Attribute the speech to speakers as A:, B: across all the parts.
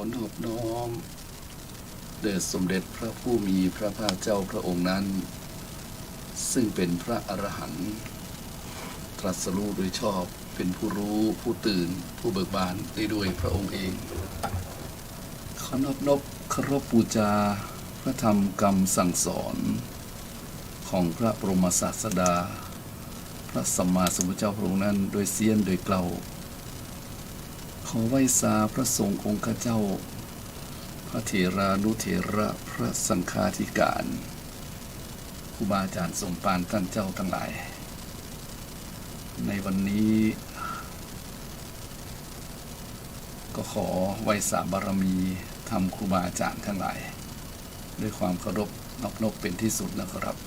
A: อนอบน้อมแด่สมเด็จพระผู้มีพระภาคเจ้าพระองค์นั้นซึ่งเป็นพระอรหันต์ตรัสรู้โดยชอบเป็นผู้รู้ผู้ตื่นผู้เบิกบานได้ด้วยพระองค์เองขอนอบนบเคารพบูชาพระธรรมคำสั่งสอนของพระบรมศาสดาพระสัมมาสัมพุทธเจ้าพระองค์นั้นโดยเสียนโดยเกล่าวขอไหว้สาพระสงฆ์องค์เจ้าพระเถรานุเถระพระสังฆาธิการครูบาอาจารย์สมภารท่านเจ้าทั้งหลายในวันนี้ก็ขอไหว้สาบารมีทำครูบาอาจารย์ทั้งหลายด้วยความเคารพนอบเป็นที่สุดนะครับ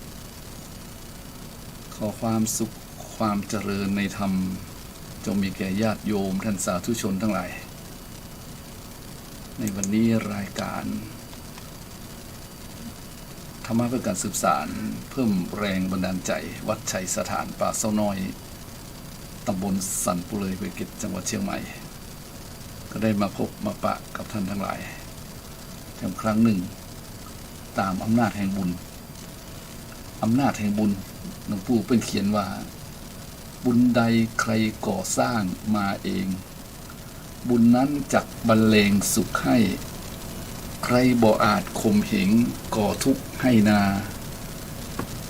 A: ขอความสุขความเจริญในธรรมจงมีแก่ญาติโยมท่านสาธุชนทั้งหลายในวันนี้รายการธรรมะเพื่อการสืบสารเพิ่มแรงบันดาลใจวัดชัยสถานป่าเสาน้อยตำบลสันปุเรยเวกิจจังหวัดเชียงใหม่ก็ได้มาพบมาปะกับท่านทั้งหลายอีกครั้งหนึ่งตามอำนาจแห่งบุญหลวงปู่เป็นเขียนว่าบุญใดใครก่อสร้างมาเองบุญนั้นจักบรรเลงสุขให้ใครบ่อาจข่มเหงก่อทุกข์ให้นา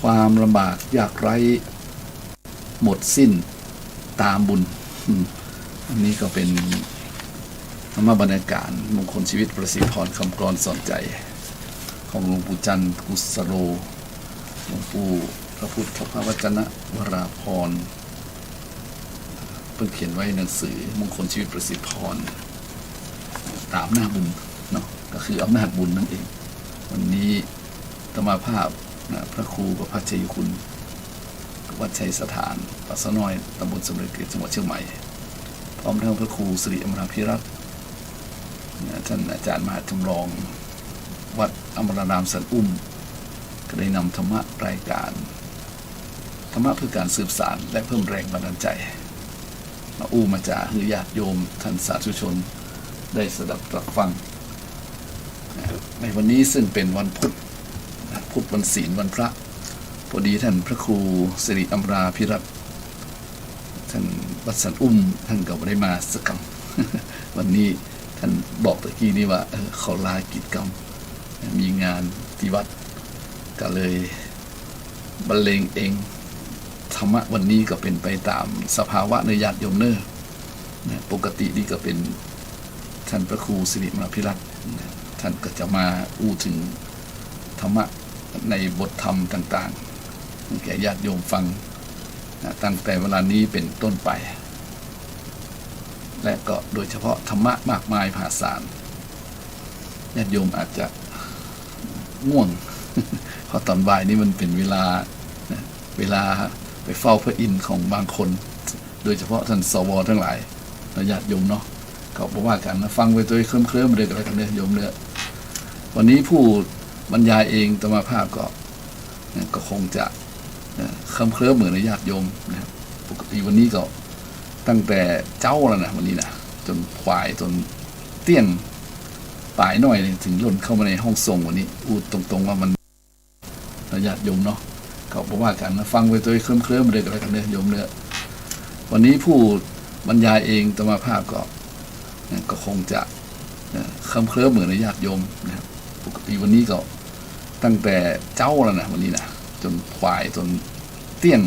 A: ความลำบากยากไร้หมดสิ้นตามบุญอันนี้ก็เป็นธรรมบรรยากาศมงคลชีวิตประสิทธิพรคำกลอนสอนใจของหลวงปู่จันทร์กุศโลหลวงปู่พระพุทธพระวจนะวราพรเพิ่งเขียนไว้หนังสือมงคลชีวิตประสิทธิพรตามหน้าบุญเนาะก็คืออำนาจบุญนั่นเองวันนี้ธรรมาภาพพระครูประภัชชัยคุณวัดชัยสถานป่าเสาน้อยตำบลสมเด็จเกษจังหวัดเชียงใหม่พร้อมทั้งพระครูสิริอมราภิรัตน์ท่านอาจารย์มหาจำลองวัดอมรนามสันอุ้มก็ได้นำธรรมะรายการธรรมะเพื่อการสืบสารและเพิ่มแรงบันดาลใจมามาจากญาติโยมท่านสาธุชนได้สดับตรับฟังในวันนี้ซึ่งเป็นวันพุธวันศีลวันพระพอดีท่านพระครูสิริอมราภิรัตน์ท่านวัดสันอุ้มท่านก็ได้มาสักคำวันนี้ท่านบอกตะกี้นี้ว่าเขาลากิจกรรมมีงานที่วัดก็เลยบรรเลงเองธรรมะวันนี้ก็เป็นไปตามสภาวะในญาติโยมปกตินี่ก็เป็นท่านพระครูสิริอมราภิรัตน์ท่านก็จะมาอู้ถึงธรรมะในบทธรรมต่างๆแก่ญาติโยมฟังตั้งแต่เวลานี้เป็นต้นไปและก็โดยเฉพาะธรรมะมากมายมหาศาลญาติโยมอาจจะง่วงเพราะตอนบ่ายนี้มันเป็นเวลาไปเฝ้าพระอินทร์ของบางคนโดยเฉพาะท่านสวทั้งหลายญาติโยมเนาะก็บอกว่ากันนะฟังไปตัวเคลิ้มๆเลยกันแล้วกันเนี่ยโยมเนี่ยวันนี้ผู้บรรยายเองธรรมภาพก็คงจะเคลิ้มเหมือนในญาติโยมนะครับปกติวันนี้ก็ตั้งแต่เจ้าแล้วนะวันนี้นะจนควายจนเตี้ยนปลายหน่อยถึงล่นเข้ามาในห้องทรงวันนี้อูดตรงๆว่ามันญาติโยมเนาะเขาบอกว่ากันนะฟังไปตัวเคลิ้มๆเลยกันแล้วกันเนี่ยโยมเนี่ยวันนี้ผู้บรรยายเองธรรมภาพก็คงจะเคลิ้มเหมือนในญาติโยมนะครับปกติวันนี้ก็ตั้งแต่เจ้าแล้วนะวันนี้นะจนควายจนเตี้ยน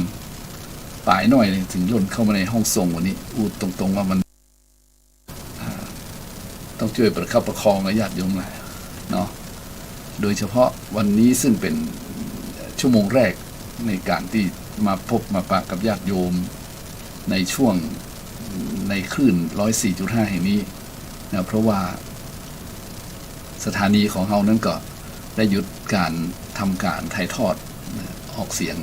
A: ปลายหน่อยถึงล่นเข้ามาในห้องทรงวันนี้อูดตรงๆว่ามันต้องช่วยประคับประคองญาติโยมหน่อยเนาะโดยเฉพาะวันนี้ซึ่งเป็นชั่วโมงแรกในการที่มาพบมาปะกับญาติโยมในช่วงในคลื่น 104.5 แห่งนี้นะเพราะว่าสถานีของเรานั้นก็ได้หยุดการทำการถ่ายทอดออกเสียง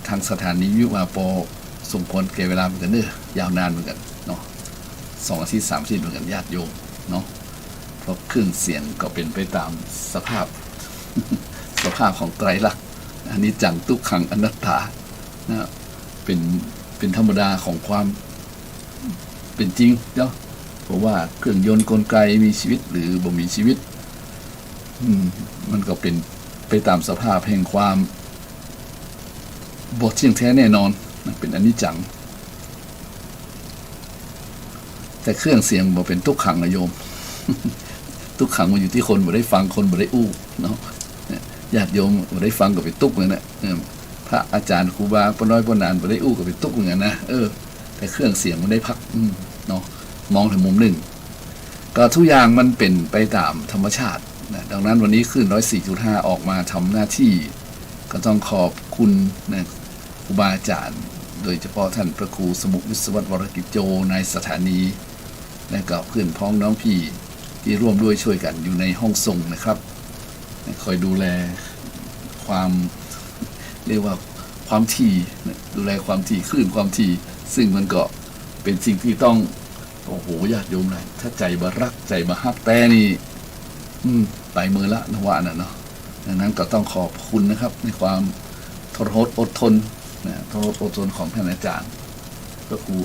A: ทางสถานีวิวาปสมควรแก่เวลาเหมือนกันเนอะยาวนานเหมือนกันเนาะ2 อาทิตย์3 อาทิตย์เหมือนกันญาติโยมเนาะเพราะคลื่นเสียงก็เป็นไปตามสภาพของไตรลักษณ์ อันนี้จังทุกขังอนัตตานะเป็นธรรมดาของความเป็นจริงเนาะเพราะว่าเครื่องยนต์กลไกมีชีวิตหรือบ่มีชีวิตมันก็เป็นไปตามสภาพแห่งความบ่เที่ยงแท้แน่นอนเป็นอนิจจังแต่เครื่องเสียงบ่เป็นทุกขังนะโยม ทุกขังมันอยู่ที่คนบ่ได้ฟังคนบ่ได้อู้เนาะญาติโยมบ่ได้ฟังก็เป็นทุกข์เลยนะพระอาจารย์ครูบาปน้อยปนานบ่ได้อู้ก็เป็นทุกข์เหมือนกันนะแต่เครื่องเสียงมันได้พักเนาะมองถึงมุมหนึ่งก็ทุกอย่างมันเป็นไปตามธรรมชาตินะดังนั้นวันนี้ขึ้น 104.5 ออกมาทำหน้าที่ก็ต้องขอบคุณนะครูบาอาจารย์โดยเฉพาะท่านพระครูสมุวิศวรวรกิจโจในสถานีและก็เพื่อนพ้องน้องพี่ที่ร่วมด้วยช่วยกันอยู่ในห้องส่งนะครับคอยดูแลความเรียกว่าความถี่ดูแลความถี่คลื่นความถี่ซึ่งมันก็เป็นสิ่งที่ต้องโอ้โหญาติโยมเลยถ้าใจบรักใจบฮักแต่นี่ไปมือละนวะน่ะเนาะดังนั้นก็ต้องขอบคุณนะครับในความทรหดอดทนทรหดอดทนของท่านอาจารย์พระครู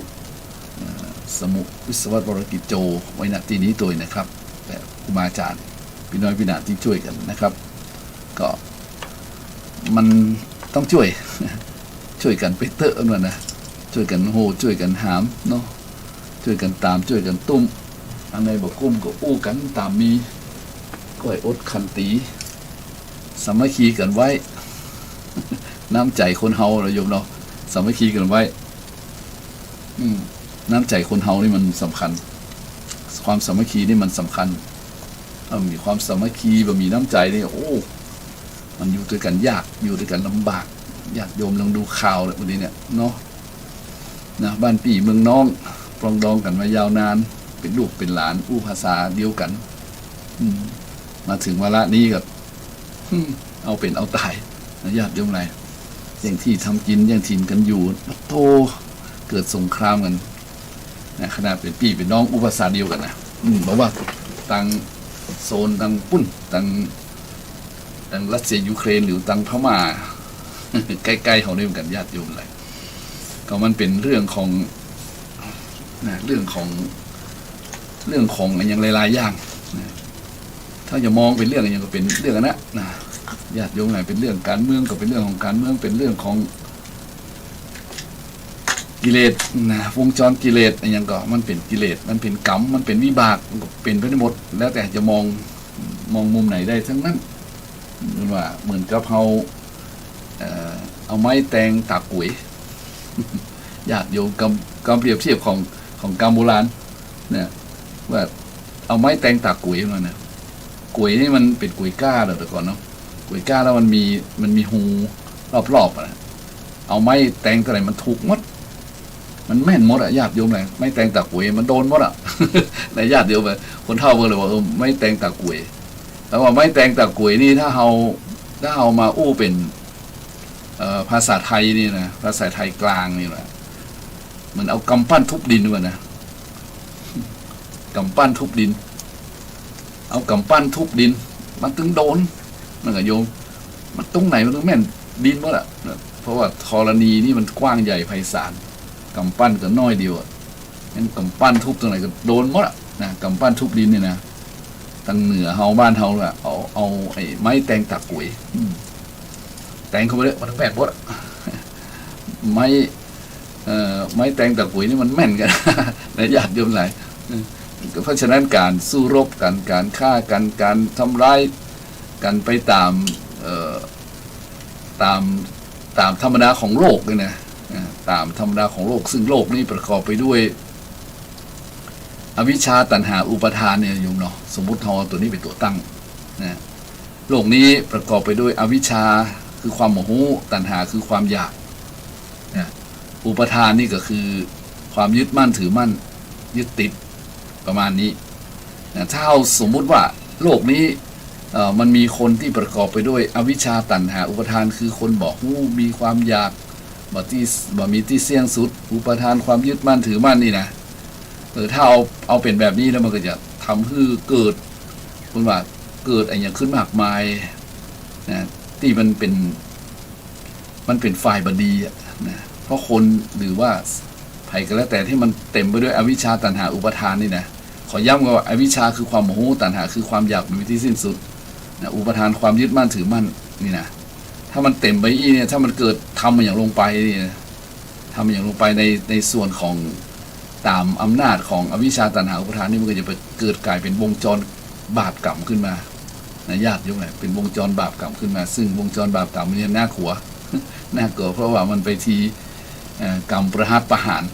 A: สมุวิศวรวรกิจโจไว้ณที่นี้ตัวนะครับแต่ครูบาอาจารย์พี่น้อยพี่นาที่ช่วยกันนะครับก็มันต้องช่วยกันไปเตอะนั่นนะช่วยกันโหช่วยกันหามเนาะช่วยกันตามช่วยกันตุ้มอันไหนบอกกุ้มก็อู้กันตามมีก้อยอดขันตีสามัคคีกันไว้ น้ำใจคนเฮาเราโยมเนาะสามัคคีกันไว้น้ำใจคนเฮานี่มันสำคัญความสามัคคีนี่มันสำคัญถ้ามีความสามัคคีบ่มีน้ำใจนี่โอ้มันอยู่ด้วยกันยากอยู่ด้วยกันลำบากอยากโยมลองดูข่าวเลยวันนี้เนี่ยเนาะนะบ้านปี่เมืองน้องปรองดองกันมายาวนานเป็นลูกเป็นหลานอู้ภาษาเดียวกันมาถึงวาระนี้กับเอาเป็นเอาตายนะญาติโยมไรอย่างที่ทำกินอย่างถิ่นกันอยู่โตเกิดสงครามกันนะขนาดเป็นปี่เป็นน้องอู้ภาษาเดียวกันนะบอกว่าต่างโซนต่างปุ้นต่างรัสเซียยูเครนหรือต่างพม่าใกล้ๆเขาเรียกกันญาติโยมอะไรก็มันเป็นเรื่องของเรื่องของอย่างหลายๆอย่างถ้าจะมองเป็นเรื่องอย่างก็เป็นเรื่องนะญาติโยมอะไรเป็นเรื่องการเมืองก็เป็นเรื่องของการเมืองเป็นเรื่องของกิเลสวงจรกิเลสอย่างก็มันเป็นกิเลสมันเป็นกรรมมันเป็นวิบากเป็นไปหมดแล้วแต่จะมองมุมไหนได้ทั้งนั้นเหมือนกับเราเอาไม้แตงตากก๋วยญาติโยมกำเปรียบเทียบของกรรมโบราณเนี่ยว่าเอาไม้แตงตากก๋วยมาเนี่ยก๋วยนี่มันเป็นก๋วยก้าแต่ก่อนเนาะก๋วยก้าแล้วมันมีหูรอบๆเอาไม้แตงอะไรมันถูกหมดมันแม่นหมดอะญาติโยมเลยไม้แตงตากก๋วยมันโดนหมดอะในญาติโยมเลยคนเฒ่าเลยว่าไม้แตงตากก๋วยแล้วว่าไม้แตงตากก๋วยนี่ถ้าเอามาอู้เป็นภาษาไทยนี่นะภาษาไทยกลางนี่แหละเหมือนเอากำปั้นทุบดินด้วยนะกำปั้นทุบดินเอากำปั้นทุบดินมันถึงโดนนั่นก็โยมมันตรงไหนมันถึงแม่นดินหมดอ่ะเพราะว่าธรณีนี่มันกว้างใหญ่ไพศาลกำปั้นก็น้อยเดียวงั้นกำปั้นทุบตรงไหนก็โดนหมดอ่ะนะกำปั้นทุบดินนี่นะทางเหนือเฮาบ้านเฮาละเอาไอ้ไม้แตงตากก๋วยแตงเข้าไปเลยมันแม่นหมดไม้แตงตะกุยนี่มันแม่นกันในญาติโยมหลายเพราะฉะนั้นการสู้รบกันการฆ่ากันการทำร้ายกันไปตามธรรมดาของโลกเลยนะตามธรรมดาของโลกซึ่งโลกนี้ประกอบไปด้วยอวิชชาตัณหาอุปาทานเนี่ยโยมเนาะสมมุติเอาตัวนี้เป็นตัวตั้งนะโลกนี้ประกอบไปด้วยอวิชชาคือความโมโหตัณหาคือความอยากอุปทานนี่ก็คือความยึดมั่นถือมั่นยึดติดประมาณนี้ถ้าเราสมมุติว่าโลกนี้มันมีคนที่ประกอบไปด้วยอวิชชาตัณหาอุปทานคือคนบอกมีความอยากบ่มีที่เสี่ยงสุดอุปทานความยึดมั่นถือมั่นนี่นะถ้าเอาเป็นแบบนี้แล้วมันก็จะทำให้เกิดคุณว่าเกิดอะไรอย่างขึ้นมากมายนะที่มันเป็น มันเป็นฝ่ายบดีนะเพราะคนหรือว่าไผ่ก็แล้วแต่ที่มันเต็มไปด้วยอวิชชาตัณหาอุปาทานนี่นะขอย้ำว่าอวิชชาคือความโมโหตัณหาคือความอยากไม่มีที่สิ้นสุดนะอุปทานความยึดมั่นถือมั่นนี่นะถ้ามันเต็มไปอีเนี่ยถ้ามันเกิดทำมันอย่างลงไปนี่นะทำมันอย่างลงไปในส่วนของตามอำนาจของอวิชชาตัณหาอุปาทานนี่มันก็จะไปเกิดกลายเป็นวงจรบาปกรรมขึ้นมานะญาติโยมเนี่ยเป็นวงจรบาปกรรมขึ้นมาซึ่งวงจรบาปกรรมนี่น่ากลัวน่ากลัวเพราะว่ามันไปทีกรรมประหัตประหาร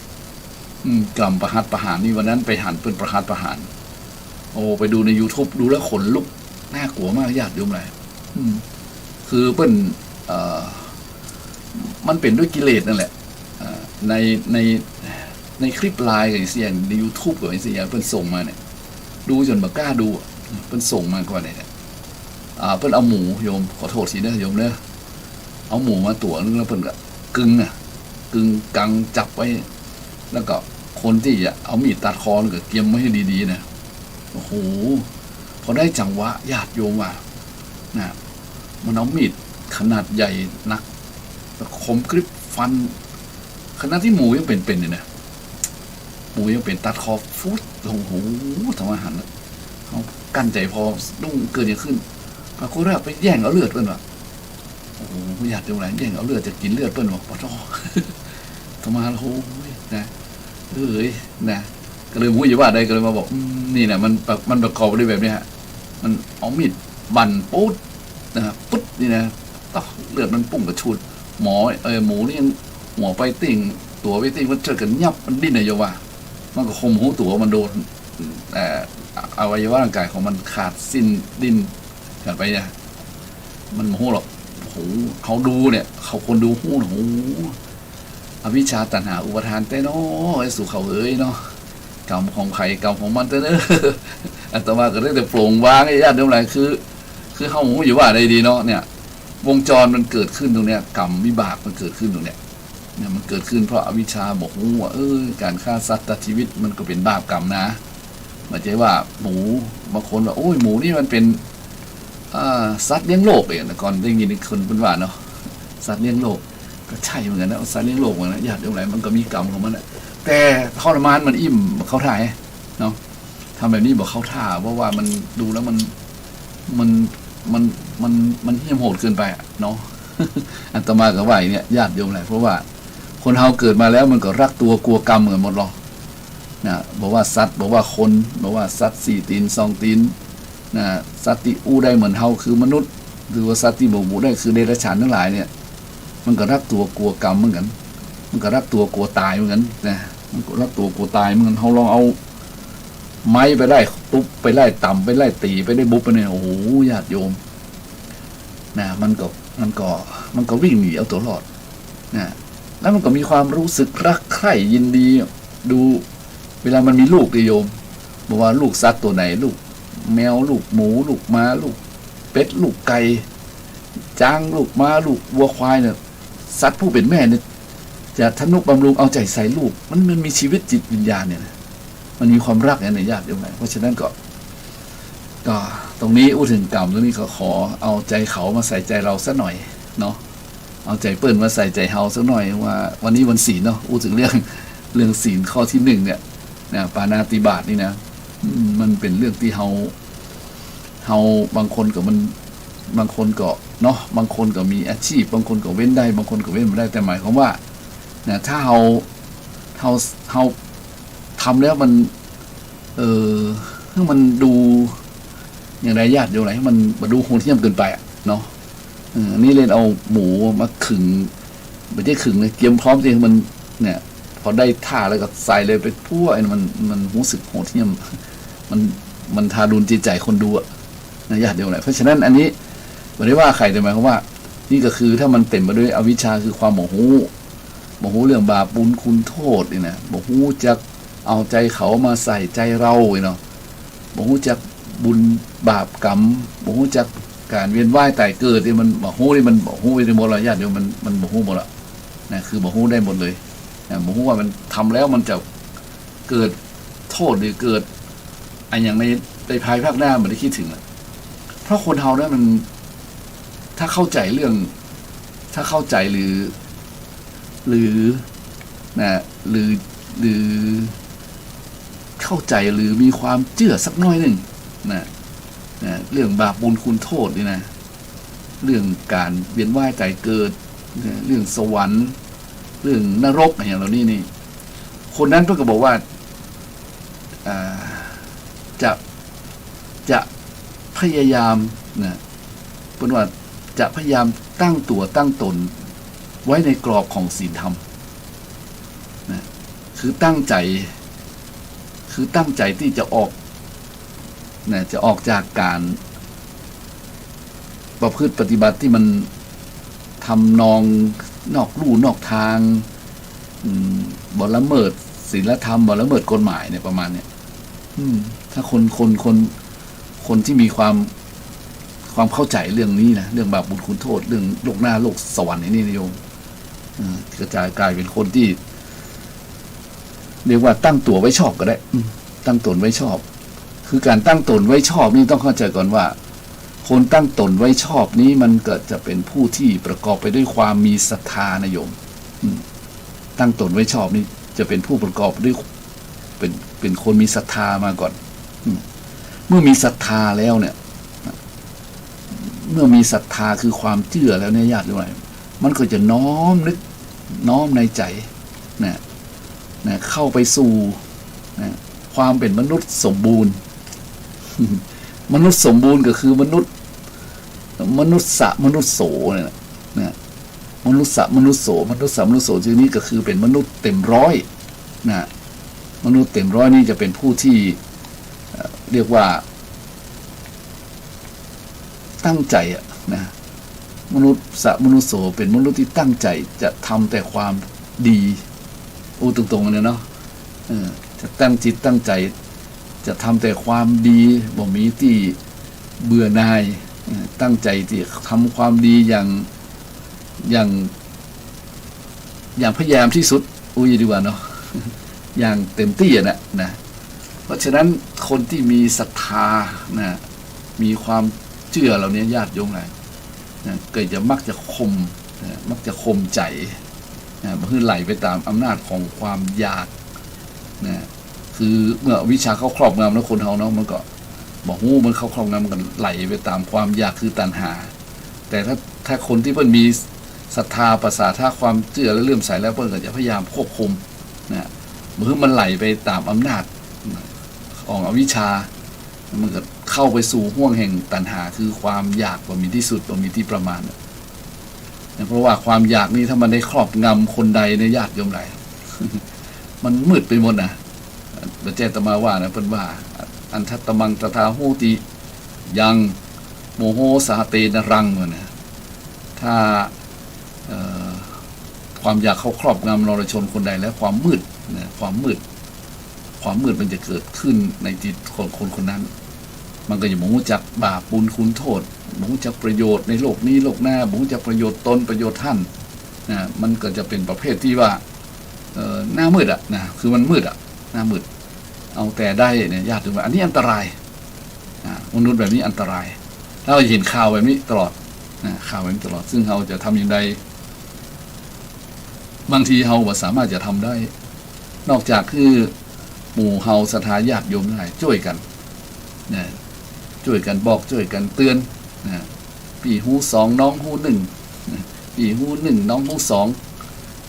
A: กรรมประหัตประหารนี่วันนั้นไปหันเป็นประหัตประหารโอ้ไปดูใน YouTube ดูแล้วขนลุกน่ากลัวมากญาติโยมเลยคือเปิ้นมันเป็นด้วยกิเลสนั่นแหละในในคลิปไลน์กับเสียงใน YouTube กับเสียงเปิ้นส่งมาเนี่ยดูจนบักกล้าดูเปิ้นส่งมาก่อนเนี่ยเปิ้นเอาหมูโยมขอโทษทีนะโยมเนอะเอาหมูมาตัวนึงแล้วเปิ้นก็กึ่งกังจับไว้แล้วก็คนที่จะเอามีดตัดคอก็เตรียมไว้ให้ดีๆนะโอ้โหพอได้จังหวะญาติโยมว่านะมันเอามีดขนาดใหญ่นักคมกริบฟันขณะที่หมูยังเป็นเลยนะหมูยังเป็นตัดคอฟุดโอ้โหทำอาหารเขากั้นใจพอดุ้งเกิดอย่างขึ้นปรากฏว่าไปแย่งเอาเลือดเปิ้ลว่ะโอ้โหญาติโยมอะไรแย่งเอาเลือดจะกินเลือดเปิ้ลว่ะปะท้อทำมาแล้วโอ้ยนะนะก็เลยมุ้ยว่าได้ก็เลยมาบอกนี่นะมันประกอบด้วยแบบนี้ฮะมันเอามีดบั่นปุ๊ดนะปุ๊ดนี่นะต่อเลือดมันปุ่งกระชุดหมอหมูนี่หัวไปติ่งตัวไปติ่งมันเจอกันยับมันดิ้นเลยโยว่ามันก็คมหูตัวมันโดนอวัยวะร่างกายของมันขาดสิ้นดิ้นขาดไปเนี่ยมันโมโหหรอกโหเขาดูเนี่ยเขาคนดูหูโหอวิชชาตัณหาอุปาทานเต้เนาะไอ้สู่เขาเนาะกรรมของไผ่กรรมของมันเต้เนอะอัตมาก็ได้แต่โปร่งวางไอ้ญาติเรื่องอะไรคือเขาหูอยู่ว่าอะไรดีเนาะเนี่ยวงจรมันเกิดขึ้นตรงเนี้ยกรรมวิบากมันเกิดขึ้นตรงเนี้ยเนี่ยมันเกิดขึ้นเพราะอวิชชาบอกว่าการฆ่าสัตว์ตัดชีวิตมันก็เป็นบาปกรรมนะไม่ใช่ว่าหมูบางคนว่าโอ้ยหมูนี่มันเป็นสัตว์เลี้ยงโลกเองแต่ก่อนได้ยินคนเป็นว่าเนาะสัตว์เลี้ยงโลกก็ใช่เหมือนกันนะสัตว์เลี้ยงโลกเหมือนกันญาติเรื่องอะไรมันก็มีกรรมของมันแหละแต่ทรมานมันอิ่มเขาถ่ายเนาะทำแบบนี้บอกเขาท่าเพราะว่ามันดูแล้วมันเหี้ยมโหดเกินไปเนาะอัตมากับไหวเนี่ยญาติโยมอะไรเพราะว่าคนเฮาเกิดมาแล้วมันก็รักตัวกลัวกรรมกันหมดหรอกนะบอกว่าสัตว์บอกว่าคนบอกว่าสัตว์4 ตีน2 ตีนนะสัตว์ที่อู้ได้เหมือนเฮาคือมนุษย์หรือว่าสัตว์ที่บ่อู้ได้คือเดรัจฉานทั้งหลายเนี่ยมันก็รักตัวกลัวกรรมเหมือนกันมันก็รักตัวกลัวตายเหมือนกันนะมันก็รักตัวกลัวตายเหมือนกันเฮาลองเอาไม้ไปไล่ตุ๊บไปไล่ต่ำไปไล่ตีไปได้บุ๊บไปเนี่ยโอ้โหญาติโยมนะมันก็วิ่งหนีเอาตัวรอดนะแล้วมันก็มีความรู้สึกรักใคร่ยินดีดูเวลามันมีลูกโยมบอกว่าลูกสัตว์ตัวไหนลูกแมวลูกหมูลูกม้าลูกเป็ดลูกไก่จ้างลูกม้าลูกวัวควายเนี่ยสัตว์ผู้เป็นแม่เนี่ยจะทนุบำรุงเอาใจใส่ลูกมันมีชีวิตจิตวิญญาณเนี่ยมันมีความรักในญาติโยมเพราะฉะนั้นก็ตรงนี้อู้ถึงกรรมตรงนี้ขอเอาใจเขามาใส่ใจเราสักหน่อยเนาะเอาใจเปิ้ลมาใส่ใจเฮาสักหน่อยว่าวันนี้วันศีลเนาะอู้ถึงเรื่องศีลข้อที่1เนี่ยนะปาณาติบาตนี่นะมันเป็นเรื่องที่เฮาบางคนก็มันบางคนก็เนาะบางคนก็มีอาชีพบางคนก็เว้นได้บางคนก็เว้นไม่ได้แต่หมายความว่านะถ้าเฮาทำแล้วมันให้มันดูอย่างไรญาติโยมอะไรให้มันมาดูโหดเหี้ยมเกินไปเนาะนี่เล่นเอาหมูมาขึงไม่ใช่ขึงเลยเตรียมพร้อมจริงมันเนี่ยพอได้ท่าแล้วก็ใส่เลยไปทั่วมันรู้สึกโหดเหี้ยมมันทารุณจิตใจคนดูนะญาติโยมอะไรเพราะฉะนั้นอันนี้ไม่ได้ว่าใครแต่หมายความว่านี่ก็คือถ้ามันเต็มไปด้วยอวิชชาคือความโมโหเรื่องบาปบุญคุณโทษนี่นะโมโหจะเอาใจเขามาใส่ใจเราเนาะโมโหจะบุญบาปกรรมโมโหจะการเวียนว่ายตายเกิดที่มันโมโหนี่มันโมโหไปหมดเลยญาติโยมมันโมโหหมดละนะคือโมโหได้หมดเลยนะโมโหว่ามันทำแล้วมันจะเกิดโทษหรือเกิดอันอย่างในภายภาคหน้ามันได้คิดถึงเพราะคนเฮาเนี่ยมันถ้าเข้าใจเรื่อง ถ้าเข้าใจหรือนะหรือเข้าใจหรือมีความเชื่อสักน้อยหนึ่งนะเรื่องบาปบุญคุณโทษนี่นะเรื่องการเวียนว่ายตายเกิดเรื่องสวรรค์เรื่องนรกอย่างเหล่านี้นี่คนนั้นเพื่อก็บอกว่าจะพยายามนะเป็นว่าจะพยายามตั้งตัวตั้งตนไว้ในกรอบของศีลธรรมนะคือตั้งใจที่จะออกนะจะออกจากการประพฤติปฏิบัติที่มันทำนองนอกลู่นอกทางบ่ละเมิดศีลธรรมบ่ละเมิดกฎหมายเนี่ยประมาณเนี่ยถ้าคนที่มีความเข้าใจเรื่องนี้นะเรื่องบาปบุญคุณโทษเรื่องโลกหน้าโลกสวรรค์นี่โยมกระจายกลายเป็นคนที่เรียกว่าตั้งตัวไว้ชอบก็ได้ตั้งตนไว้ชอบคือการตั้งตนไว้ชอบนี่ต้องเข้าใจก่อนว่าคนตั้งตนไว้ชอบนี้มันเกิดจะเป็นผู้ที่ประกอบไปด้วยความมีศรัทธานะโยมตั้งตนไว้ชอบนี่จะเป็นผู้ประกอบด้วยเป็นคนมีศรัทธามาก่อนเมื่อมีศรัทธาแล้วเนี่ยเมื่อมีศรัทธาคือความเชื่อแล้วเนี่ยญาติโยมมันก็จะน้อมนึกน้อมในใจนะเข้าไปสู่นะความเป็นมนุษย์สมบูรณ์มนุษย์สมบูรณ์ก็คือมนุษย์โสเนี่ยนะมนุษย์โสทีนี้ก็คือเป็นมนุษย์เต็มร้อยนะมนุษย์เต็มร้อยนี่จะเป็นผู้ที่เรียกว่าตั้งใจนะมนุษย์โสเป็นมนุษย์ที่ตั้งใจจะทำแต่ความดีตรงๆเนี่ยเนาะจะตั้งจิตตั้งใจจะทำแต่ความดีบ่มีที่เบื่อหน่ายตั้งใจที่ทำความดีอย่างพยายามที่สุดดีกว่าเนาะอย่างเต็มที่นะเพราะฉะนั้นคนที่มีศรัทธานะมีความเชื่อเหล่านี้ญาติโยมหลายก็จะมักจะข่มใจมันคือไหลไปตามอำนาจของความอยากนะคือเมื่อวิชาเขาครอบงำแล้วคนเฮาเนาะมันก็บอกมันเข้าครอบงำมันก็ไหลไปตามความอยากคือตัณหาแต่ถ้าคนที่เพิ่นมีศรัทธาประสาทาความเชื่อและเลื่อมใสแล้วเพิ่นก็จะพยายามควบคุมนะเมื่อมันไหลไปตามอำนาจของอวิชชามันก็เข้าไปสู่ห้วงแห่งตัณหาคือความอยากบ่มีที่สุดบ่มีที่ประมาณเพราะว่าความอยากนี้ถ้ามันได้ครอบงำคนใดในญาติโยมใด มันมืดไปหมดนะพระเจ้าตมาว่านะเพิ่นว่าอันทัตตมังตถาโหติยังโมโหสหเตนรังเนี่ยถ้าความอยากเข้าครอบงำนรชนคนใดแล้วความมืดความมืดมันจะเกิดขึ้นในจิตของคนนั้นมันก็จะบ่รู้จักบาปบุญคุณโทษบ่รู้จักประโยชน์ในโลกนี้โลกหน้าบ่รู้จักประโยชน์ตนประโยชน์ท่านนะมันก็จะเป็นประเภทที่ว่าหน้ามืดนะคือมันมืดหน้ามืดเอาแต่ได้เนี่ยญาติโยมอันนี้อันตรายมนุษย์แบบนี้อันตรายถ้าเราเห็นข่าวแบบนี้ตลอดข่าวแบบนี้ตลอดซึ่งเราจะทำอย่างไรบางทีเราสามารถจะทำได้นอกจากคือหมู่เฮาศรัทธาญาติโยมได้ช่วยกันนะช่วยกันบอกช่วยกันเตือนนะปีหูสองน้องหูหนึ่งปีหูหนึ่งน้องหูสอง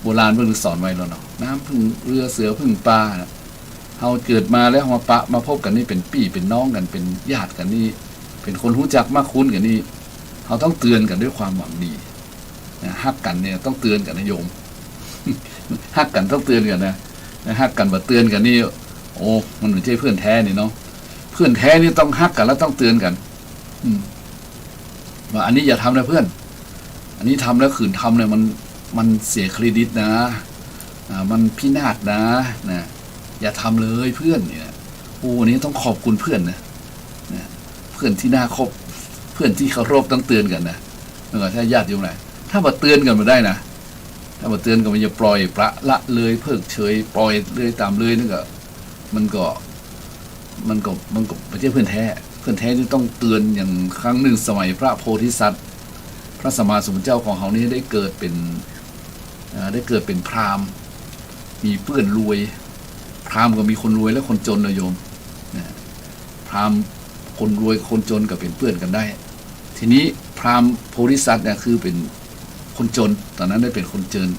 A: โบราณเพิ่งสอนไว้แล้วเนาะน้ำพึ่งเรือเสือพึ่งปลาเฮาเกิดมาแล้วมาพบกันนี่เป็นพี่เป็นน้องกันเป็นญาติกันนี่เป็นคนรู้จักมากคุ้นกันนี่เฮาต้องเตือนกันด้วยความหวังดีฮักกันเนี่ยต้องเตือนกันนะโยมฮักกันต้องเตือนกันนะฮักกันมาเตือนกันนี่โอ้มันไม่ใช่เพื่อนแท้นี่เนาะเพื่อนแท้นี่ต้องฮักกันแล้วต้องเตือนกันว่าอันนี้อย่าทำนะเพื่อนอันนี้ทำแล้วขืนทำเนี่ยมันเสียเครดิตนะมันพินาศนะอย่าทำเลยเพื่อนเนี่ยโอ้นี้ต้องขอบคุณเพื่อนนะเพื่อนที่น่าคบเพื่อนที่เคารพต้องเตือนกันนะถ้าญาติโยมไหนถ้ามาเตือนกันมาได้นะถ้ามาเตือนกันมันจะปล่อยประละเลยเพิกเฉยปล่อยเลยตามเลยนี่ก็มันก็ไม่ใช่เพื่อนแท้ที่ต้องเตือนอย่างครั้งหนึ่งสมัยพระโพธิสัตว์ พระสัมมาสัมพุทธเจ้าของเขานี้ได้เกิดเป็นพราหมณ์มีเพื่อนรวยพราหมณ์ก็มีคนรวยและคนจนนะโยมพราหมณ์คนรวยคนจนก็เป็นเพื่อนกันได้ทีนี้พราหมณ์โพธิสัตว์เนี่ยคือเป็นคนจนตอนนั้นได้เป็นคนจน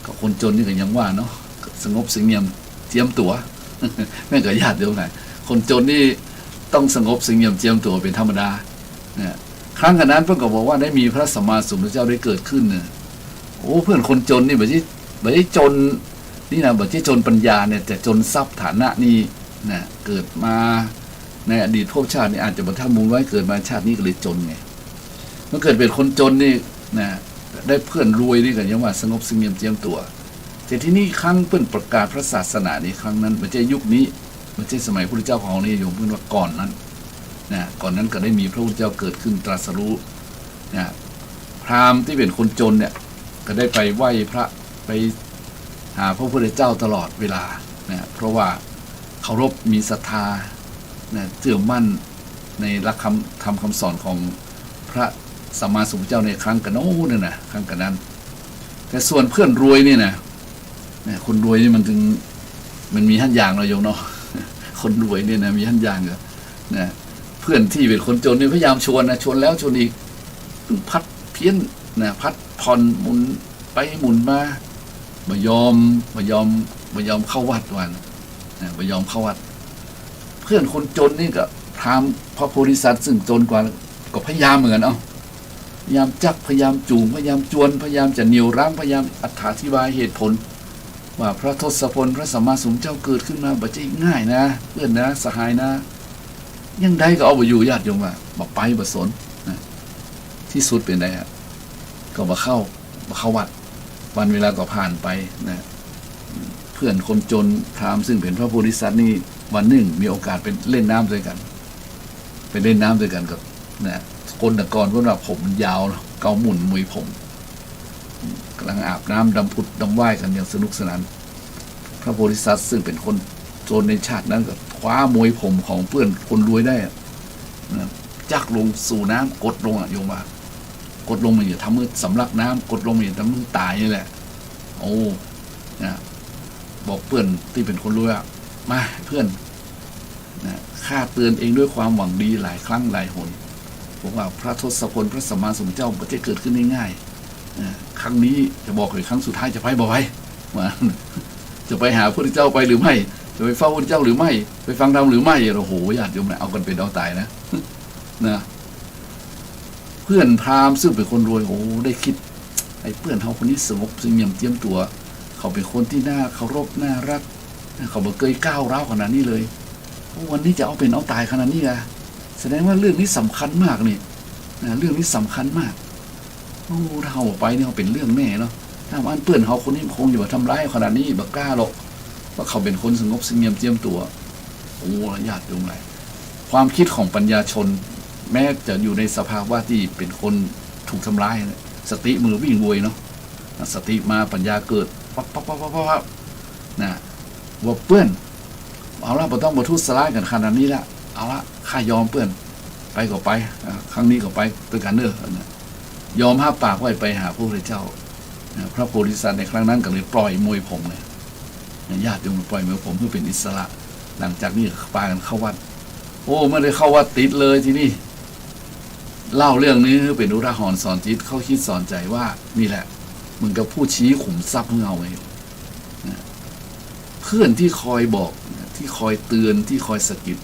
A: กับคนจนนี่ก็ยังว่าเนาะสงบเสงี่ยมเจียมตัวแม่ก็ญาติโยมไหนคนจนนี่ต้องสงบเสงี่ยมเจียมตัวเป็นธรรมดาเนี่ยครั้งนั้นเพื่อนก็บอกว่าได้มีพระสัมมาสัมพุทธเจ้าได้เกิดขึ้นเนี่ยโอ้เพื่อนคนจนนี่แบบที่จนนี่นะแบบที่จนปัญญาเนี่ยแต่จนทรัพย์ฐานะนี่นะเกิดมาในอดีตภพชาตินี่อาจจะบรรทัดมูลไว้เกิดมาชาตินี้ก็เลยจนไงเมื่อเกิดเป็นคนจนนี่นะได้เพื่อนรวยนี่ก็ยังว่าสงบเสงี่ยมเจียมตัวแต่ที่นี่ครั้งเพื่อนประกาศพระศาสนานี้ครั้งนั้นไม่ใช่ยุคนี้ไม่ใช่สมัยพระพุทธเจ้าของนี่โยมเพื่อนว่าก่อนนั้นนะก่อนนั้นก็ได้มีพระพุทธเจ้าเกิดขึ้นตรัสรู้นะพราหมณ์ที่เป็นคนจนเนี่ยก็ได้ไปไหว้พระไปหาพระพุทธเจ้าตลอดเวลานะเพราะว่าเคารพมีศรัทธานะเชื่อมั่นในหลักคำสอนของพระสัมมาสัมพุทธเจ้าในครั้งกันโน้นนะครั้งกันนั้นแต่ส่วนเพื่อนรวยนี่นะคนรวยนี่มันมีหั่นอย่างเราโยมเนาะคนรวยเนี่ยนะมีหั่นอย่างนะเพื่อนที่เป็นคนจนนี่พยายามชวนนะชวนแล้วชวนอีกพัดเพี้ยนนะพัดผ่อนหมุนไปหมุนมาไม่ยอมเข้าวัดวันนะไม่ยอมเข้าวัดเพื่อนคนจนนี่ก็พราหมณ์พระโพธิสัตว์ซึ่งจนกว่าก็พยายามเหมือนพยายามจักพยายามจูงพยายามจวนพยายามจะเหนี่ยวรั้งพยายามอธิบายเหตุผลว่าพระทศพลพระสัมมาสัมพุทธเจ้าเกิดขึ้นมาบัจจิง่ายนะเพื่อนนะสหายนะยังได้ก็เอาไปอยู่ญาติโยมว่าบอกไปบ่สนนะที่สุดเป็นไงฮะก็มาเข้าวัดวันเวลาก็ผ่านไปนะเพื่อนคนจนพราหมณ์ซึ่งเป็นพระโพธิสัตว์นี่วันหนึ่งมีโอกาสไปเล่นน้ำด้วยกันไปเล่นน้ำด้วยกันกับนะคนแต่ก่อนพวกเราผมยาวเกาหมุนมวยผมกำลังอาบน้ำดำพุดดำว่ายกันอย่างสนุกสนานพระโพธิสัตว์ซึ่งเป็นคนจนในชาตินั้นก็คว้ามวยผมของเพื่อนคนรวยได้นะจักลงสู่น้ำกดลงโยมว่ากดลงมาอย่าทำมือสำลักน้ำกดลงมาอย่าทำมือตายนี่แหละโอ้นะบอกเพื่อนที่เป็นคนรวยมาเพื่อนนะข้าเตือนเองด้วยความหวังดีหลายครั้งหลายหนบอกว่าพระทศพลพระสัมมาสัมพุทธเจ้าไม่ได้เกิดขึ้นง่ายๆครั้งนี้จะบอกเลยครั้งสุดท้ายจะไปบ่อยว่าจะไปหาพระพุทธเจ้าไปหรือไม่จะไปเฝ้าพระพุทธเจ้าหรือไม่ไปฟังธรรมหรือไม่โอ้โหญาติโยมนะเอากันเป็นเอาตายนะเพื่อนพราหมณ์ซึ่งเป็นคนรวยโอ้ได้คิดไอ้เพื่อนเขาคนนี้สงบซึ่งยังเตรียมตัวเขาเป็นคนที่น่าเคารพน่ารักเขาบอกเคยก้าวร้าวขนาดนี้เลยวันนี้จะเอาเป็นเอาตายขนาดนี้อะแสดงว่าเรื่องนี้สำคัญมากนี่เรื่องนี้สำคัญมากโอ้ถ้าเขาไปเนี่ยเขาเป็นเรื่องแน่เนาะถ้าอันเพื่อนเขาคนนี้คงอยู่ทำร้ายขนาดนี้บักกล้าหรอกว่าเขาเป็นคนสงบเสงี่ยมเจียมตัวโอ้ญาติโยมไรความคิดของปัญญาชนแม้จะอยู่ในสภาวะที่เป็นคนถูกทำร้ายสติมือวิ่งโวยเนาะสติมาปัญญาเกิดปั๊บนะว่าเพื่อนเอาละเราต้องมาทุสลายกันขนาดนี้ละเอาละข้ายอมเพื่อนไปก็ไปครั้งนี้ก็ไปด้วยกันเนอะยอมห้าปากไว้ไปหาพระพุทธเจ้าพระโพธิสัตว์ในครั้งนั้นก็เลยปล่อยมวยผมเลยญาติโยมปล่อยมวยผมเพื่อเป็นอิสระหลังจากนี้พากันเข้าวัดโอ้ไม่ได้เข้าวัดติดเลยทีนี้เล่าเรื่องนี้คือเป็นอุทาหรณ์สอนจิตเข้าคิดสอนใจว่านี่แหละมึงกับผู้ชี้ขุมทรัพย์ของเราไงเพื่อนที่คอยบอกที่คอยเตือนที่คอยสะกิด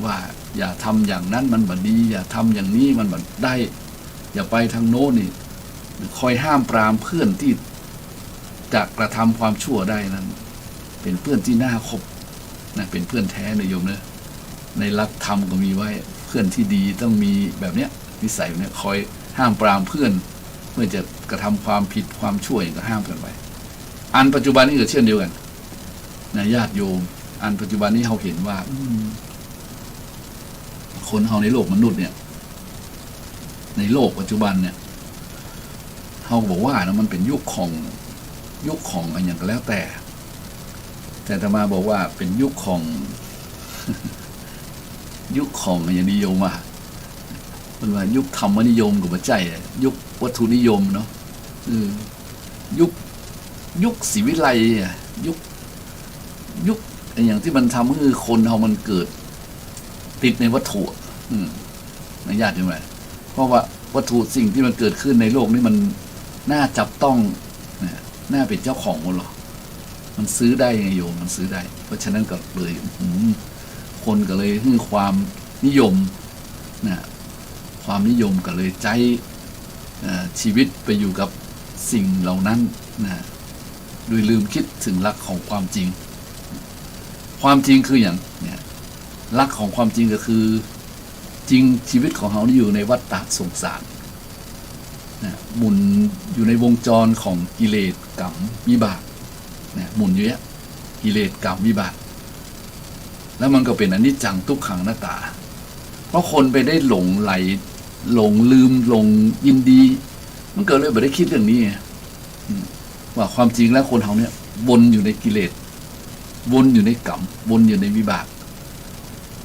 A: ว่าอย่าทำอย่างนั้นมันบัดดีอย่าทำอย่างนี้มันบัดได้อย่าไปทางโน้นนี่คอยห้ามปรามเพื่อนที่จะกระทำความชั่วได้นั้นเป็นเพื่อนที่น่าคบนะเป็นเพื่อนแท้นะโยมเนอะในหลักธรรมก็มีไว้เพื่อนที่ดีต้องมีแบบเนี้ยนิสัยแบบเนี้ยคอยห้ามปรามเพื่อนเมื่อจะกระทำความผิดความชั่วก็ห้ามกันไปอันปัจจุบันนี้ก็เช่นเดียวกันนะญาติโยมอันปัจจุบันนี้เราเห็นว่าคนเราในโลกมนุษย์เนี่ยในโลกปัจจุบันเนี่ยเขาบอกว่านะมันเป็นยุคของอะไรอย่างก็แล้วแต่อาตมาบอกว่าเป็นยุคของอย่างนิยม เป็นว่ายุคธรรมนิยมกับปัจจัยยุควัตถุนิยมเนาะยุคศรีวิไลยุคอย่างที่มันทำให้คนเรามันเกิดติดในวัตถุในญาติใช่ไหมเพราะว่าวัตถุสิ่งที่มันเกิดขึ้นในโลกนี้มันน่าจับต้องน่าเป็นเจ้าของหรอมันซื้อได้ไงโยมมันซื้อได้เพราะฉะนั้นก็เลยคนก็เลยให้ความนิยมความนิยมก็เลยใจชีวิตไปอยู่กับสิ่งเหล่านั้นโดยลืมคิดถึงหลักของความจริงความจริงคืออย่างเนี่ยหลักของความจริงก็คือจริงชีวิตของเรานี่อยู่ในวัฏฏะสงสารหมุนอยู่ในวงจรของกิเลสกรรมวิบากหมุนอยู่เนี้ยกิเลสกรรมวิบากแล้วมันก็เป็นอนิจจังทุกขังอนัตตาเพราะคนไปได้หลงไหลหลงลืมหลงยินดีมันเกิดเลยไม่ได้คิดเรื่องนี้ว่าความจริงแล้วคนเราเนี่ยวนอยู่ในกิเลสวนอยู่ในกรรมวนอยู่ในวิบาก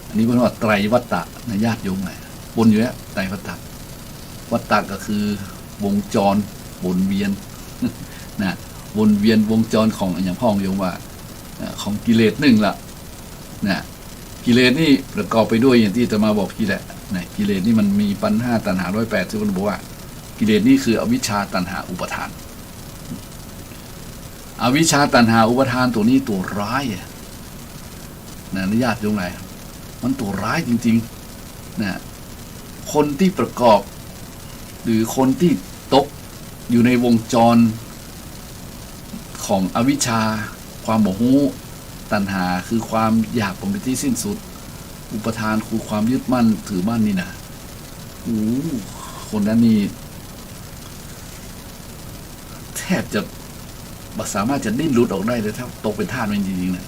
A: อันนี้เรียกว่าไตรวัฏฏะในญาติโยมไงวนอยู่เนี่ยไตรวัฏฏะวัฏฏะก็คือวงจรวนเวียนนะวนเวียนวงจรของอย่างพ่อโยมว่าของกิเลสหนึ่งละนะกิเลสนี่ประกอบไปด้วยอย่างที่จะมาบอกพี่แหละนะกิเลสนี่มันมีปัญหาตัณหา108ที่มันบอกว่ากิเลสนี่คืออวิชชาตัณหาอุปทานอวิชชาตัณหาอุปทานตัวนี้ตัวร้ายนะญาติโยมไหนมันตัวร้ายจริงๆนะคนที่ประกอบหรือคนที่ตกอยู่ในวงจรของอวิชชาความโมโหตัณหาคือความอยากเป็นที่สิ้นสุดอุปทานคือความยึดมั่นถือมั่นนี่นะคนนั้นนี่แทบจะสามารถจะดิ้นหลุดออกได้เลยถ้าตกเป็นทาสมันจริงๆนะ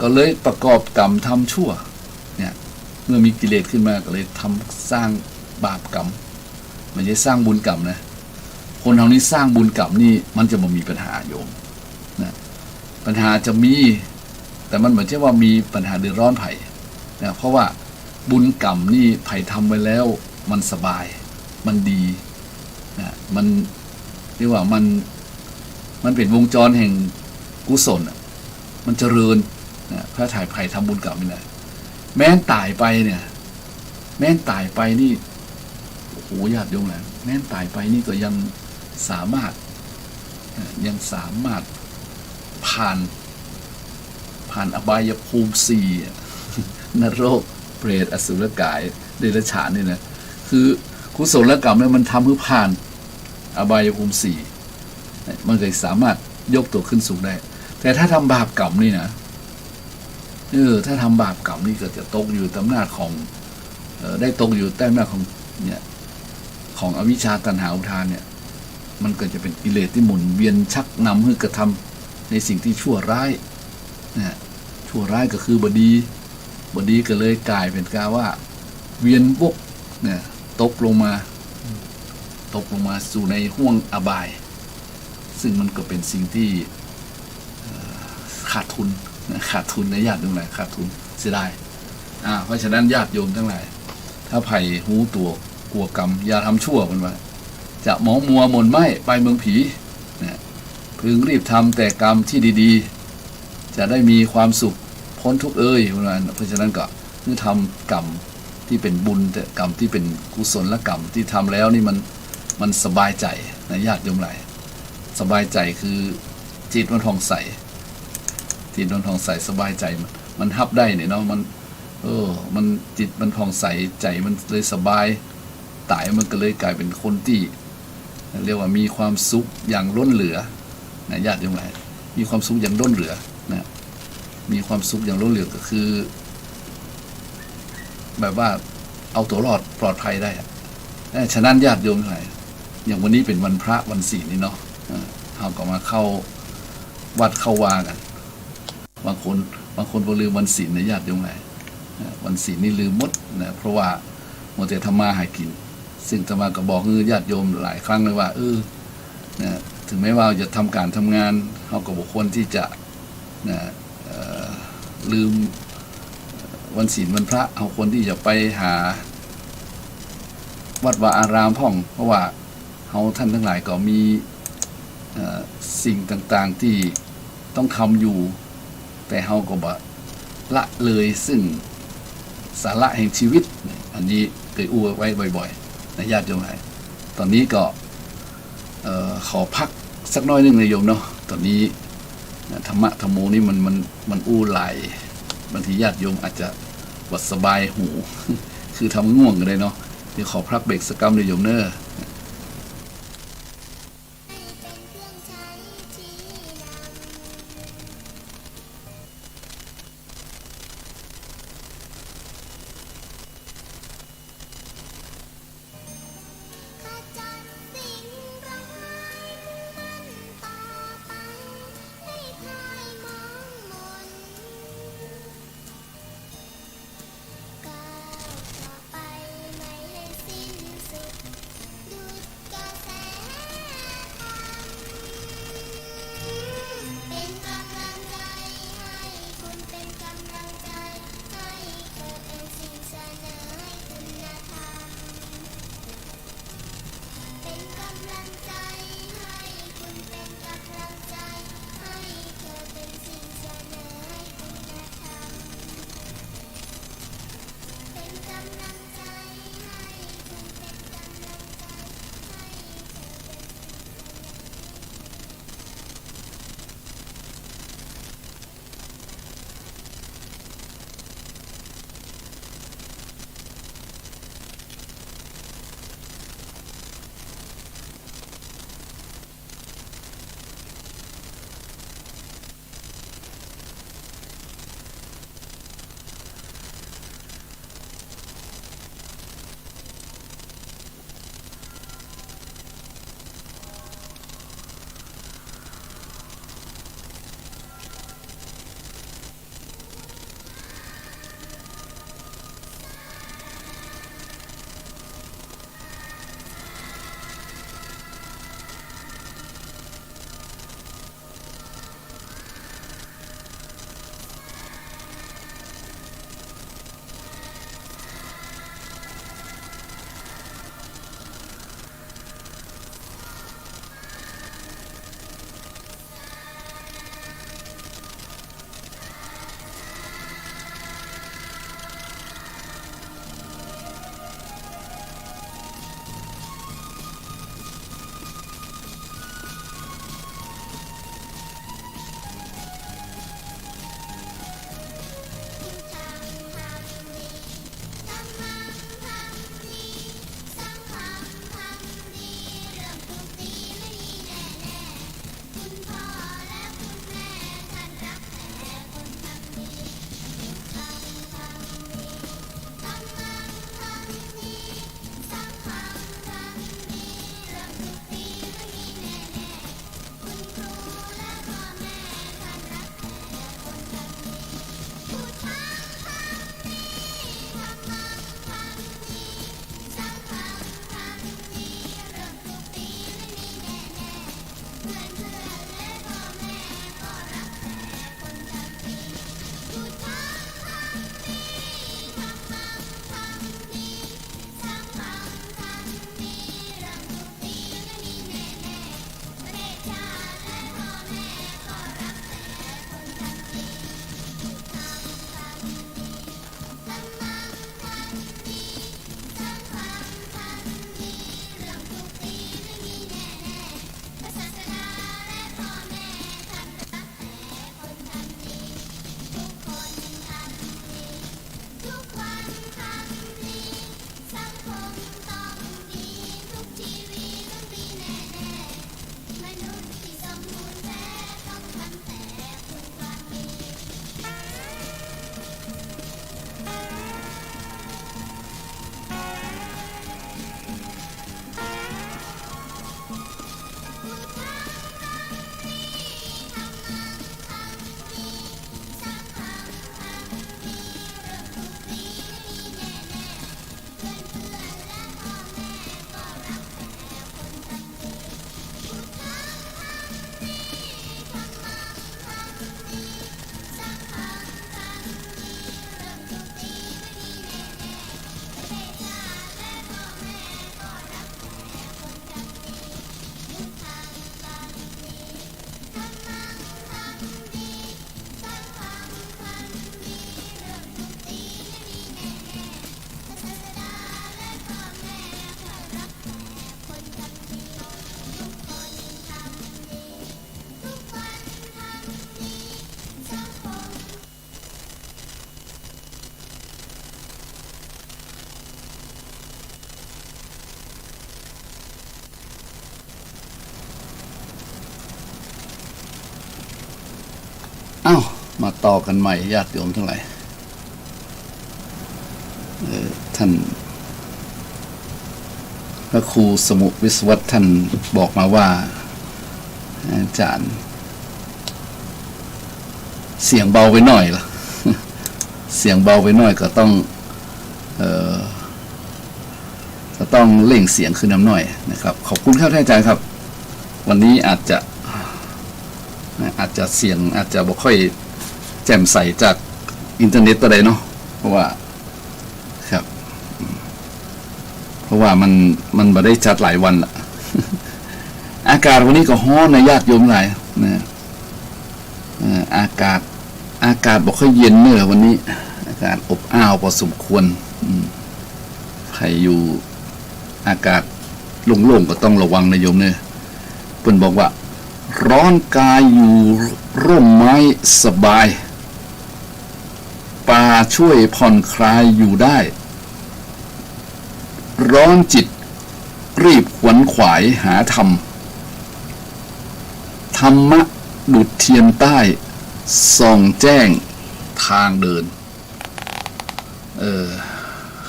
A: ก็เลยประกอบกรรมทำชั่วเนี่ยเมื่อมีกิเลสขึ้นมาก็เลยทำสร้างบาปกรรมไม่ใช่สร้างบุญกรรมนะคนเรานี้สร้างบุญกรรมนี่มันจะไม่มีปัญหาโยมนะปัญหาจะมีแต่มันเหมือนเช่นว่ามีปัญหาเดือดร้อนไผ่นะเพราะว่าบุญกรรมนี่ไผ่ทำไว้แล้วมันสบายมันดีนะมันเรียกว่ามันเป็นวงจรแห่งกุศลมันเจริญนะพระถ่ายไผ่ทำบุญกรรมนี่แหละแม้นตายไปเนี่ยแม้นตายไปนี่โอ้โหญาติโยมแหละแม้นตายไปนี่ก็ยังสามารถผ่านอบายภูมิ4นรกเปรตอสุรกายเดรัจฉานนี่นะคือกุศลกรรมเนี่ยมันทำให้ผ่านอบายภูมิ4มันเลยสามารถยกตัวขึ้นสูงได้แต่ถ้าทำบาปกรรมนี่นะถ้าทำบาปกรรมนี่ก็จะตกอยู่อำนาจของได้ตกอยู่ใต้อำนาจของเนี่ยของอวิชชาตัณหาอุปทานเนี่ยมันก็จะเป็นกิเลสที่หมุนเวียนชักนำให้กระทำในสิ่งที่ชั่วร้ายชั่วร้ายก็คือบดีก็เลยกลายเป็นกาว่าเวียนวกเนี่ยตกลงมาสู่ในห้วงอบายซึ่งมันก็เป็นสิ่งที่ขาดทุนในญาติทั้งหลายขาดทุนเสียดายเพราะฉะนั้นญาติโยมทั้งหลายถ้าไผ่หูตัวกลัวกรรมอย่าทำชั่วมันว่าจะหมองมัวหม่นไหมไปเมืองผีพึงรีบทำแต่กรรมที่ดีๆจะได้มีความสุขพ้นทุกข์เพราะฉะนั้นก็คือทำกรรมที่เป็นบุญแต่กรรมที่เป็นกุศลกรรมที่ทำแล้วนี่มันสบายใจนะญาติโยมหลายสบายใจคือจิตมันผ่องใสจิตมันผ่องใสสบายใจมันฮับได้เนี่ยเนาะมันจิตมันผ่องใสใจมันเลยสบายตายมันก็เลยกลายเป็นคนที่เรียกว่ามีความสุขอย่างล้นเหลือนะญาติโยมหลายมีความสุขอย่างล้นเหลือนะมีความสุขอย่างล้นเหลือก็คือแบบว่าเอาตัวรอดปลอดภัยได้ฉะนั้นญาติโยมทั้งหลายอย่างวันนี้เป็นวันพระวันศีลนี่เนาะเราก็มาเข้าวัดเข้าวากันบางคนบ่ลืมวันศีลนะญาติโยมทั้งหลายวันศีลนี่ลืมหมดนะเพราะว่ามัวแต่ทำมาหากินซึ่งธรรมาก็บอกญาติโยมหลายครั้งเลยว่านะถึงแม้ว่าจะทำการทำงานเราก็บุคคลที่จะนะลืม วันศีลวันพระเอาคนที่จะไปหาวัดวาอารามพ่อง เพราะว่าเขาท่านทั้งหลายก็มีสิ่งต่างๆที่ต้องทำอยู่ แต่เขาก็บ่ละเลยซึ่งสาระแห่งชีวิตอันนี้เคยอู้ไว้บ่อยๆในญาติโยมตอนนี้ก็ขอพักสักน้อยนึงเลยโยมเนาะตอนนี้ธรรมะธรรมโมนี่มันอู้ไหลบางทีญาติโยมอาจจะวัดสบายหู คือทำง่วงกันเลยเนาะเดี๋ยวขอพักเบรกสักกรรมเลยโยมเนอะ
B: ก้าวต่อไปไม่ให้สิ้นสุด
A: ต่อกันใหม่ญาติโยมทั้งหลายท่านพระครูสมุวิศวัตท่านบอกมาว่าอาจารย์เสียงเบาไปหน่อยล่ะ เสียงเบาไปหน่อยก็ต้องเร่งเสียงขึ้นน้ำหน่อยนะครับขอบคุณครับท่านอาจารย์ครับวันนี้อาจจะเสียงอาจจะบ่ค่อยแจ่มใสจากอินเทอร์เน็ตตัวใดเนาะเพราะว่ามันบ่ได้จัดหลายวันละ อากาศวันนี้ก็ร้อนนะญาติโยมหลายนะอากาศบ่ค่อยเย็นเนอะวันนี้อากาศอบอ้าวพอสมควรใครอยู่อากาศโล่งๆก็ต้องระวังนะโยมเนี่ยเพิ่นบอกว่าร้อนกายอยู่ร่มไม้สบายป่าช่วยผ่อนคลายอยู่ได้ร้อนจิตรีบขวนขวายหาธรรมธรรมะดุจเทียนใต้ส่องแจ้งทางเดิน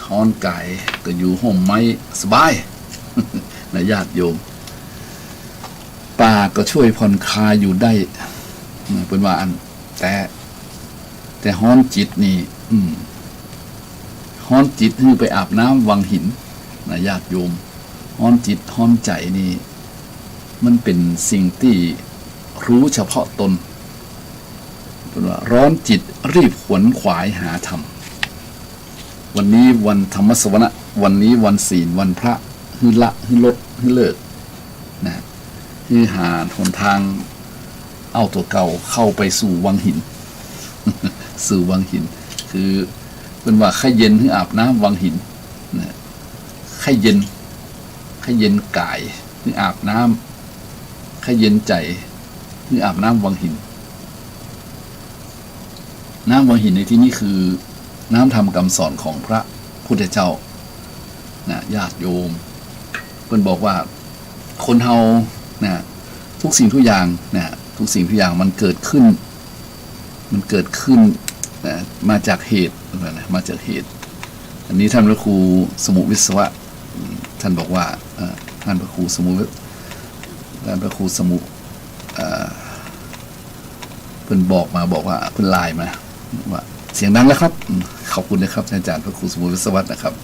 A: ฮ้อนกายก็อยู่ห่มไม้สบาย นะญาติโยมป่าก็ช่วยผ่อนคลายอยู่ได้เป็นว่าอันแต่ฮ้อนจิตนี่ฮ้อนจิตคือไปอาบน้ำวังหินนะญาติโยมฮ้อนจิตฮ้อนใจนี่มันเป็นสิ่งที่รู้เฉพาะตนเป็นว่าร้อนจิตรีบขวนขวายหาธรรมวันนี้วันธรรมสวนะวันนี้วันศีลวันพระฮือละฮือลดฮือเลิกนะฮือหาหนทางเอาตัวเก่าเข้าไปสู่วังหิน สู่วังหินคือเป็นว่าไข้เย็นฮืออาบน้ำวังหินนะไข้เย็นกายฮืออาบน้ำไข้เย็นใจฮืออาบน้ำวังหินน้ำวังหินในที่นี้คือน้ำธรรมคำสอนของพระพุทธเจ้านะญาติโยมเพิ่นบอกว่าคนเฮานะทุกสิ่งทุกอย่างนะทุกสิ่งทุกอย่างมันเกิดขึ้นนะมาจากเหตุนะมาจากเหตุอันนี้ท่านพระครูสมุวิศวะท่านบอกว่าท่านพระครูสมุเพิ่นบอกว่าเพิ่นไลน์มาว่าเสียงดังแล้วครับขอบคุณนะครับอาจารย์พระครูสมุวิศวะนะครับ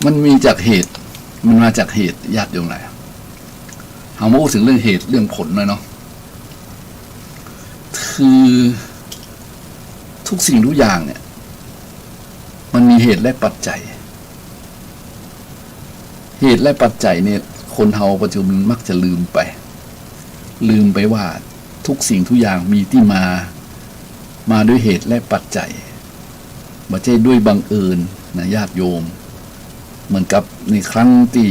A: มันมีจากเหตุมันมาจากเหตุญาติโยมไหนเอามาพูดถึงเรื่องเหตุเรื่องผลหน่อยเนาะคือทุกสิ่งทุกอย่างเนี่ยมันมีเหตุและปัจจัยเหตุและปัจจัยเนี่ยคนเฮาปัจจุบันมักจะลืมไปว่าทุกสิ่งทุกอย่างมีที่มาด้วยเหตุและปัจจัยไม่ใช่ด้วยบังเอิญนะญาติโยมเหมือนกับในครั้งที่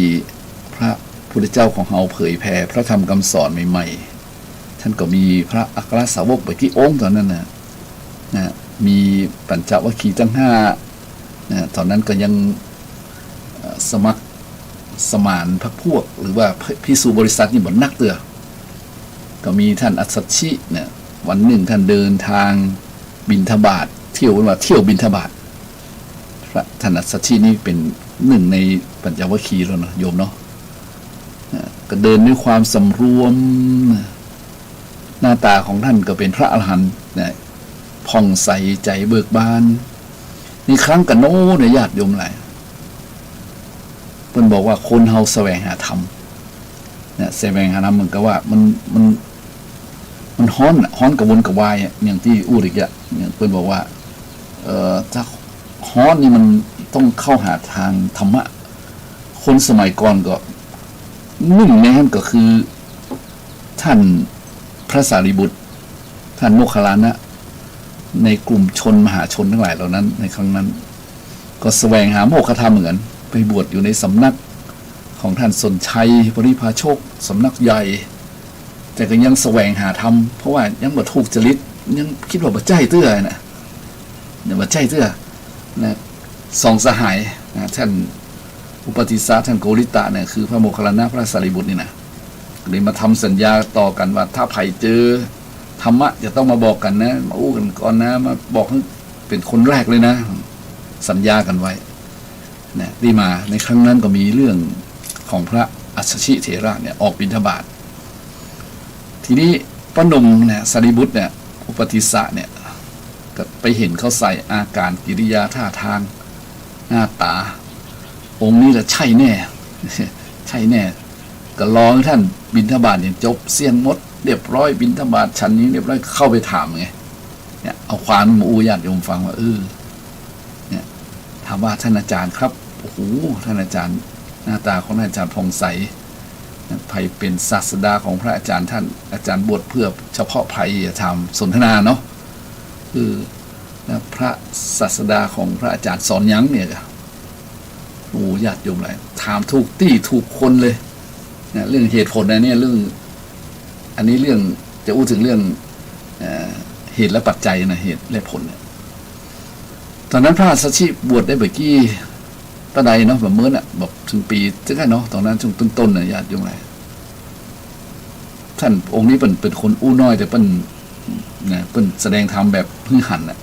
A: พระพุทธเจ้าของเฮาเผยแผ่พระธรรมคำสอนใหม่ๆท่านก็มีพระอัครสาวกไปที่องค์ตอนนั้นนะมีปัญจวัคคีย์ทั้ง5นะตอนนั้นก็ยังสมัครสมานพรรคพวกหรือว่าภิกษุบริษัทนี่บ่นักเตือก็มีท่านอัสสชิเนี่ยวันหนึ่งท่านเดินทางบิณฑบาตเที่ยวบิณฑบาตพระท่านอัสสชินี่เป็นหนึ่งในปัญจวัคคีย์แล้วเนาะโยมเนาะก็เดินด้วยความสำรวมหน้าตาของท่านก็เป็นพระอรหันต์เนี่ยผ่องใสใจเบิกบานนี่ครั้งกันโน้เนี่ยญาติโยมหลายเพิ่นบอกว่าคนเฮาแสวงหาธรรมเนี่ยแสวงหาธรรมเหมือนกับว่ามันฮ้อนกระวนกระวายอย่างที่อูริกะเนี่ยเพิ่นบอกว่าถ้าฮ้อนนี่มันต้องเข้าหาทางธรรมะคนสมัยก่อนก็หนึ่งในนั้นก็คือท่านพระสารีบุตรท่านโมคคัลลานะในกลุ่มชนมหาชนทั้งหลายเหล่านั้นในครั้งนั้นก็แสวงหาโมฆะธรรมเหมือนกันไปบวชอยู่ในสำนักของท่านสนชัยปริภาโชคสำนักใหญ่แต่ก็ยังแสวงหาธรรมเพราะว่ายังบ่ถูกจริตยังคิดว่าบ่ใจเตื้อนะบ่ใจเตื้อนะสองสหายนะท่านอุปติสสะท่านโกริตะเนี่ยคือพระโมคคัลลานะพระสารีบุตรนี่นะเลยมาทำสัญญาต่อกันว่าถ้าไผเจอ ธรรมะจะต้องมาบอกกันนะมาอู้กันก่อนนะมาบอกเป็นคนแรกเลยนะสัญญากันไว้นะที่มาในครั้งนั้นก็มีเรื่องของพระอัสสชิเถระเนี่ยออกบิณฑบาตทีนี้พระนมเนี่ยสารีบุตรเนี่ยอุปติสสะเนี่ยก็ไปเห็นเขาใส่อาการกิริยาท่าทางหน้าตาองค์นี้แหละใช่แน่ ใช่แน่ก็รอให้ท่านบิณฑบาตเนี่ยจบเสียงมดเรียบร้อยบิณฑบาตชั้นนี้เรียบร้อยเข้าไปถามไงเนี่ยเอาความมาอูญาติโยมฟังว่าเนี่ยถามว่าท่านอาจารย์ครับโอ้โหท่านอาจารย์หน้าตาของท่านอาจารย์ผ่องใสไผ่เป็นศาสดาของพระอาจารย์ท่านอาจารย์บวชเพื่อเฉพาะไผ่ทำสนทนาเนาะคือพระศาสดาของพระอาจารย์สอนยังเนี่ยโอ้ญาติโยมหลายถามถูกที่ถูกคนเลยนะเรื่องเหตุผลนะเนี่ยเรื่องอันนี้เรื่องจะอู้ถึงเรื่องเหตุและปัจจัยนะเหตุและผลเนี่ยตอนนั้นพระสัชชิบวชได้เมื่อกี้ตอนใดเนาะแบบเมื่อน่ะแบบถึงปีจะแค่เนาะตอนนั้นช่วงต้นๆนะญาติโยมหลายท่านองค์นี้เป็นคนอู้น้อยแต่เป็นแสดงธรรมแบบพื้นหันน่ะ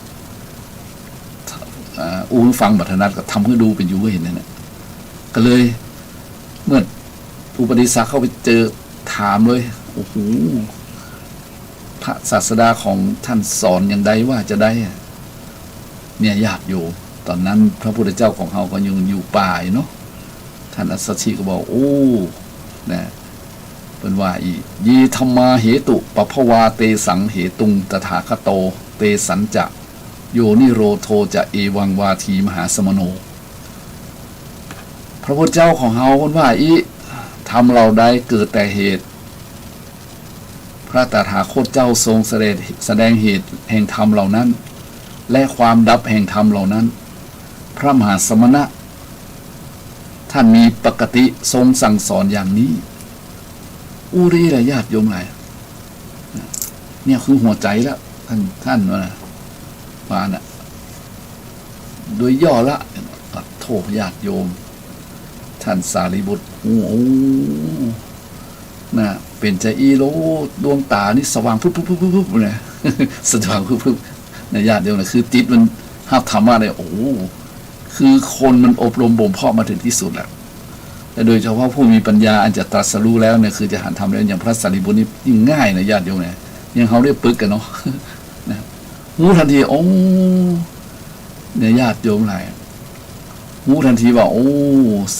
A: อู้ฟังบัตรนัดก็ทำให้ดูเป็นอยู่เห็นนั่นแหละก็เลยเมื่ออุปติสสะเข้าไปเจอถามเลยโอ้โหพระศาสดาของท่านสอนอย่างใดว่าจะได้เนี่ยญาติโยมตอนนั้นพระพุทธเจ้าของเราก็อยู่ป่าเนาะท่านอัสสชิก็บอกโอ้นะเป็นว่าอียีธรรมาเหตุปภวาเตสังเหตุงตถาคโตเตสัญจะโยนิโรโทจะเอวังวาทีมหาสมโนพระพุทธเจ้าของเราคนว่าอีทำเราได้เกิดแต่เหตุพระตถาคตเจ้าทรงแสดงเหตุแห่งธรรมเหล่านั้นและความดับแห่งธรรมเหล่านั้นพระมหาสมณะท่านมีปกติทรงสั่งสอนอย่างนี้อุริระญาติโยมหลายเนี่ยคือหัวใจแล้วท่านว่ามาน่ะโดยย่อละโทษญาติโยมท่านสารีบุตรโอ้น่ะเป็นใจอีโลดวงตานี่สว่างปุ๊บเลยสว่างปุ๊บในญาติโยมนะคือจิตมันห้าธรรมะเลยโอ้คือคนมันอบรมบ่มเพาะมาถึงที่สุดแล้วแต่โดยเฉพาะผู้มีปัญญาอันจะตรัสรู้แล้วเนี่ยคือจะหันทำแล้วอย่างพระสารีบุตรนี่ยิ่งง่ายนะญาติโยมเนี่ยยังเขาเรียกปึกกันเนาะนะรู้ทันทีโอ้เนี่ยญาติโยมหลายรู้ทันทีว่าโอ้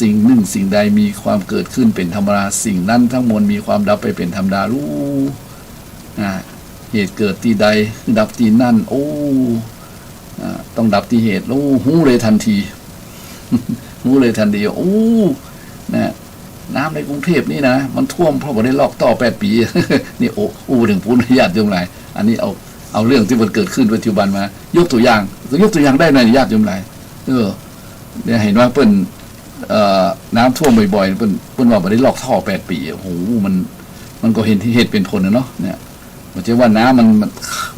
A: สิ่งหนึ่งสิ่งใดมีความเกิดขึ้นเป็นธรรมดาสิ่งนั้นทั้งมวลมีความดับไปเป็นธรรมดารู้เหตุเกิดที่ใดดับที่นั่นโอ้ต้องดับที่เหตุรู้เลยทันทีรู้เลยทันทีโอ้นะน้ำในกรุงเทพนี่นะมันท่วมเพราะว่าได้ลอกต่อ8 ปีนี่ถึงพูดญาติโยมหลายอันนี้เอาเรื่องที่มันเกิดขึ้นปัจจุบันมายกตัวอย่างได้ในญาติโยมหลายเนี่ยเห็นว่าเปิ้นน้ำท่วมบ่อยๆเปิ้นว่าบ่ได้ลอกท่อ8 ปีโอ้โหมันก็เห็นที่เหตุเป็นผลนะเนาะเนี่ยมันจะว่าน้ำ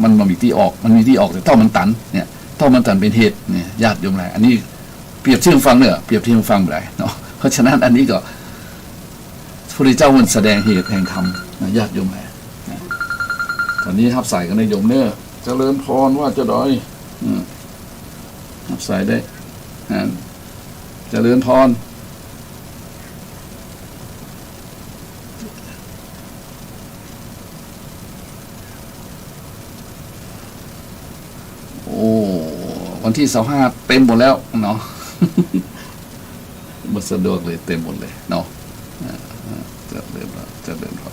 A: มันมีที่ออกมันมีที่ออกแต่ท่อมันตันเนี่ยท่อมันตันเป็นเหตุเนี่ยญาติโยมหลายอันนี้เปรียบเทียบฟังเนี่ยเปรียบเทียบฟังไปเนาะเพราะฉะนั้นอันนี้ก็พระพุทธเจ้ามันแสดงเหตุแห่งธรรมญาติโยมหลายตอนนี้ทับใส่กันในโยมเนี่ยเจริญพรว่าจะด้อยทับใส่ได้เจริญพรโอ้วันที่25เต็มหมดแล้วเนาะมันสะดวกเลยเต็มหมดเลยเนาะจะเดินพร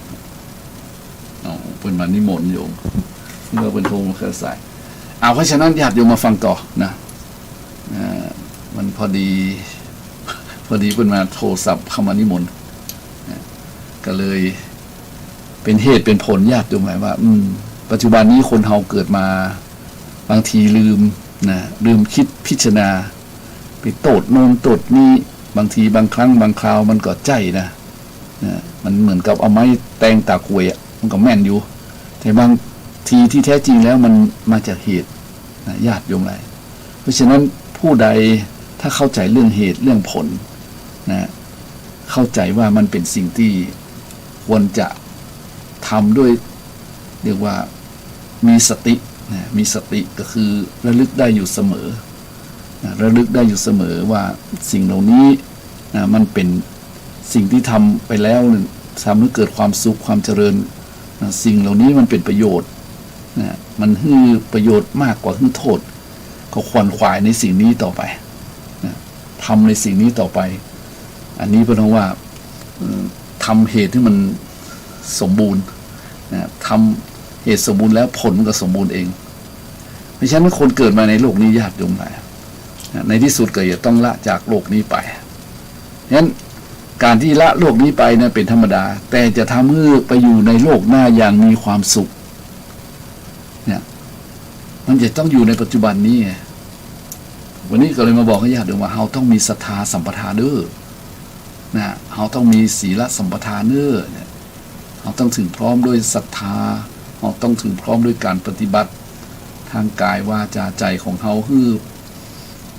A: เป็นมานิมนต์โยมเมื่อเป็นโทงเคยใส่เพราะฉะนั้นญาติโยมมาฟังต่อนะมันพอดีเป็นมาโทรศัพท์เข้ามานิมนต์ก็เลยเป็นเหตุเป็นผลญาติโยมหมายว่าปัจจุบันนี้คนเฮาเกิดมาบางทีลืมคิดพิจารณาไปโตดโน่นโตดนี้บางทีบางครั้งบางคราวมันก็ใจนะมันเหมือนกับเอาไม้แตงตากวยมันก็แม่นอยู่แต่บางทีที่แท้จริงแล้วมันมาจากเหตุญาติโยมหลายเพราะฉะนั้นผู้ใดถ้าเข้าใจเรื่องเหตุเรื่องผลเข้าใจว่ามันเป็นสิ่งที่ควรจะทำด้วยเรียกว่า มีสตินะมีสติก็คือระลึกได้อยู่เสมอนะระลึกได้อยู่เสมอว่าสิ่งเหล่านี้นะมันเป็นสิ่งที่ทำไปแล้วทำให้เกิดความสุขความเจริญนะสิ่งเหล่านี้มันเป็นประโยชน์นะมันให้ประโยชน์มากกว่าให้โทษก็ขวนขวายในสิ่งนี้ต่อไปนะทำในสิ่งนี้ต่อไปอันนี้เป็นเพราะว่าทำเหตุที่มันสมบูรณ์นะทำเหตุสมบูรณ์แล้วผลมันก็สมบูรณ์เองเพราะฉะนั้นคนเกิดมาในโลกนี้ญาติโยมหลายในที่สุดก็จะต้องละจากโลกนี้ไปฉะนั้นการที่ละโลกนี้ไปนะเป็นธรรมดาแต่จะทำให้ไปอยู่ในโลกหน้าอย่างมีความสุขเนี่ยมันจะต้องอยู่ในปัจจุบันนี้วันนี้ก็เลยมาบอกให้ญาติโยมว่าเราต้องมีศรัทธาสัมปทานเด้อนะเราต้องมีศีลสัมปทานเด้อเนี่ยเราต้องถึงพร้อมด้วยศรัทธาเราต้องถึงพร้อมด้วยการปฏิบัติทางกายวาจาใจของเราคือ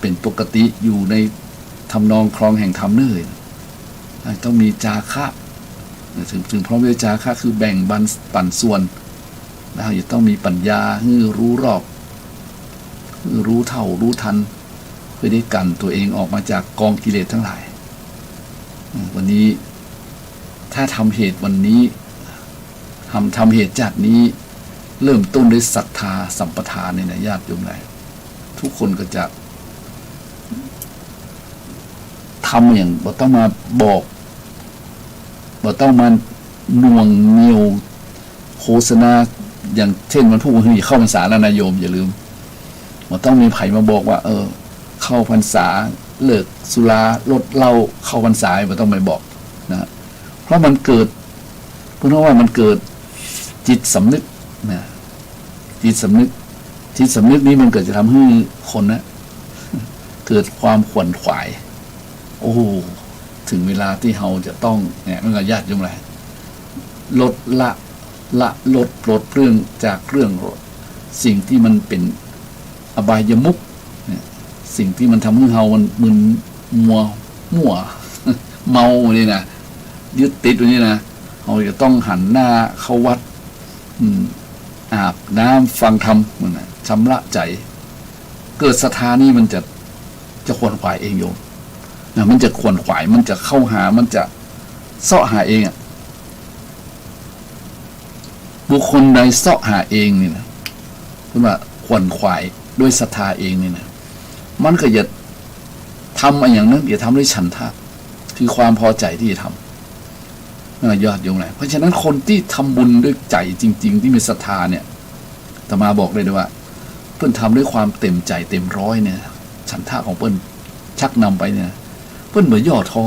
A: เป็นปกติอยู่ในทำนองครองแห่งธรรมเด้อต้องมีจาคะถึงพร้อมด้วยจาคะคือแบ่งปันส่วนแล้วจะต้องมีปัญญาคือรู้รอบรู้เท่ารู้ทันเพื่อได้กันตัวเองออกมาจากกองกิเลสทั้งหลายวันนี้ถ้าทำเหตุวันนี้ทำเหตุจากนี้เริ่มต้นด้วยศรัทธาสัมปทานเนี่ยนะญาติโยมหลายทุกคนก็จะทำอย่างบ่ต้องมาบอกบ่ต้องมาน่วงเหนี่ยวโฆษณาอย่างเช่นวันพรุ่งนี้เข้าพรรษาแล้วนะโยมอย่าลืมบ่ต้องมีไผมาบอกว่าเข้าพรรษาเลิกสุราลดเหล้าเข้าพรรษาบ่ต้องไปบอกนะเพราะมันเกิดเพราะว่ามันเกิดจิตสำนึกนะจิตสำนึกนี้มันเกิดจะทำให้คนนะเกิดความขวนขวายโอ้ถึงเวลาที่เราจะต้องเนี่ยมันก็ญาติโยมหลายลดละลดปลดเรื่องจากเรื่องสิ่งที่มันเป็นอบายมุขเนี่ยสิ่งที่มันทำให้เรามันมึนมั่วเมาเนี่ยนะยึดติดอยู่นี่นะเราจะต้องหันหน้าเข้าวัดอาบน้ำฟังธรรมมันนะชำระใจเกิดศรัทธานี่มันจะขวนขวายเองโยมนะมันจะขวนขวายมันจะเข้าหามันจะเสาะหาเองบุคคลใดเสาะหาเองนี่นะเพราะว่าขวนขวายด้วยศรัทธาเองนี่นะมันก็จะทำอะไรอย่างนั้นอย่าทำด้วยฉันทะคือความพอใจที่จะทำยอดโยมเลยเพราะฉะนั้นคนที่ทำบุญด้วยใจจริงๆที่มีศรัทธาเนี่ยอาตมาบอกเลยว่าเพิ่นทำด้วยความเต็มใจเต็มร้อยเนี่ยฉันทะของเพิ่นชักนำไปเนี่ยเพิ่นเหมือนย่อท้อ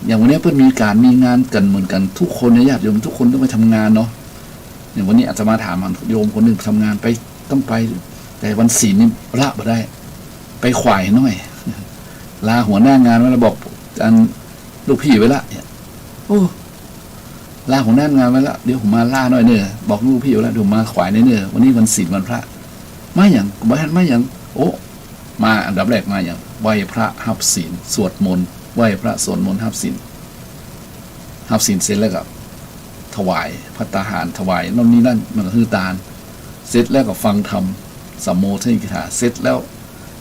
A: อย่างวันนี้เพิ่นมีการมีงานกันเหมือนกันทุกคนเนี่ยญาติโยมทุกคนต้องไปทำงานเนาะอย่างวันนี้อาตมาถามโยมคนหนึ่งทำงานไปต้องไปแต่วันศีลนี่ละบ่ได้ไปขวายหน่อยลาหัวหน้างานไว้แล้วบอกอันลูกพี่ไว้ละโอ้ลาหัวหน้างานไว้ละเดี๋ยวผมมาล่าหน่อยเนอะบอกลูกพี่ไว้ละเดี๋ยวมาขวายเนอะวันนี้วันศีลวันพระมาอย่างบ้านมาอย่างโอ้มาอันดับแรกมาอย่างไหว้พระหับศีลสวดมนต์ไหว้พระสวดมนต์หับศีลเสร็จแล้วก็ถวายภัตตาหารถวายนั่นนี่นั่นมันก็คือตาลเสร็จแล้วก็ฟังธรรมสัมโมทนิกถาเสร็จแล้ว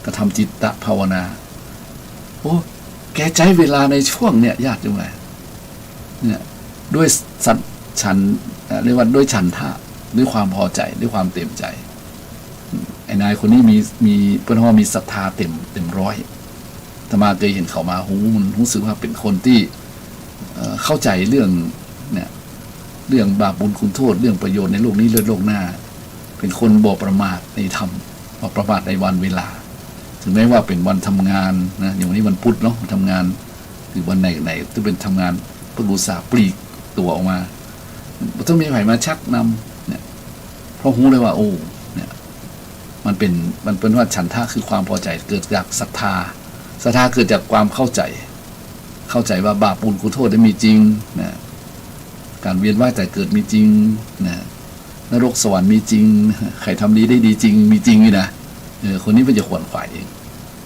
A: ก็ทำจิตตภาวนาโอ้แกใช้เวลาในช่วงเนี่ยญาติโยมเนี่ยด้วยฉันเรียกว่าด้วยฉันทะด้วยความพอใจด้วยความเต็มใจไอ้นายคนนี้มีเพื่อนว่ามีศรัทธาเต็มร้อยอาตมาเคยเห็นเขามามันรู้สึกว่าเป็นคนที่เข้าใจเรื่องเนี่ยเรื่องบาปบุญคุณโทษเรื่องประโยชน์ในโลกนี้เรื่องโลกหน้าเป็นคนบ่ประมาทในธรรมบ่ประมาทในวันเวลาถึงแม้ว่าเป็นวันทำงานนะอย่างวันนี้วันพุธเนาะทำงานหรือวันไหนที่เป็นทำงานเพื่ออุตสาห์ปลีกตัวออกมาต้องมีใครมาชักนำเนี่ยเพราะรู้เลยว่าโอ้เนี่ยมันเป็นว่าฉันทะคือความพอใจเกิดจากศรัทธาเกิดจากความเข้าใจว่าบาปบุญคุณโทษได้มีจริงนะการเวียนว่ายแต่เกิดมีจริงนะนรกสวรรค์มีจริงใครทำดีได้ดีจริงมีจริงนี่นะคนนี้เป็นจะขวนขวายเอง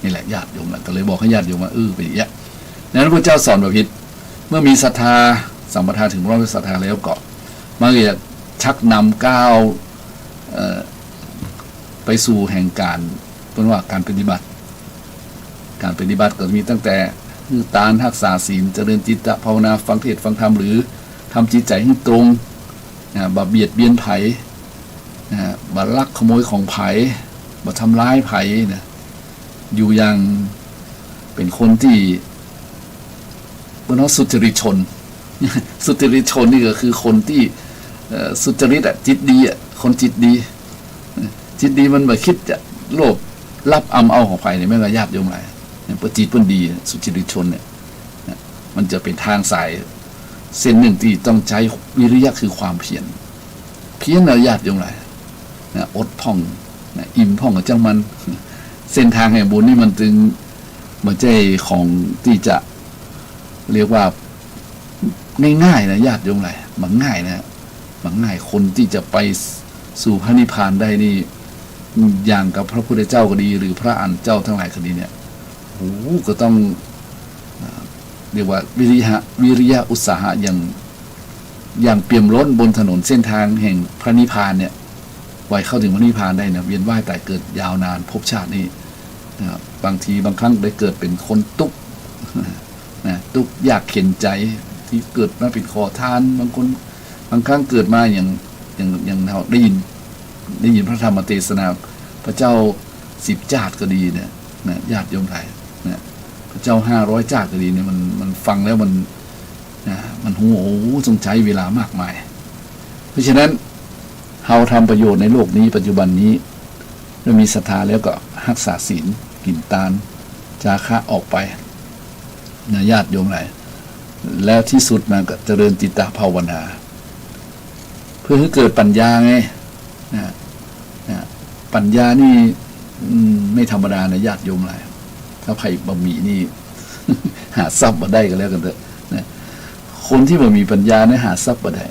A: นี่แหละญาติโยมก็เลยบอกให้ญาติโยมว่าไปอย่างเงี้ยนั้นพระเจ้าสอนแบบพิษเมื่อมีศรัทธาสัมปทานถึงร้อยศรัทธาแล้วก็มันก็จะชักนำก้าว ไปสู่แห่งการเป็นว่าการปฏิบัติก็มีตั้งแต่คือตานรักษาศีลเจริญจิตตภาวนาฟังเทศน์ฟังธรรมหรือทำจิตใจให้ตรงบ่เบียดเบียนไผ่บ่ลักขโมยของไผ่บ่ทำร้ายไผ่นะอยู่อย่างเป็นคนที่เป็นสุจริตชน สุจริตชนนี่ก็คือคนที่สุจริตจิตดีคนจิตดีมันบ่คิดจะโลภรับเอาของไผ่เนี่ยไม่ก็ญาติโยมหลายเนี่ยจิตมันดีสุจริตชนเนี่ยมันจะเป็นทางสายเส้นหนึ่งที่ต้องใช้วิริยะคือความเพียรนะญาติโยมหลายอดท่องอิ่มท่องกับจังมันเส้นทางแห่งบุญนี่มันจึงมันใจของที่จะเรียกว่าง่ายๆนะญาติโยมหลายมันง่ายนะมันง่ายคนที่จะไปสู่พระนิพพานได้นี่อย่างกับพระพุทธเจ้าก็ดีหรือพระอรหันต์เจ้าทั้งหลายก็ดีเนี่ยโอ้ก็ต้องเรียกว่าวิริยะอุตสาหะอย่างเปี่ยมล้นบนถนนเส้นทางแห่งพระนิพพานเนี่ยไวเข้าถึงพระนิพพานได้นะเวียนว่ายตายเกิดยาวนานภพชาตินี้บางทีบางครั้งได้เกิดเป็นคนทุกข์ทุกข์ยากเข็นใจที่เกิดมาเป็นขอทานบางคนบางครั้งเกิดมาอย่างเราได้ยินพระธรรมเทศนาพระเจ้า10 จาตุก็ดีเนี่ยญาติโยมไทยพระเจ้า500 จาตุก็ดีเนี่ยมันฟังแล้วมันโอ้โหต้องใช้เวลามากมายเพราะฉะนั้นเราทำประโยชน์ในโลกนี้ปัจจุบันนี้เมื่อมีศรัทธาแล้วก็รักษาศีลกินทานจาคะออกไปญาติโยมหลายแล้วที่สุดมันก็เจริญจิตตภาวนาเพื่อให้เกิดปัญญาไงปัญญานี่ไม่ธรรมดานะญาติโยมหลายถ้าไผ่บะหมี่นี่ หาทรัพย์มาได้ก็แล้วกันเถอะนะคนที่บ่มีปัญญาเนี่ยหาทรัพย์มาได้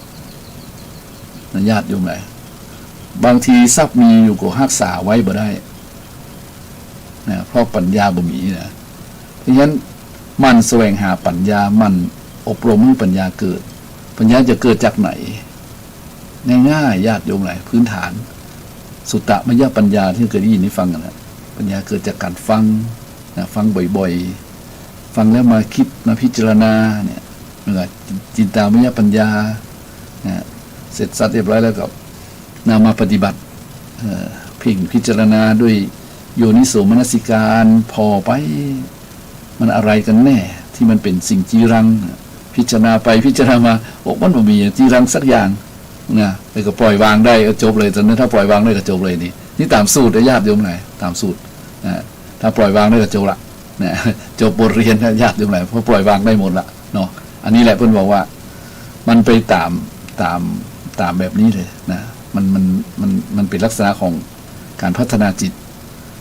A: นะญาติโยมหลายบางทีทรัพย์มีอยู่ก็รักษาไว้บ่ได้นะเพราะปัญญาบ่มีนะเพราะฉะนั้นมันแสวงหาปัญญามันอบรมให้ปัญญาเกิดปัญญาจะเกิดจากไหนง่ายๆญาติโยมหลายพื้นฐานสุตตมยปัญญาที่เคยได้ยินได้ฟังกันนะปัญญาเกิดจากการฟังฟังบ่อยๆฟังแล้วมาคิดมาพิจารณาเนี่ยจินตามยปัญญาเสร็จสับเรียบร้อยแล้วก็นำมาปฏิบัติเพ่งพิจารณาด้วยโยนิโสมนสิการพอไปมันอะไรกันแน่ที่มันเป็นสิ่งจีรังพิจารณาไปพิจารณามาบอกมันบ่มีจีรังสักอย่างนะแล้วก็ปล่อยวางได้ก็จบเลยตอนนั้นถ้าปล่อยวางได้ก็จบเลยนี่ตามสูตรญาติโยมไหนตามสูตรถ้าปล่อยวางได้ก็จบละนะจบบทเรียนญาติโยมไหนเพราะปล่อยวางได้หมดละเนาะอันนี้แหละเพิ่นบอกว่ามันไปตามแบบนี้เลยนะมันเป็นลักษณะของการพัฒนาจิต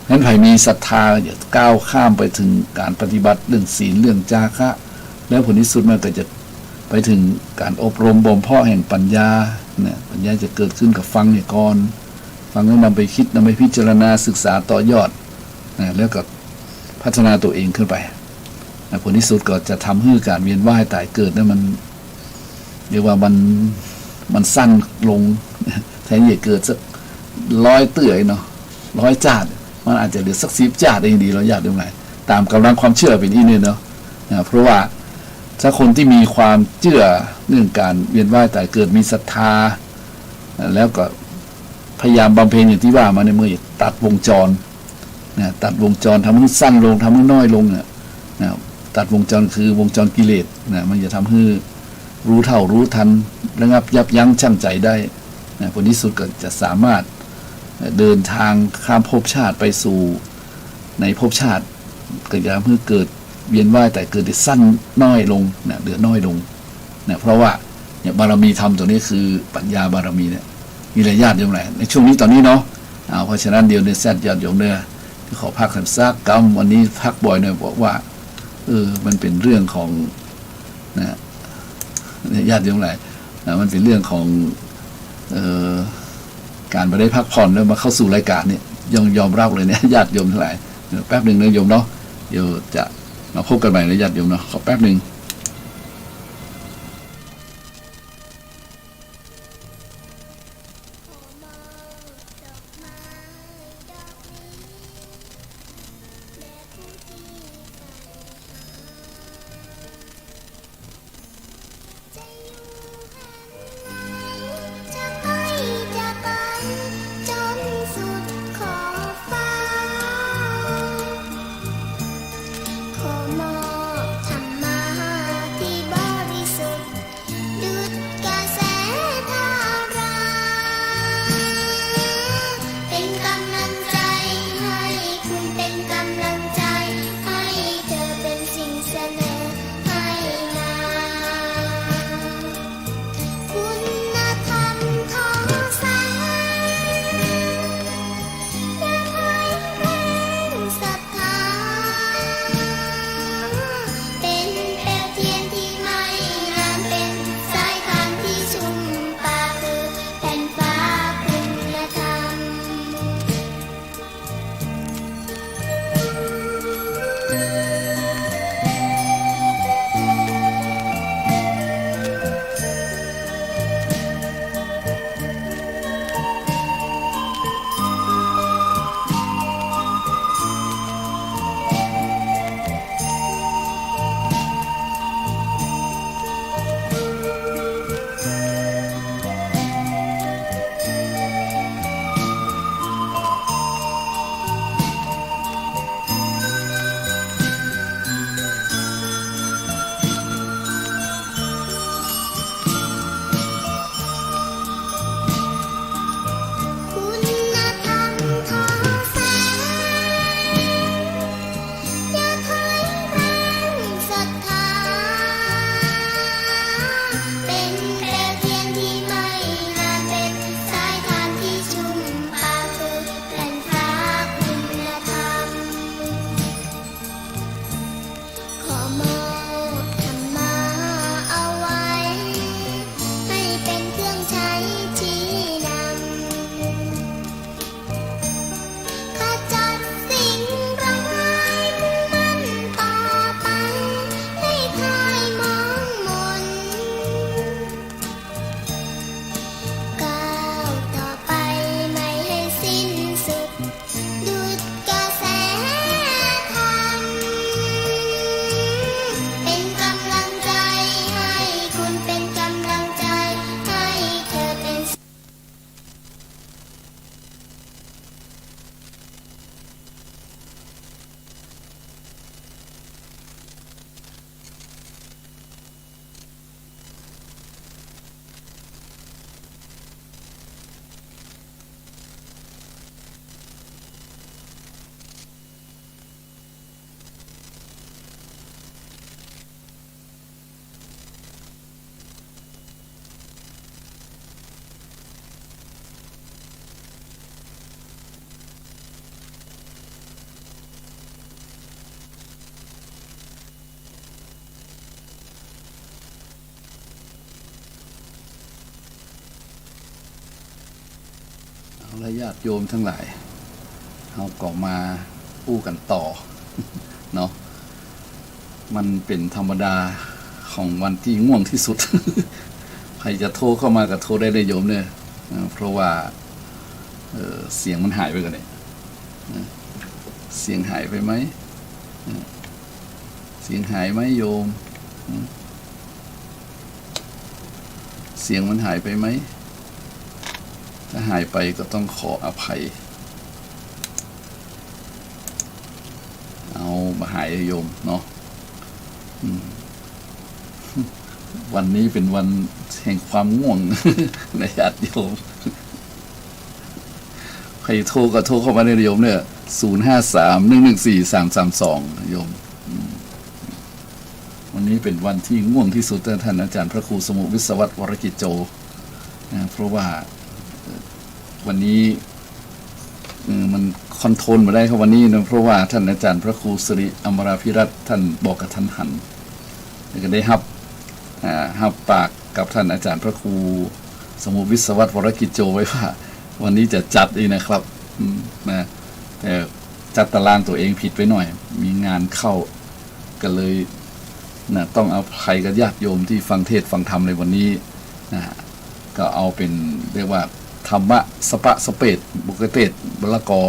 A: นั้นใครมีศรัทธาอย่าก้าวข้ามไปถึงการปฏิบัติเรื่องศีลเรื่องจาคะแล้วผลที่สุดมันก็จะไปถึงการอบรมบ่มเพาะแห่งปัญญาเนี่ยปัญญาจะเกิดขึ้นกับฟังเนี่ยก่อนฟังแล้วนำไปคิดนำไปพิจารณาศึกษาต่อยอดนะแล้วก็พัฒนาตัวเองขึ้นไปผลที่สุดก็จะทำให้การเวียนว่ายตายเกิดนั้นมันเรียกว่ามันสั้นลงแทนที่จะเกิดสัก100 เตื่อยเนาะ100 จาตุมันอาจจะเหลือสัก10 จาตุเองดีเราอยากดูไหมตามกำลังความเชื่อเป็นที่นี่เนาะเพราะว่าถ้าคนที่มีความเชื่อเรื่องการเวียนว่ายตายเกิดมีศรัทธาแล้วก็พยายามบำเพ็ญอย่างที่ว่ามาในเมื่อตัดวงจรตัดวงจรทำให้สั้นลงทำให้น้อยลงตัดวงจรคือวงจรกิเลสมันจะทำให้รู้เท่ารู้ทันระงับยับยั้งชั่งใจได้ผลที่สุดก็จะสามารถเดินทางข้ามภพชาติไปสู่ในภพชาติก็จะเพื่อเกิดเวียนว่ายแต่เกิดได้สั้นน้อยลงเหลือน้อยลงเพราะว่าเนี่ยบารมีธรรมตัวนี้คือปัญญาบารมีเนี่ยมีระยะอย่างไรในช่วงนี้ตอนนี้เนาะเพราะฉะนั้นเดี๋ยวในแซดญาติโยมเนี่ยขอพักกันสักกรรมวันนี้พักบ่อยหน่อยบอกว่ามันเป็นเรื่องของญาติโยมหลายมันเป็นเรื่องของการไปได้พักผ่อนแล้วมาเข้าสู่รายการเนี่ยยอมรับเลยเนี่ยญาติโยมทั้งหลายแป๊บหนึ่งนะโยมเนาะเดี๋ยวจะมาพบกันใหม่ในญาติโยมเนาะขอแป๊บหนึ่ง ญาติโยมทั้งหลายเราก็มาอู้กันต่อเนาะมันเป็นธรรมดาของวันที่ง่วงที่สุด ใครจะโทรเข้ามาก็โทรได้เลยโยมเนี่ยเพราะว่าเสียงมันหายไปกันเนี่ยเสียงหายไปไหมเสียงหายไหมโยมเสียงมันหายไปไหมถ้าหายไปก็ต้องขออภัยเอามาหายโยมเนาะวันนี้เป็นวันแห่งความง่วง ในญาติโยมใครโทรก็โทรเข้ามาในโยมเนี่ย053-114-332โยมวันนี้เป็นวันที่ง่วงที่สุดท่านอาจารย์พระครูสมุวิศวัตรวรกิจโจเพราะว่าวันนี้มันคอนโทรลมาได้ครับวันนี้นะเพราะว่าท่านอาจารย์พระครูสิริอมราภิรัตน์ท่านบอกกับท่านหันก็ได้ฮับปากกับท่านอาจารย์พระครูสมุวิศวัตรวรกิจโจไว้ว่าวันนี้จะจัดเองนะครับนะแต่จัดตารางตัวเองผิดไปหน่อย มีงานเข้าก็เลยนะต้องเอาใครกับญาติโยมที่ฟังเทศฟังธรรมในวันนี้นะก็เอาเป็นเรียกว่าธรรมะสปะสเปดบุกเตศบละกอ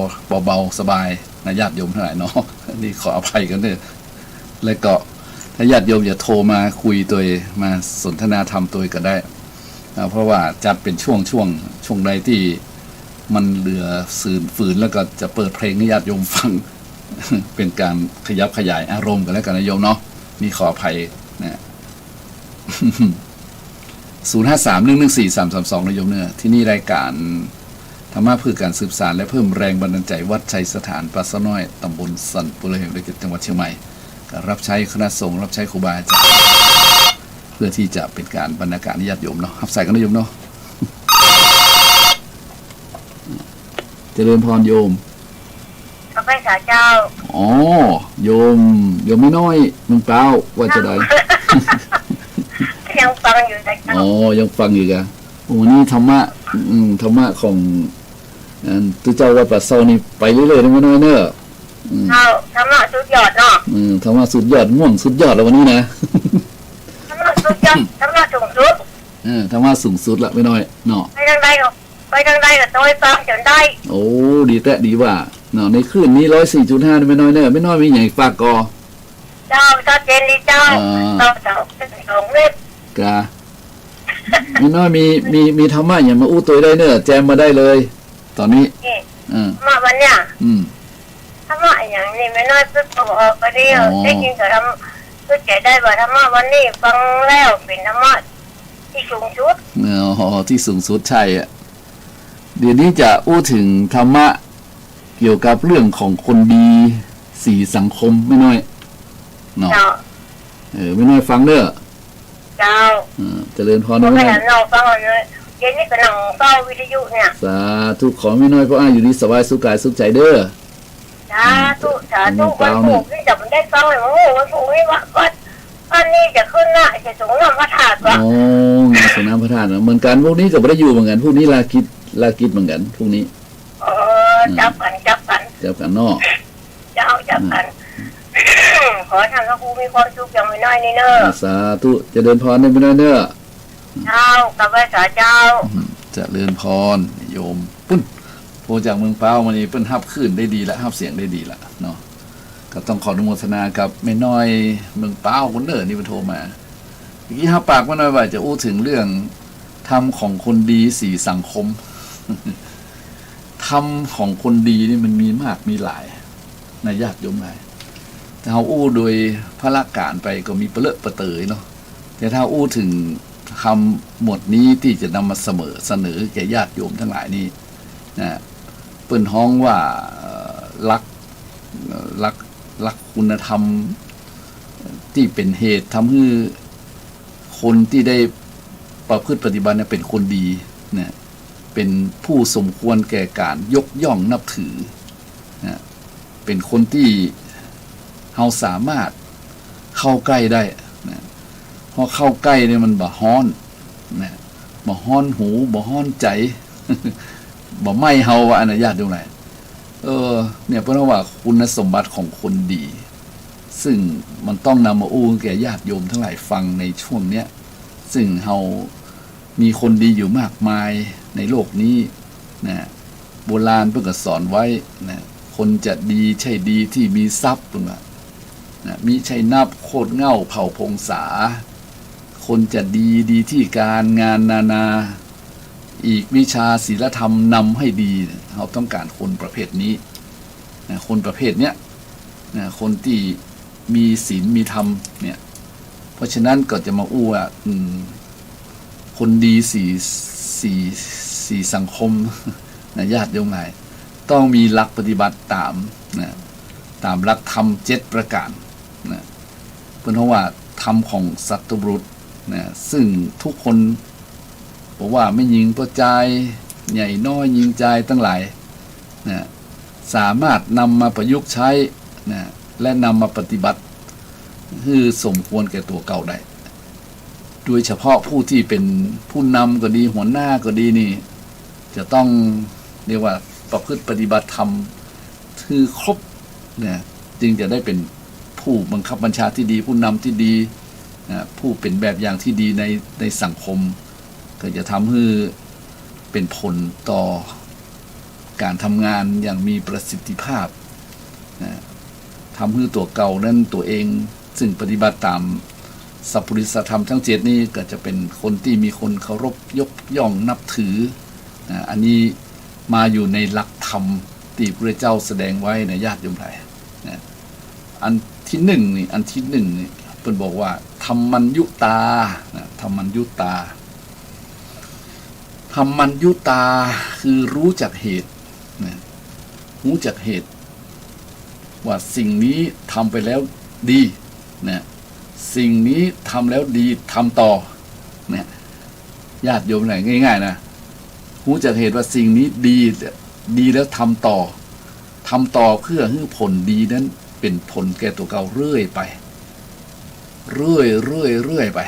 A: เบาๆสบายนะญาติโยมทั้งหลายเนาะนี่ขออภัยกันเนี่ยแล้วก็ถ้าญาติโยมอย่าโทรมาคุยตัวมาสนทนาธรรมตัวก็ได้เพราะว่าจัดเป็นช่วงใดที่มันเหลือฝืนแล้วก็จะเปิดเพลงให้ญาติโยมฟัง เป็นการขยับขยายอารมณ์กันแล้วกันนะโยมเนาะนี่ขออภัยนะ053-114-332นะโยมเนี่ยที่นี่รายการธรรมะเพื่อการสืบสานและเพิ่มแรงบันดาลใจวัดชัยสถานปราสาทน้อยตำบลสันปุระแห่งจังหวัดเชียงใหม่รับใช้คณะสงฆ์รับใช้ครูบาอาจารย์เพื่อที่จะเป็นการบรรณาการญาติโยมเนาะรับใส่กันนะโยมเนาะเจริญพรโยม
B: พระพุทธเจ้า
A: อ๋อโยมไม่น้อยมึงเปล่าว่าจะได้
B: ยังฟังอยู่แต่
A: อ๋อยังฟังอยู่กะโอ้นี่ธรรมะของตัวเจ้าวัดป่าเซานี่ไปเรื่อยๆไม่น้อยเนอะ
B: ธรรมะสุดยอดเนาะ
A: ธรรมะสุดยอดง่วงสุดยอดแล้ววันนี้นะ
B: ธรรมะสุดยอดธรรมะสูงสุด
A: ธรรมะสูงสุดละไม่น้อยเนาะ
B: ไปทางใดก็โดยฟังจนได้
A: โอ้ดีแต่ดีว่าเนาะในคืนนี้104.5ไม่น้อยเนอะไม่น้อยมีอย่างฝากกอ
B: เจ้าชัดเจนดีเจ้าสองเล็บ
A: กะไม่น้อยมีธรรมะอย่างมาอู้ตัวได้เนอะแจมมาได้เลยตอนนี้
B: มาวันเนี้ยธรรมะอย่างนี้ไม่น้อยสุดตัวออกไปเดียวได้ยินแต่ทำสุดใจได้ว่าธรรมะวันนี้ฟังแล้วเป็นธรรมะที่สูงสุด
A: ที่สูงสุดใช่อ่ะเดี๋ยวนี้จะอู้ถึงธรรมะเกี่ยวกับเรื่องของคนดีสี่สังคมไม่น้อยเนาะไม่น้อยฟังเด้อ
B: เจ้า
A: เจริญพร
B: นะไม่เห็นเราฟังเลยเย็นนี้ก็นั่งเฝ้าวิทยุเนี่ย
A: สาธุขอไม่น้อยเพราะอยู่ดีสบายสุขกายสุขใจเด้อ
B: สาธุวันผูกที่จะมันได้ฟังเลยวันผูกนี่ว่านี้จะขึ้นหน้าจะสูงน้ำพระธาตุวะ
A: โอ้สูงน้ำพระธาตุเหมือนกันพวกนี้ก็ไม่ได้อยู่เหมือนกันพวกนี้ลากิจเหมือนกันพวกนี้
B: จับกัน
A: นอก
B: จับกันขอทางพระครูมีความสุขอย่างไม่น้อยนี่เนอะ
A: สาธุจะเดินพรได้ไม่น้อยเนอะ
B: เจ้ากับพระสาเจ้า
A: จะเดินพรโยมปุ้นโทรจากเมืองเป้ามานี่เปิ้นฮับขึ้นได้ดีแล้วฮับเสียงได้ดีแล้วเนาะก็ต้องขออนุโมทนากับแม่น้อยเมืองเป้าคนเด้อนี่มันโทรมาเมื่อกี้ฮับปากแม่น้อยว่าจะอู้ถึงเรื่องธรรมของคนดีสี่สังคมธรรมของคนดีนี่มันมีมากมีหลายในญาติโยมหลายแต่เขาอู้โดยพระละการไปก็มีเปลือกเปเตยเนาะแต่ถ้าอู้ถึงคำหมดนี้ที่จะนำมาเสนอแก่ญาติโยมทั้งหลายนี่นะเปิ้นฮ้องว่าลักคุณธรรมที่เป็นเหตุทำให้คนที่ได้ประพฤติปฏิบัติเป็นคนดีนะเป็นผู้สมควรแก่การยกย่องนับถือนะเป็นคนที่เราสามารถเข้าใกล้ได้นะเพราะเข้าใกล้เนี่ยมันบ่ฮ้อนนะบ่ฮ้อนหูบ่ฮ้อนใจ บ่ไม่เฮาว่าอนุญาตตรงไหนเนี่ยเพราะว่าคุณสมบัติของคนดีซึ่งมันต้องนำมาอู้แก่ญาติโยมทั้งหลายฟังในช่วงเนี้ยซึ่งเฮามีคนดีอยู่มากมายในโลกนี้นะโบราณเพิ่งก็สอนไว้นะคนจะดีใช่ดีที่มีทรัพย์ตรงนั้นนะมีใช่นับโคตรเง่าเผ่าพงษาคนจะดีที่การงานนาอีกวิชาศีลธรรมนำให้ดีเราต้องการคนประเภทนี้นะคนประเภทเนี้ยนะคนที่มีศีลมีธรรมเนี่ยเพราะฉะนั้นก็จะมาอู้ว่าคนดีสี่สังคมนะญาติโยมหลายต้องมีหลักปฏิบัติตามนะตามหลักธรรม7ประการนะเพราะว่าธรรมของสัตบุรุษนะซึ่งทุกคนบอกว่าไม่ยิงประจายใหญ่น้อยยิงใจตั้งหลายนะสามารถนำมาประยุกต์ใช้นะและนำมาปฏิบัติคือสมควรแก่ตัวเก่าได้โดยเฉพาะผู้ที่เป็นผู้นำก็ดีหัวหน้าก็ดีนี่จะต้องเรียกว่าประพฤติปฏิบัติธรรมคือครบนะจึงจะได้เป็นผู้บังคับบัญชาที่ดีผู้นำที่ดีนะผู้เป็นแบบอย่างที่ดีในสังคมก็จะทำให้เป็นผลต่อการทำงานอย่างมีประสิทธิภาพนะทำให้ตัวเก่านั้นตัวเองซึ่งปฏิบัติตามสัพพุริสธรรมทั้ง7นี้ก็จะเป็นคนที่มีคนเคารพยกย่องนับถือนะอันนี้มาอยู่ในหลักธรรมที่พระเจ้าแสดงไว้ในญาติโยมไทยนะอันที่1นี่เป็นบอกว่าธรรมัญยุตานะธรรมัญยุตาธรรมัญยุตาคือรู้จักเหตุนะรู้จักเหตุว่าสิ่งนี้ทำไปแล้วดีนะสิ่งนี้ทำแล้วดีทำต่อเนี่ยญาติโยมไหนง่ายๆนะรู้จักเหตุว่าสิ่งนี้ดีแล้วทำต่อเพื่อให้ผลดีนั้นเป็นผลแก่ตัวเก่าเรื่อยไปเรื่อยไป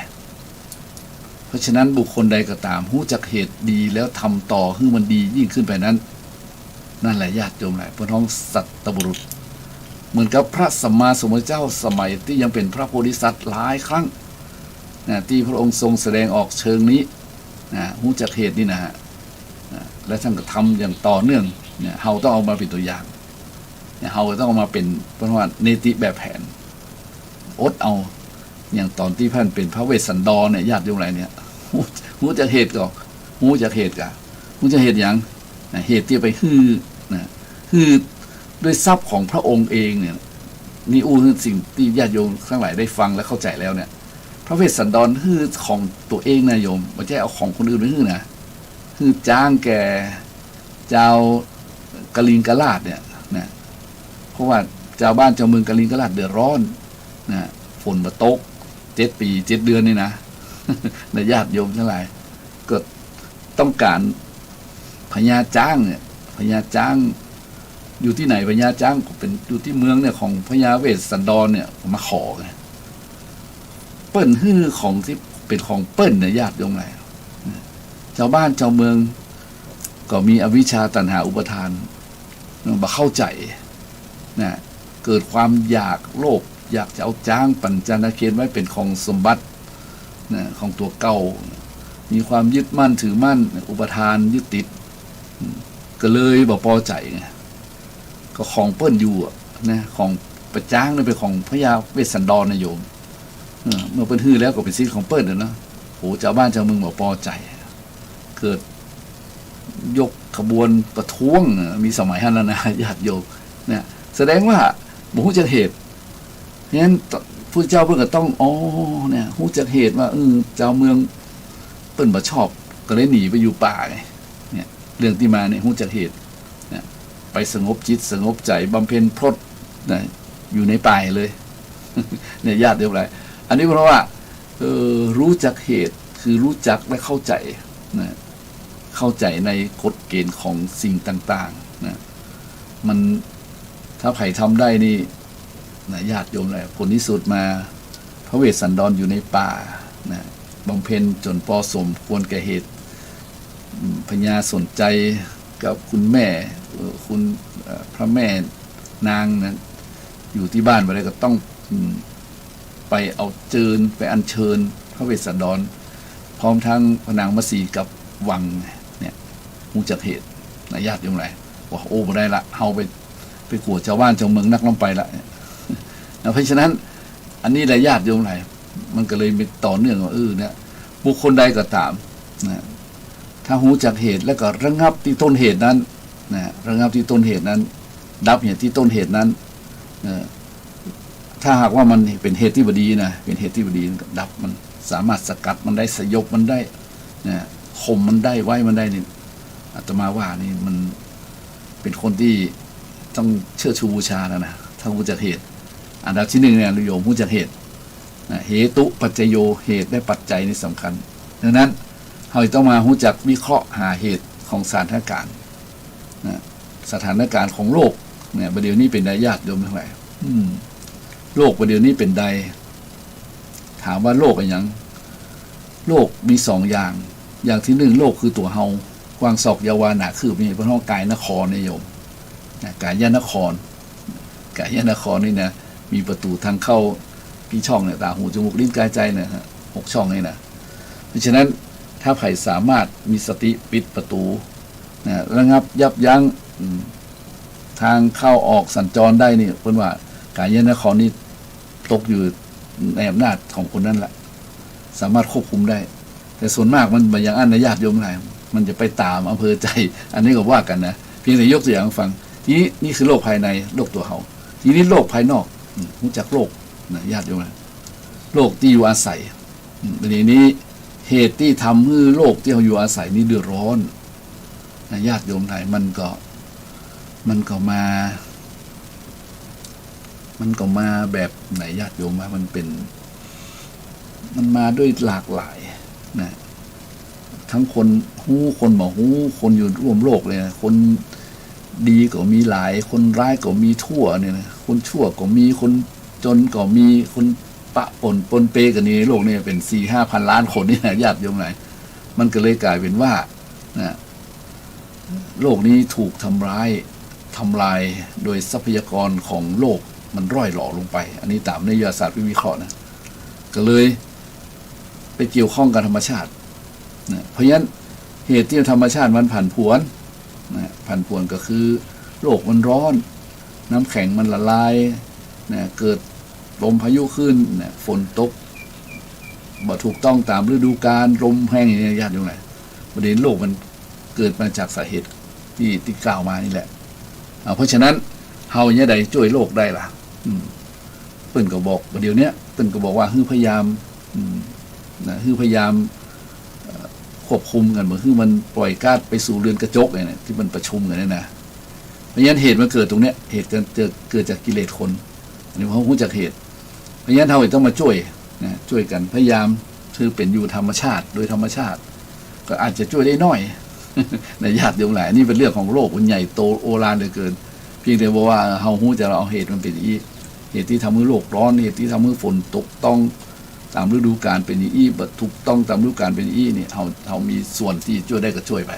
A: เพราะฉะนั้นบุคคลใดก็ตามรู้จักเหตุดีแล้วทำต่อให้มันดียิ่งขึ้นไปนั้นนั่นแหละญาติโยมไหนพระท้องสัตบุรุษเหมือนกับพระสัมมาสัมพุทธเจ้าสมัยที่ยังเป็นพระโพธิสัตว์หลายครั้งนะที่พระองค์ทรงแสดงออกเชิงนี้นะรู้จักเหตุนี่นะฮะและท่านก็ทำอย่างต่อเนื่องเนี่ยเราต้องเอามาเป็นตัวอย่างเนี่ยเราต้องเอามาเป็นเพราะว่าเนติแบบแผนอดเอาอย่างตอนที่ท่านเป็นพระเวสสันดรเนี่ยญาติโยมอะไรเนี่ยรู้จักเหตุก็รู้จักเหตุกะรู้จักเหตุอย่างเหตุที่ไปฮือด้วยทรัพย์ของพระองค์เองเนี่ยนี่อู้สิ่งที่ญาติโยมทั้งหลายได้ฟังและเข้าใจแล้วเนี่ยพระเวสสันดรฮือของตัวเองนะโยมไม่ใช่เอาของคนอื่นไปฮือนะฮือจ้างแก่เจ้ากลิงกราชเนี่ยนะเพราะว่าเจ้าบ้านเจ้าเมืองกลิงกราชเดือดร้อนนะฝนมาตก7 ปี7 เดือนนี่นะในญาติโยมทั้งหลายก็ต้องการพญาจ้างเนี่ยพญาจ้างอยู่ที่ไหนพญาจ้างเป็นอยู่ที่เมืองเนี่ยของพญาเวสสันดรเนี่ยมาขอไงเปิ้นฮื้อของที่เป็นของเปิ้นเนี่ยญาติโยมไหนชาวบ้านชาวเมืองก็มีอวิชชาตัณหาอุปทานมาเข้าใจนะเกิดความอยากโลภอยากจะเอาจ้างปัญจนาเคนไว้เป็นของสมบัตินะของตัวเก่ามีความยึดมั่นถือมั่นอุปทานยึดติดก็เลยบ่พอใจไงก็ของเปิ้นอยู่นะของประจ้างนี่เป็นของพระยาเวสสันดรนะโยมเมื่อเปิ้นฮื้อแล้วก็เป็นสิทธิ์ของเปิ้นนะโหชาวบ้านชาวเมืองบ่พอใจเกิดยกขบวนประท้วงมีสมัยนั้นนะญาติโยมเนี่ยแสดงว่าบ่ฮู้จักเหตุงั้นผู้เจ้าเพิ่นก็ต้องเนี่ยฮู้จักเหตุว่าเจ้าเมืองเปิ้นบ่ชอบก็เลยหนีไปอยู่ป่าไงเนี่ยเรื่องที่มาเนี่ยฮู้จักเหตุเนี่ยไปสงบจิตสงบใจบำเพ็ญพรตนะอยู่ในป่าเลยเนี่ยญาติโยมหลายอันนี้เพราะว่ารู้จักเหตุคือรู้จักและเข้าใจนะเข้าใจในกฎเกณฑ์ของสิ่งต่างๆนะมันถ้าใครทำได้นี่นะญาติโยมเลยผลที่สุดมาพระเวสสันดรอยู่ในป่านะบำเพ็ญจนพอสมควรแก่เหตุพญาสนใจ กับคุณแม่คุณพระแม่นางนะอยู่ที่บ้านไปเลยก็ต้องไปเอาเจิญไปอัญเชิญพระเวสสันดรพร้อมทั้งพระนางมัสีกับวังเนี่ยมูจักเหตุนะญาติโยมไรว่าโอ้บ่ได้ละเฮาไปกลัวชาวบ้านชาวเมืองนักล้ำไปละเพราะฉะนั้นอันนี้ได้ญาติโยมไรมันก็เลยเป็นต่อเนื่องว่าเนี่ยบุคคลใดก็ตามนะถ้าหูจักเหตุแล้วก็ระงับที่ต้นเหตุนั้นนะระงับที่ต้นเหตุนั้น ดับเหตุที่ต้นเหตุนั้นถ้าหากว่ามันเป็นเหตุที่บดีนะเป็นเหตุที่บดีดับมันสามารถสกัดมันได้สยบมันได้นะข่มมันได้ไว้มันได้นี่อาตมาว่านี่มันเป็นคนที่ต้องเชื่อชูบูชาแล้วนะถ้าหูจักเหตุอันดับที่หนึ่งเนี่ยโยมหูจักเหตุเหตุปัจจโยเหตุได้ปัจจัยนี่สำคัญดังนั้นเราต้องมาหูจักวิเคราะห์หาเหตุของสถานการณ์สถานการณ์ของโลกเนี่ยประเดี๋ยวนี้เป็นใดญาติโยมทั้งหลายโลกประเดี๋ยวนี้เป็นใดถามว่าโลกอะไรอย่างโลกมีสองอย่างที่หนึ่งโลกคือตัวเฮากวางศอกยาวาหนาคืบนี่เป็นห้องกายนครนิยมกายนครนี่นะมีประตูทางเข้าพี่ช่องเนี่ยตาหูจมูกลิ้นกายใจเนี่ย6 ช่องนี่นะเพราะฉะนั้นถ้าใครสามารถมีสติปิดประตูระงับยับยั้งทางเข้าออกสัญจรได้นี่เพิ่นว่ากายนครนี่ตกอยู่ในอำนาจของคนนั้นแหละสามารถควบคุมได้แต่ส่วนมากมันอย่างอันในญาติโยมอะไรมันจะไปตามอำเภอใจอันนี้ก็ว่ากันนะเพียงแต่ยกตัวอย่างฟังทีนี้นี่คือโลกภายในโลกตัวเฮาทีนี้โลกภายนอกรู้จักโลกนะญาติโยมนะโลกที่อยู่อาศัยทีนี้เหตุที่ทำให้โลกที่เราอยู่อาศัยนี้เดือดร้อนนะญาติโยมไทยมันก็มาแบบไหนญาติโยมว่ามันมาด้วยหลากหลายนะทั้งคนหู้คนบ่หู้คนอยู่ร่วมโลกเลยนะคนดีก็มีหลายคนร้ายก็มีทั่วเนี่ยนะคนชั่วก็มีคนจนก็มีคนปะปนเปกันในโลกเนี่ยเป็น 4-5 พันล้านคนนี่นะญาติโยมไหนมันก็เลยกลายเป็นว่านะโลกนี้ถูกทำลายโดยทรัพยากรของโลกมันร่อยหล่อลงไปอันนี้ตามนักวิทยาศาสตร์วิเคราะห์นะก็เลยไปเกี่ยวข้องกับธรรมชาตินะเพราะฉะนั้นเหตุที่ธรรมชาติมันผันผวนนะผันผวนก็คือโลกมันร้อนน้ำแข็งมันละลายนะเกิดลมพายุขึ้นนะฝนตกบ่ถูกต้องตามฤดูกาลลมแห้งอย่างนี้ญาติโยมไหนประเด็นโลกมันเกิดมาจากสาเหตุที่กล่าวมานี่แหละเพราะฉะนั้นเฮาเนี่ยใดช่วยโลกได้ล่ะเปิ้นก็บอกประเดี๋ยวนี้เปิ้นก็บอกว่าพยายามพยายามควบคุมกันเหมือนมันปล่อยก๊าซไปสู่เรือนกระจกเนี่ยที่มันประชุมกันเนี่ยนะเพราะฉะนั้นเหตุมันเกิดตรงเนี้ยเหตุเกิดจากกิเลสคนอันนี้เขารู้จักเหตุเพราะฉะนั้นเฮาต้องมาช่วยนะช่วยกันพยายามคือเป็นอยู่ธรรมชาติโดยธรรมชาติก็อาจจะช่วยได้น้อยในญาติโยมหลายนี่เป็นเรื่องของโลกมันใหญ่โตโอฬารเหลือเกินเพียงแต่ว่าเฮาฮู้จะเอาเหตุมันเป็นอย่างนี้เหตุที่ทำให้โลกร้อนเหตุที่ทำให้ฝนตกต้องตามฤดูกาลเป็นอย่างนี้บ่ถูกต้องตามฤดูกาลเป็นอย่างนี้นี่เฮามีส่วนที่ช่วยได้ก็ช่วยไป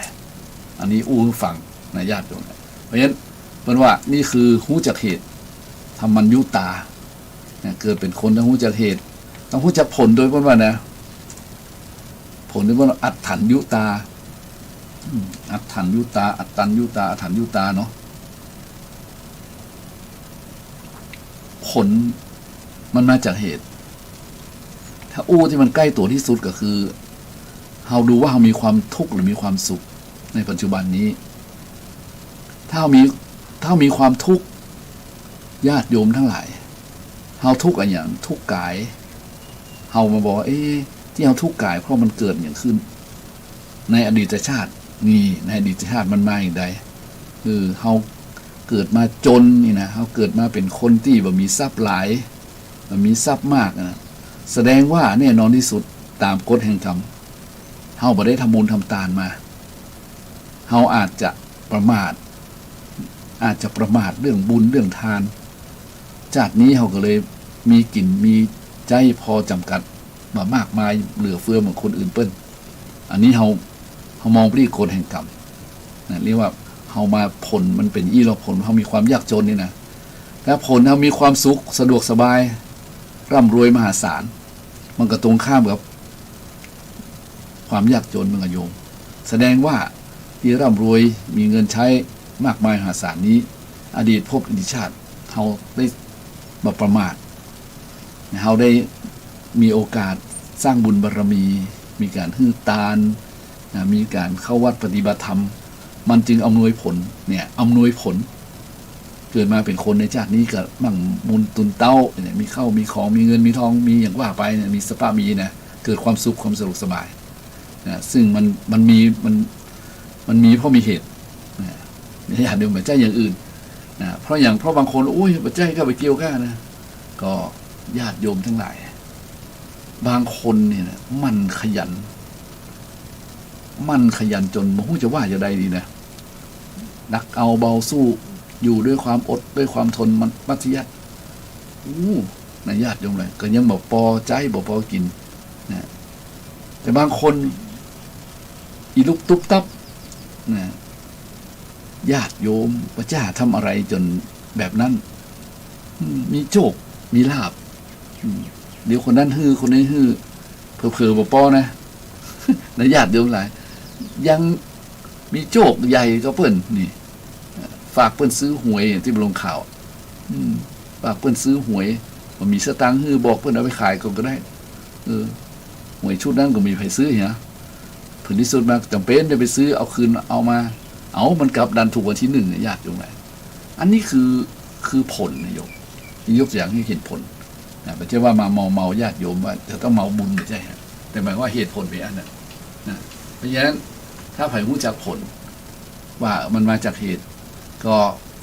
A: อันนี้อู้ฟังในญาติโยมเพราะฉะนั้นเพิ่นว่านี่คือฮู้จักเหตุธรรมัญญุตาเกิดเป็นคนต้องฮู้จักเหตุต้องฮู้จักผลโดยเพิ่นว่านะผลที่ว่าอัตถัญญุตาอัตถัญญุตาอัตตัญญุตาอัตถัญญุตาเนาะผลมันมาจากเหตุถ้าอู้ที่มันใกล้ตัวที่สุดก็คือเราดูว่าเรามีความทุกข์หรือมีความสุขในปัจจุบันนี้ถ้ามีความทุกข์ญาติโยมทั้งหลายเราทุกข์อะไรอย่างทุกข์กายเรามาบอกที่เราทุกข์กายเพราะมันเกิดอย่างขึ้นในอดีตชาตินี่ในอดีตชาติมันมาอย่างใดเราเกิดมาจนนี่นะเราเกิดมาเป็นคนที่บ่มีทรัพย์หลายบ่มีทรัพย์มากนะแสดงว่าแน่นอนที่สุดตามกฎแห่งกรรมเราบ่ได้ทำบุญทำทานมาเราอาจจะประมาทเรื่องบุญเรื่องทานชาตินี้เราก็เลยมีกินมีใจพอจำกัดมากมายเหลือเฟือเหมือนคนอื่นเปิ้นอันนี้เรามองไปที่กฎแห่งกรรมนะเรียกว่า เฮามาผลมันเป็นอีหรอกผลเฮามีความยากจนนี่นะแล้วผลเฮามีความสุขสะดวกสบายร่ำรวยมหาศาลมันก็ตรงข้ามกับความยากจนมึงโยมแสดงว่าที่ร่ำรวยมีเงินใช้มากมายมหาศาลนี้อดีตภพอดีตชาติเฮาได้บ่ประมาทเฮาได้มีโอกาสสร้างบุญบารมีมีการฮื้อตานมีการเข้าวัดปฏิบัติธรรมมันจึงอำนวยผลเนี่ยอำนวยผลเกิดมาเป็นคนในชาตินี้ก็มั่งมุนตุนเต้าเนี่ยมีเข้ามีของมีเงินมีทองมีอย่างว่าไปเนี่ยมีสปามีนะเกิดความสุขความสะดวกสบายนะซึ่งมันมีเพราะมีเหตุนะอย่าเดิมแบบใจอย่างอื่นนะเพราะบางคนโอ้ยปัจจัยก็ไปเกี่ยวก้านะก็ญาติโยมทั้งหลายบางคนเนี่ยนะมันขยันจนไม่รู้จะว่าจะใดดีนะนักเอาเบาสู้อยู่ด้วยความอดด้วยความทนมันมัธยัตินะญาติโยมเลยก็ยังบอกพอใจบอกพอกินนะแต่บางคนอีลุกตุ๊บตับนะญาติโยมพระเจ้าทำอะไรจนแบบนั้นมีโชคมีลาภเดี๋ยวคนนั้นฮือคนนี้ฮือเผลอๆบอกปอนะนะญาติโยมหลายยังมีโชคใหญ่ก็เพิ่นนี่ฝากเพิ่นซื้อหวยที่ลงข่าวฝากเพิ่นซื้อหวยมันมีสตางค์ฮือบอกเพิ่นเอาไปขายก็ได้หวยชุดนั้นก็มีใครซื้อเหรอผลที่สุดมาจำเป็นได้ไปซื้อเอาคืนเอามามันกลับดันถูกวันที่1เนี่ยญาติโยมหลายอันนี้คือผลนะโยมยกตัวอย่างให้เห็นผลนะไม่ใช่ว่ามาเมาญาติโยมว่าจะต้องเมาบุญไม่ใช่ฮะแต่หมายว่าเหตุผลเป็นอันนั้นนะเพราะฉะนั้นถ้าไผ่รู้จักผลว่ามันมาจากเหตุก็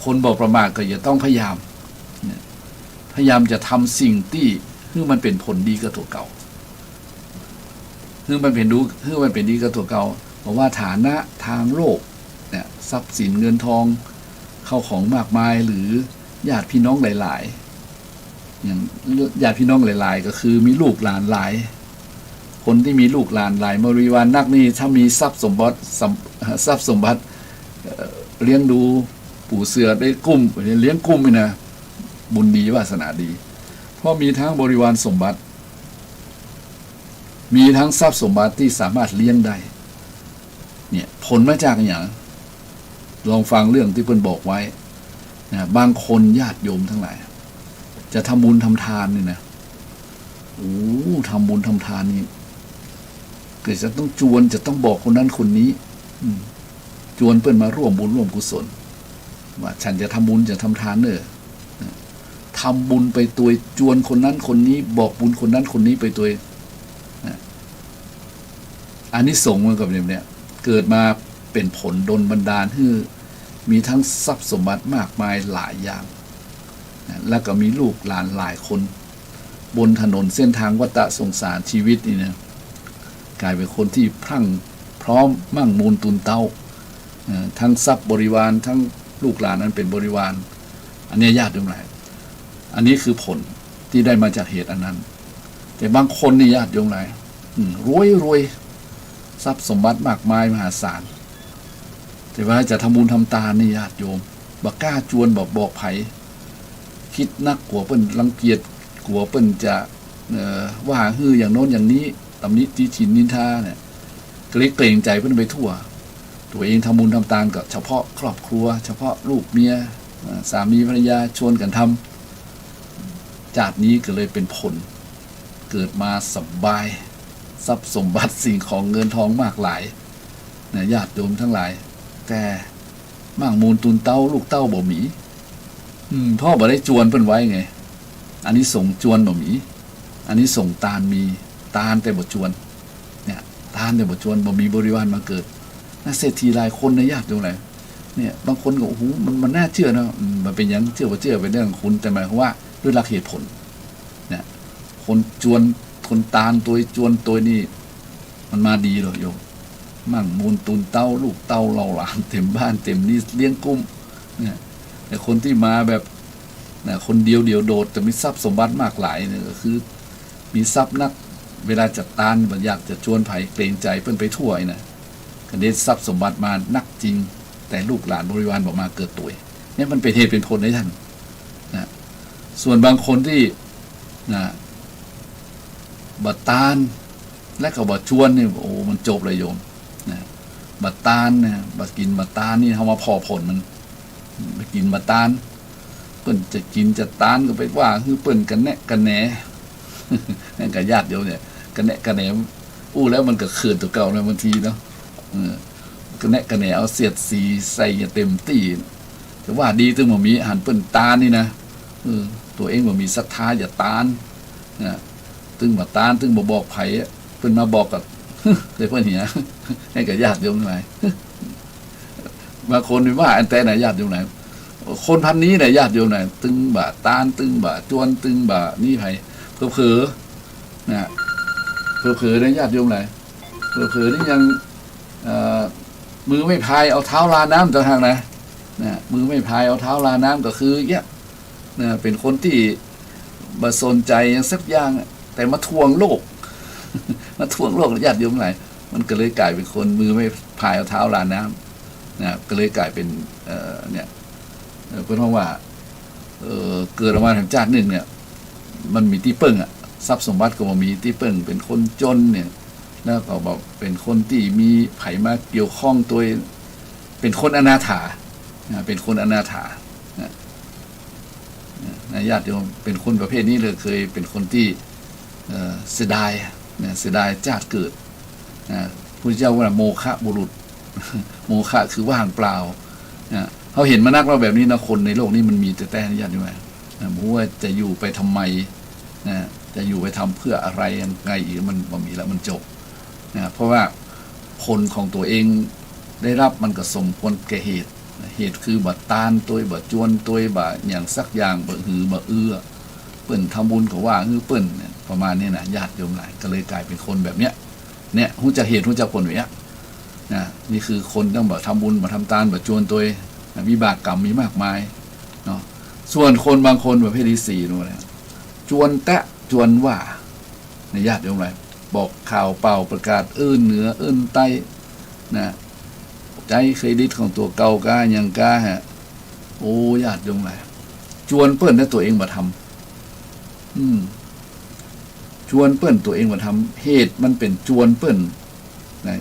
A: คนบอกประมาทก็อย่าต้องพยายามจะทำสิ่งที่ให้มันเป็นผลดีกับตัวเก่าให้มันเป็นดีกับตัวเก่าเพราะว่าฐานะทางโลกเนี่ยทรัพย์สินเงินทองเข้าของมากมายหรือญาติพี่น้องหลายๆอย่างญาติพี่น้องหลายๆก็คือมีลูกหลานหลายคนที่มีลูกหลานหลายบริวารนักนี่ถ้ามีทรัพย์สมบัติเลี้ยงดูปู่เสือได้กุ้มเลี้ยงกุ้มนี่นะบุญดีวาสนาดีเพราะมีทั้งบริวารสมบัติมีทั้งทรัพย์สมบัติที่สามารถเลี้ยงได้เนี่ยผลมาจากอย่างลองฟังเรื่องที่เพิ่นบอกไว้นะบางคนญาติโยมทั้งหลายจะทำบุญทำทานนี่นะทำบุญทำทานนี่เกิดจะต้องจะต้องบอกคนนั้นคนนี้จวนเพิ่นมาร่วมบุญร่วมกุศลว่าฉันจะทำบุญจะทำทานเนอะทำบุญไปตัวจวนคนนั้นคนนี้บอกบุญคนนั้นคนนี้ไปตัวอันนี้ส่งมากับเนี่ยเกิดมาเป็นผลดลบันดาลให้มีทั้งทรัพย์สมบัติมากมายหลายอย่างแล้วก็มีลูกหลานหลายคนบนถนนเส้นทางวัฏสงสารชีวิตนี่นะกลายเป็นคนที่พรั่งพร้อมมั่งมูลตุนเต้าทั้งทรัพย์บริวารทั้งลูกหลานนั้นเป็นบริวารอันนี้ญาติโยมหลายอันนี้คือผลที่ได้มาจากเหตุอันนั้นแต่บางคนนี่ญาติโยมหลายรวยทรัพย์สมบัติมากมายมหาศาลแต่ว่าจะทำบุญทำทานนี่ญาติโยมบักกล้าจวนบอกไผคิดนักกลัวเปิ้นรังเกียจกลัวเปิ้นจะว่าฮืออย่างโน้นอย่างนี้ตำหนิติฉินนินทาเนี่ยเกรงใจเปิ้นไปทั่วตัวเองทำบุญทำทานกับเฉพาะครอบครัวเฉพาะลูกเมียสามีภรรยาชวนกันทำจากนี้ก็เลยเป็นผลเกิดมาสบายทรัพย์สมบัติสิ่งของเงินทองมากหลายนะญาติโยมทั้งหลายแต่มั่งมูลตุนเต้าลูกเต้าบ่มีพ่อบ่ได้จวนเพิ่นไว้ไงอันนี้ส่งจวนบ่มีอันนี้ส่งตาลมีตาลแต่บ่จวนเนี่ยตาลแต่บ่จวนบ่มีบริวารมาเกิดน่าเศรษฐีหลายคนในญาติโยมหลายเนี่ยบางคนก็โอ้โหมันน่าเชื่อนะมันเป็นอย่างเชื่อบ่เชื่อเป็นเรื่องของคุณแต่หมายความว่าด้วยหลักเหตุผลเนี่ยคนจวนคนตาลตัวจวนตัวนี่มันมาดีเลยโยมมั่งมูลตุนเต้าลูกเต้าเราหลานเต็มบ้านเต็มนี่เลี้ยงกุ้มเนี่ยแต่คนที่มาแบบคนเดียวโดดแต่มีทรัพย์สมบัติมากหลายเนี่ยก็คือมีทรัพย์นักเวลาจัดตานมันอยากจะชวนไผ่เกรงใจเพิ่นไปทั่วนะก็ได้ทรัพย์สมบัติมานักจริง แต่ลูกหลานบริวารบอกมาเกิดตัวเนี่ยมันเป็นเหตุเป็นผลให้ท่านนะส่วนบางคนที่นะบัตานและก็บัตชวนเนี่ยโอ้มันจบเลยโยมนะบัตานเนี่ยบัตกินบัตานนี่เขามาพอผลมันไปกินบัตานเปิ้นจะกินจะตานก็ไปว่าคือเปิ้นกันแนะกันแหนนั่นกับญาติโยมเนี่ยกันแนะกันแหนอู้แล้วมันก็เขินตัวเก่าเลยบางทีเนาะกันแนะกันแหนเอาเสียดสีใส่เต็มตีแต่ว่าดีตึงบ่มีอาหารเปิ้นตานนี่นะตัวเองบ่มีศรัทธาอย่าตานนะตึงบ่ตานตึงบ่บอกไผเพิ่นมาบอกกับเลยเพิ่นเหียให้กับญาติโยมหลายบางคนว่าอันแต่ไหนญาติโยมไหนคนพันนี้ไหนญาติโยมไหนตึงบ่ตานตึงบ่จวนตึงบ่นี่ไผเผลอๆนะเผลอๆได้ญาติโยมไหนเผลอๆนี่ยังมือไม่พายเอาเท้าลาน้ำต่างหากนะมือไม่พายเอาเท้าลาน้ำก็คือเนี่ยเป็นคนที่มาสนใจสักอย่างแต่มาทวงโลกมาทวงโลกญาติโยมไหนมันก็เลยกลายเป็นคนมือไม่พายเอาเท้าลาน้ำนะก็เลยกลายเป็นเนี่ยเพราะว่าเกิดออกมาทางชาติหนึ่งเนี่ยมันมีที่เปิ้งทรัพย์สมบัติก็มีที่เปิ้งเป็นคนจนเนี่ยแล้วก็บอกเป็นคนที่มีไผมาเกี่ยวข้องตัวเป็นคนอนาถาเป็นคนอนาถาญาติโยมเป็นคนประเภทนี้เลยเคยเป็นคนที่เสียดายเสียดายชาติเกิดพระเจ้าว่าโมฆะบุรุษโมฆะคือว่างเปล่าเขาเห็นมานักเราแบบนี้นะคนในโลกนี้มันมีแต่ญาติโยมว่าจะอยู่ไปทำไมจะอยู่ไปทำเพื่ออะไรยังไงอีกมันบ่มีแล้วมันจบเพราะว่าผลของตัวเองได้รับมันก็สมควรแก่เหตุคือบัดตานตัวบัดจวนตัวบัดอย่างสักอย่างบัดหือบัดเปิ้นทำบุญก็ว่าคือเปิ้นประมาณนี้นะญาติโยมหลายก็เลยกลายเป็นคนแบบเนี้ยเนี่ยหูจะเหตุหูจะผลแบบเนี้ยนี่คือคนต้องบัดทำบุญบัดทำทานบัดจวนตัววิบากกรรมมีมากมายเนาะส่วนคนบางคนประเภทที่สี่นู่นแหละจวนแตะจวนว่าในญาติโยมหลายบอกข่าวเป่าประกาศเหนือใต้นะใจเครดิตของตัวเก่ากายังกาฮะโอ้ญาติโยมหลายจวนเปิ้นได้ตัวเองมาทำจวนเปิ้นตัวเองมาทำเหตุมันเป็นจวนเปิ้นนะ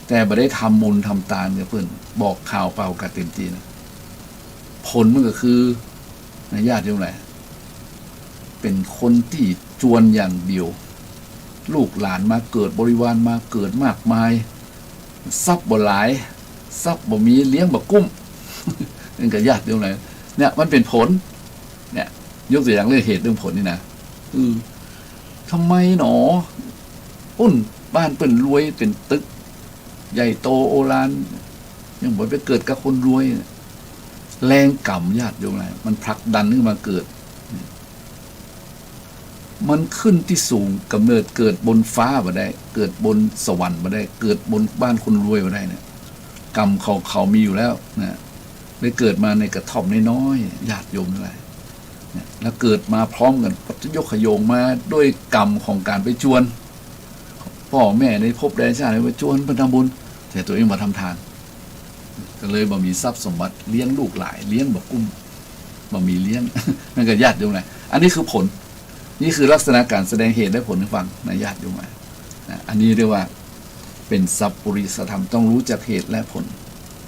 A: แต่บ่ได้ทำบุญทำทานกับเปิ้นบอกข่าวเป่ากาเต็มทีนะผลมันก็คือนะญาติโยมหลายเป็นคนที่จวนอย่างเดียวลูกหลานมาเกิดบริวารมาเกิดมากมายทรัพย์บ่หลายทรัพย์บ่มีเลี้ยงบ่กุ้มนี่ก็ญาติโยมหลายเนี่ยมันเป็นผลเนี่ยยกตัวอย่างเรื่องเหตุเรื่องผลนี่นะทำไมหนอบ้านเปิ้นรวยเป็นตึกใหญ่โตโอฬารยังบ่ไปเกิดกับคนรวยแรงกรรมญาติโยมหลายมันผลักดันขึ้นมาเกิดมันขึ้นที่สูงกำเนิดเกิดบนฟ้าบ่ได้เกิดบนสวรรค์บ่ได้เกิดบนบ้านคนรวยบ่ได้เนี่ยกรรมเขามีอยู่แล้วนะได้เกิดมาในกระท่อมน้อยๆญาติโยมอะไรเนี่ยแล้วเกิดมาพร้อมกันยกขโยงมาด้วยกรรมของการไปจวนพ่อแม่ในภพใดชาติไปจวนไปทำบุญแต่ตัวเองมาทำทานก็เลยบ่มีทรัพย์สมบัติเลี้ยงลูกหลายเลี้ยงบ่กุ้มบ่มีเลี้ยงนั่นก็ญาติโยมอะไรอันนี้คือผลนี่คือลักษณะการแสดงเหตุและผลให้ฟังในญาติโยมอันนี้เรียกว่าเป็นสัพปุริสธรรมต้องรู้จักเหตุและผล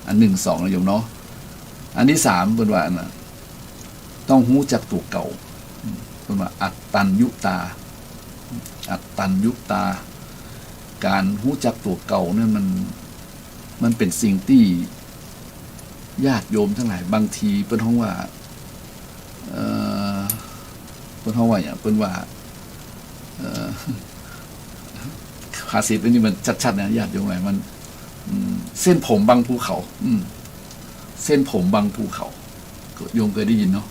A: อันหนึ่งสองนะโยมเนาะอันที่สามเป็นว่าต้องรู้จักตัวเก่าเป็นว่าอัตตัญญุตาอัตตัญญุตาการรู้จักตัวเก่าเนี่ยมันเป็นสิ่งที่ญาติโยมทั้งหลายบางทีเป็นห้องว่าเป็นว่าอย่างเป็นว่าภาษีเป็นนี่มันชัดๆนะญาติโยมไหนมันเส้นผมบังภูเขาเส้นผมบังภูเขาโยมเคยได้ยินเนาะ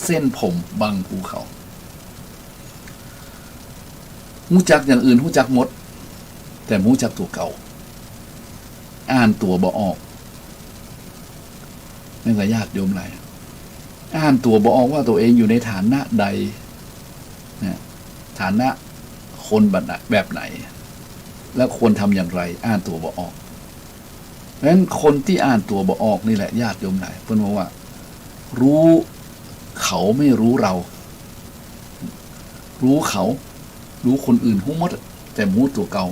A: เส้นผมบังภูเขาหู้จักอย่างอื่นหู้จักหมดแต่หู้จักตัวเก่าอ่านตัวบ่ออกนั่นก็ญาติโยมไหนอ่านตัวบ่ออกว่าตัวเองอยู่ในฐานะใดฐานะคนแบบไหนและควรทำอย่างไรอ่านตัวบ่ออก เพราะฉะนั้นคนที่อ่านตัวบ่ออกนี่แหละญาติโยมหลายเพิ่นบอกว่ารู้เขาไม่รู้เรารู้เขารู้คนอื่นหู้หมดแต่มู้ตัวเก่า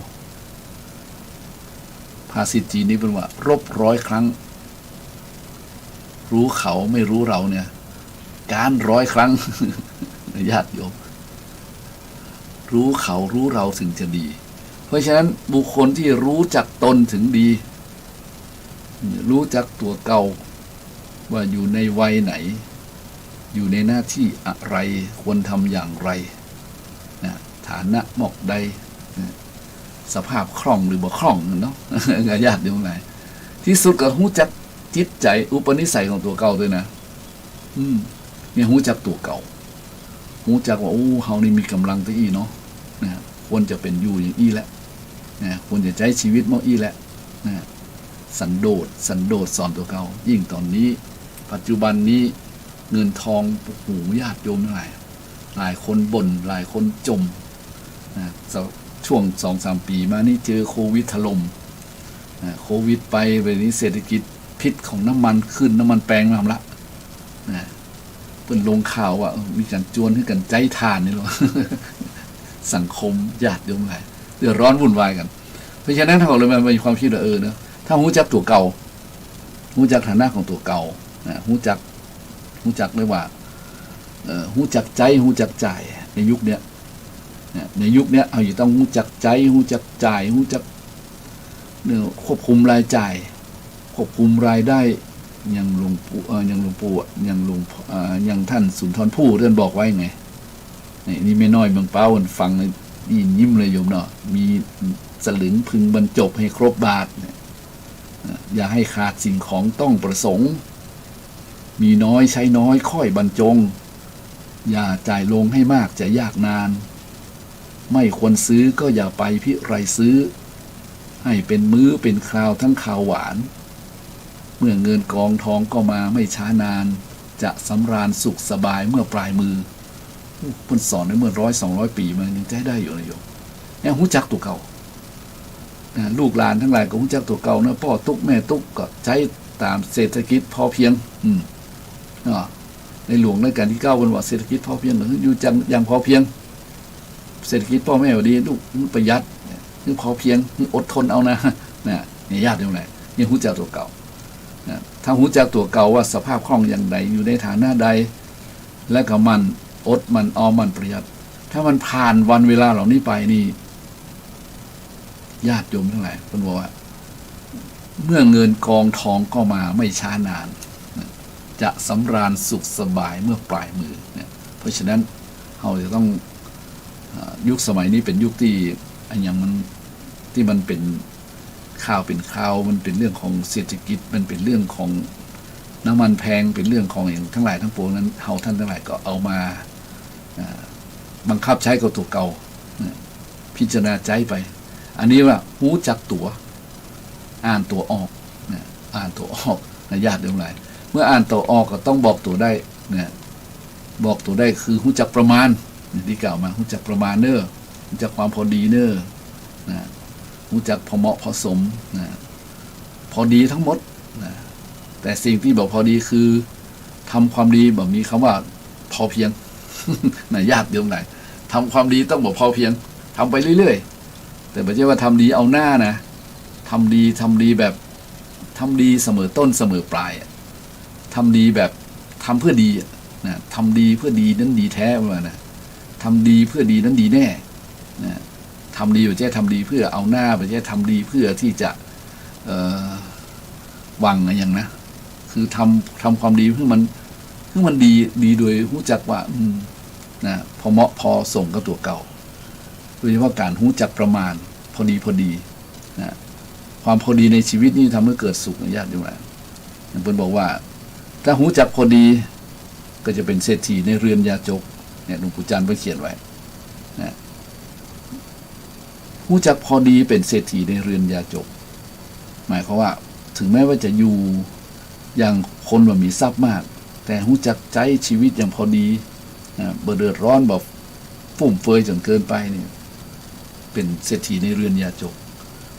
A: ภาษิตจีนนี้เป็นว่ารบ100 ครั้งรู้เขาไม่รู้เราเนี่ยการ100 ครั้ง ญาติโยมรู้เขารู้เราถึงจะดีเพราะฉะนั้นบุคคลที่รู้จักตนถึงดีรู้จักตัวเก่าว่าอยู่ในวัยไหนอยู่ในหน้าที่อะไรควรทำอย่างไรนะฐานะหมอกใดสภาพคล่องหรือบ่คล่องเนาะ ญาติโยมหลายที่สุดก็รู้จักจิตใจอุปนิสัยของตัวเก่าด้วยนะเนี่ยรู้จักตัวเก่ารู้จักว่าโอ้เฮานี่มีกำลังตัวอีเนาะนะควรจะเป็นอยู่อย่างอี้แหละนะควรจะใช้ชีวิตมั่อี้แหละนะสันโดษสอนตัวเก่ายิ่งตอนนี้ปัจจุบันนี้เงินทองหูญาติโยมหลายคนบ่นหลายคนจมนะช่วง 2-3 ปีมานี่เจอโควิดถล่มโควิดไปแบบนี้เศรษฐกิจพิษของน้ำมันขึ้นน้ำมันแปลงมาละนะเพิ่นลงข่าวว่ามีการจวนให้กันใจทานนี่หรอ สังคมญาติโยมหลายเดือดร้อนวุ่นวายกันเพราะฉะนั้นเขาเลยมันมีความคิดว่าเนอะถ้ารู้จักตัวเก่ารู้จักฐานะของตัวเก่านะรู้จักเลยว่ารู้จักใจรู้จักจ่ายในยุคเนี้ยในยุคเนี้ยเอาอยู่ต้องรู้จักใจรู้จักจ่ายรู้จักควบคุมรายจ่ายควบคุมรายได้อย่างหลวงปู่อย่างท่านสุนทรภู่ท่านบอกไว้ไงนี่ไม่น้อยเมืองเป้าฟังยิ้มเลยโยมเนาะมีสลึงพึงบรรจบให้ครบบาทอย่าให้ขาดสิ่งของต้องประสงค์มีน้อยใช้น้อยค่อยบรรจงอย่าจ่ายลงให้มากจะยากนานไม่ควรซื้อก็อย่าไปพิไรซื้อให้เป็นมื้อเป็นคราวทั้งข้าวหวานเมื่อเงินกองทองก็มาไม่ช้านานจะสำราญสุขสบายเมื่อปลายมือเพิ่นสอนไว้เมื่อ100-200 ปีมายังใจได้อยู่นะโยมเนี่ยรู้จักตัวเก่าลูกหลานทั้งหลายก็รู้จักตัวเก่านะพ่อตุ๊กแม่ตุ๊กก็ใช้ตามเศรษฐกิจพอเพียงในหลวงในการที่9เป็นว่าเศรษฐกิจพอเพียงอยู่จังอย่างพอเพียงเศรษฐกิจพ่อแม่ว่าดีลูกประหยัดนี่พอเพียงนี่อดทนเอานะนี่ญาติโยมไหนยังรู้จักตัวเก่าถ้ารู้จักตัวเก่าว่าสภาพคล่องอย่างใดอยู่ในฐานะใดและก็มันอดมันออมมันประหยัดถ้ามันผ่านวันเวลาเหล่านี้ไปนี่ญาติโยมทั้งหลายเป็นว่าเมื่อเงินกองทองก็มาไม่ช้านานจะสำราญสุขสบายเมื่อปลายมือเนี่ยเพราะฉะนั้นเราจะต้องยุคสมัยนี้เป็นยุคที่อย่างมันที่มันเป็นข่าวเป็นข่าวมันเป็นเรื่องของเศรษฐกิจมันเป็นเรื่องของน้ำมันแพงเป็นเรื่องของอย่างทั้งหลายทั้งปวงนั้นเฮาท่านทั้งหลายก็เอามาบังคับใช้กับตัวเก่าพิจารณาใจไปอันนี้ว่ารู้จักตัวอ่านตัวออกอ่านตัวออกญาติโยมหลายเมื่ออ่านตัวออกก็ต้องบอกตัวได้บอกตัวได้คือรู้จักประมาณที่กล่าวมารู้จักประมาณเนอะรู้จักความพอดีเนอะรู้จักพอเหมาะพอสมพอดีทั้งหมดแต่สิ่งที่บอกพอดีคือทำความดีแบบมีคำว่าพอเพียงญาติโยมหลายทำความดีต้องบอกพอเพียงทำไปเรื่อยๆแต่ไม่ใช่ว่าทำดีเอาหน้านะทำดีแบบทำดีเสมอต้นเสมอปลายทำดีแบบทำเพื่อดีนะทำดีเพื่อดีนั้นดีแท้ประมาณนะทำดีเพื่อดีนั้นดีแน่นะทำดีไม่ใช่ทำดีเพื่อเอาหน้าไม่ใช่ทำดีเพื่อที่จะหวังอะไรอย่างนะคือทำความดีเพื่อมันดีโดยรู้จักว่านะพอเหมาะพอส่งกับตัวเก่าโดยเฉพาะการรู้จักประมาณพอดีนะความพอดีในชีวิตนี่ทำให้เกิดสุขญาติโยมอย่างเพิ่นบอกว่าถ้ารู้จักพอดีก็จะเป็นเศรษฐีในเรือนยาจกเนี่ยหลวงปู่จันทร์เพิ่นเขียนไว้นะรู้จักพอดีเป็นเศรษฐีในเรือนยาจกหมายความว่าถึงแม้ว่าจะอยู่อย่างคนว่ามีทรัพย์มากแต่รู้จักใจชีวิตอย่างพอดีบ่เดือดร้อนแบบฟุ่มเฟือยจนเกินไปนี่เป็นเศรษฐีในเรือนยาจก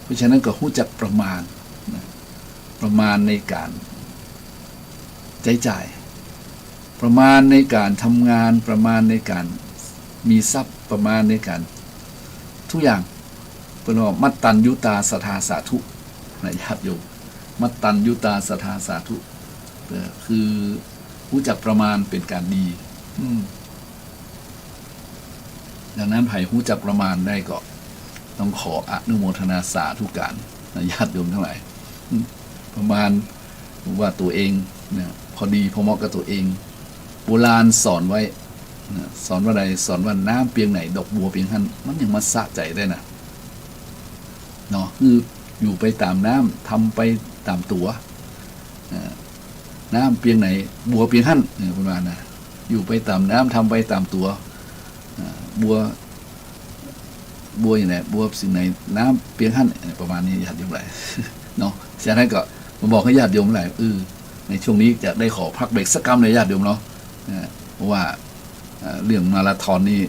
A: เพราะฉะนั้นก็รู้จักประมาณ ประมาณในการใช้จ่ายประมาณในการทำงานประมาณในการมีทรัพย์ประมาณในการทุกอย่างเป็นว่ามัตตัญยุตาสทาสาธุนะญาติโยมมัตตัญยุตาสทาสาธุคือรู้จักประมาณเป็นการดีดังนั้นไผ่รู้จักประมาณได้ก็ต้องขออนุโมทนาสาธุการนะญาติโยมทั้งหลายประมาณว่าตัวเองเนี่ยพอดีพอเหมาะกับตัวเองโบราณสอนไว้สอนว่าใดสอนว่าน้ำเปียงไหนดอกบัวเปียงหันมันยังมาสะใจได้นะเนาะคืออยู่ไปตามน้ำทำไปตามตัวน้ำเปียงไหนบัวเปียงหันประมาณนะอยู่ไปตามน้ำทำไปตามตัวบัวอย่างไรบัวสิ่งไหนน้ำเปียงหันประมาณนี้ญาติโยมหลายเนาะฉะนั้นก็มาบอกให้ญาติโยมหลายในช่วงนี้จะได้ขอพักเบรกสักกรรมเลยญาติโยมเนาะเพราะว่าเรื่องมาราธอนนี่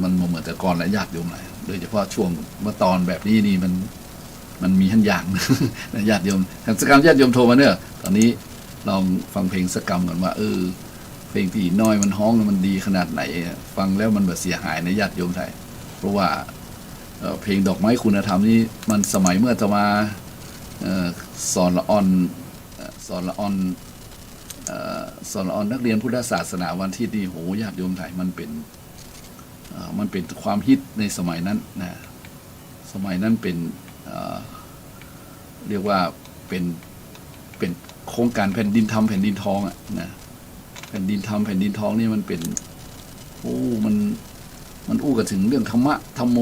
A: มันเหมือนแต่ก่อนและญาติโยมหลายโดยเฉพาะช่วงเมื่อตอนแบบนี้นี่มันมีทั้งอย่างนะญาติโยมสักกรรมญาติโยมโทรมาเนี่ยตอนนี้ลองฟังเพลงสักกรรมก่อนว่าเพลงที่น้อยมันฮ้องมันดีขนาดไหนฟังแล้วมันแบบเสียหายในญาติโยมไทยเพราะว่าเพลงดอกไม้คุณธรรมนี่มันสมัยเมื่อจะมาสอนละอ่อนนักเรียนพุทธศาสนาวันที่นี่โหญาติโยมไทยมันเป็นความฮิตในสมัยนั้นนะสมัยนั้นเป็นเรียกว่าเป็นโครงการแผ่นดินธรรมแผ่นดินทองนะแผ่นดินธรรมแผ่นดินทองนี่มันเป็นมันอู้กันถึงเรื่องธรรมะธรรมโม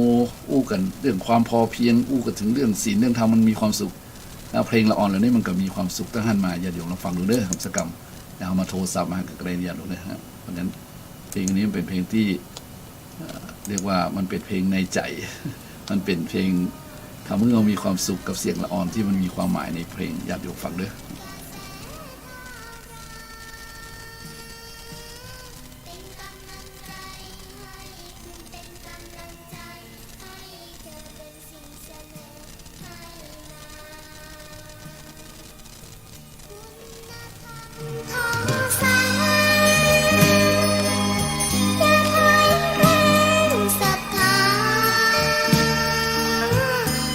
A: อู้กันเรื่องความพอเพียงอู้กันถึงเรื่องศีลเรื่องธรรมมันมีความสุขแล้วเพลงละอ่อนเหล่านี้มันก็มีความสุขตั้งหันมาอย่าเดี๋ยวเราฟังดูเด้อครับสักกรรมแล้วเอามาโทรศัพท์มากับเรียนดูเลยฮะเพราะฉะนั้นเพลงนี้มันเป็นเพลงที่เรียกว่ามันเป็นเพลงในใจมันเป็นเพลงทำให้เรามีความสุขกับเสียงละอ่อนที่มันมีความหมายในเพลงอย่าเดี๋ยวฟังเด้อ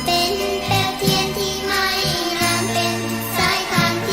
C: เป็นเปลวเทียนที่ไม่ลามเป็นสายทานที่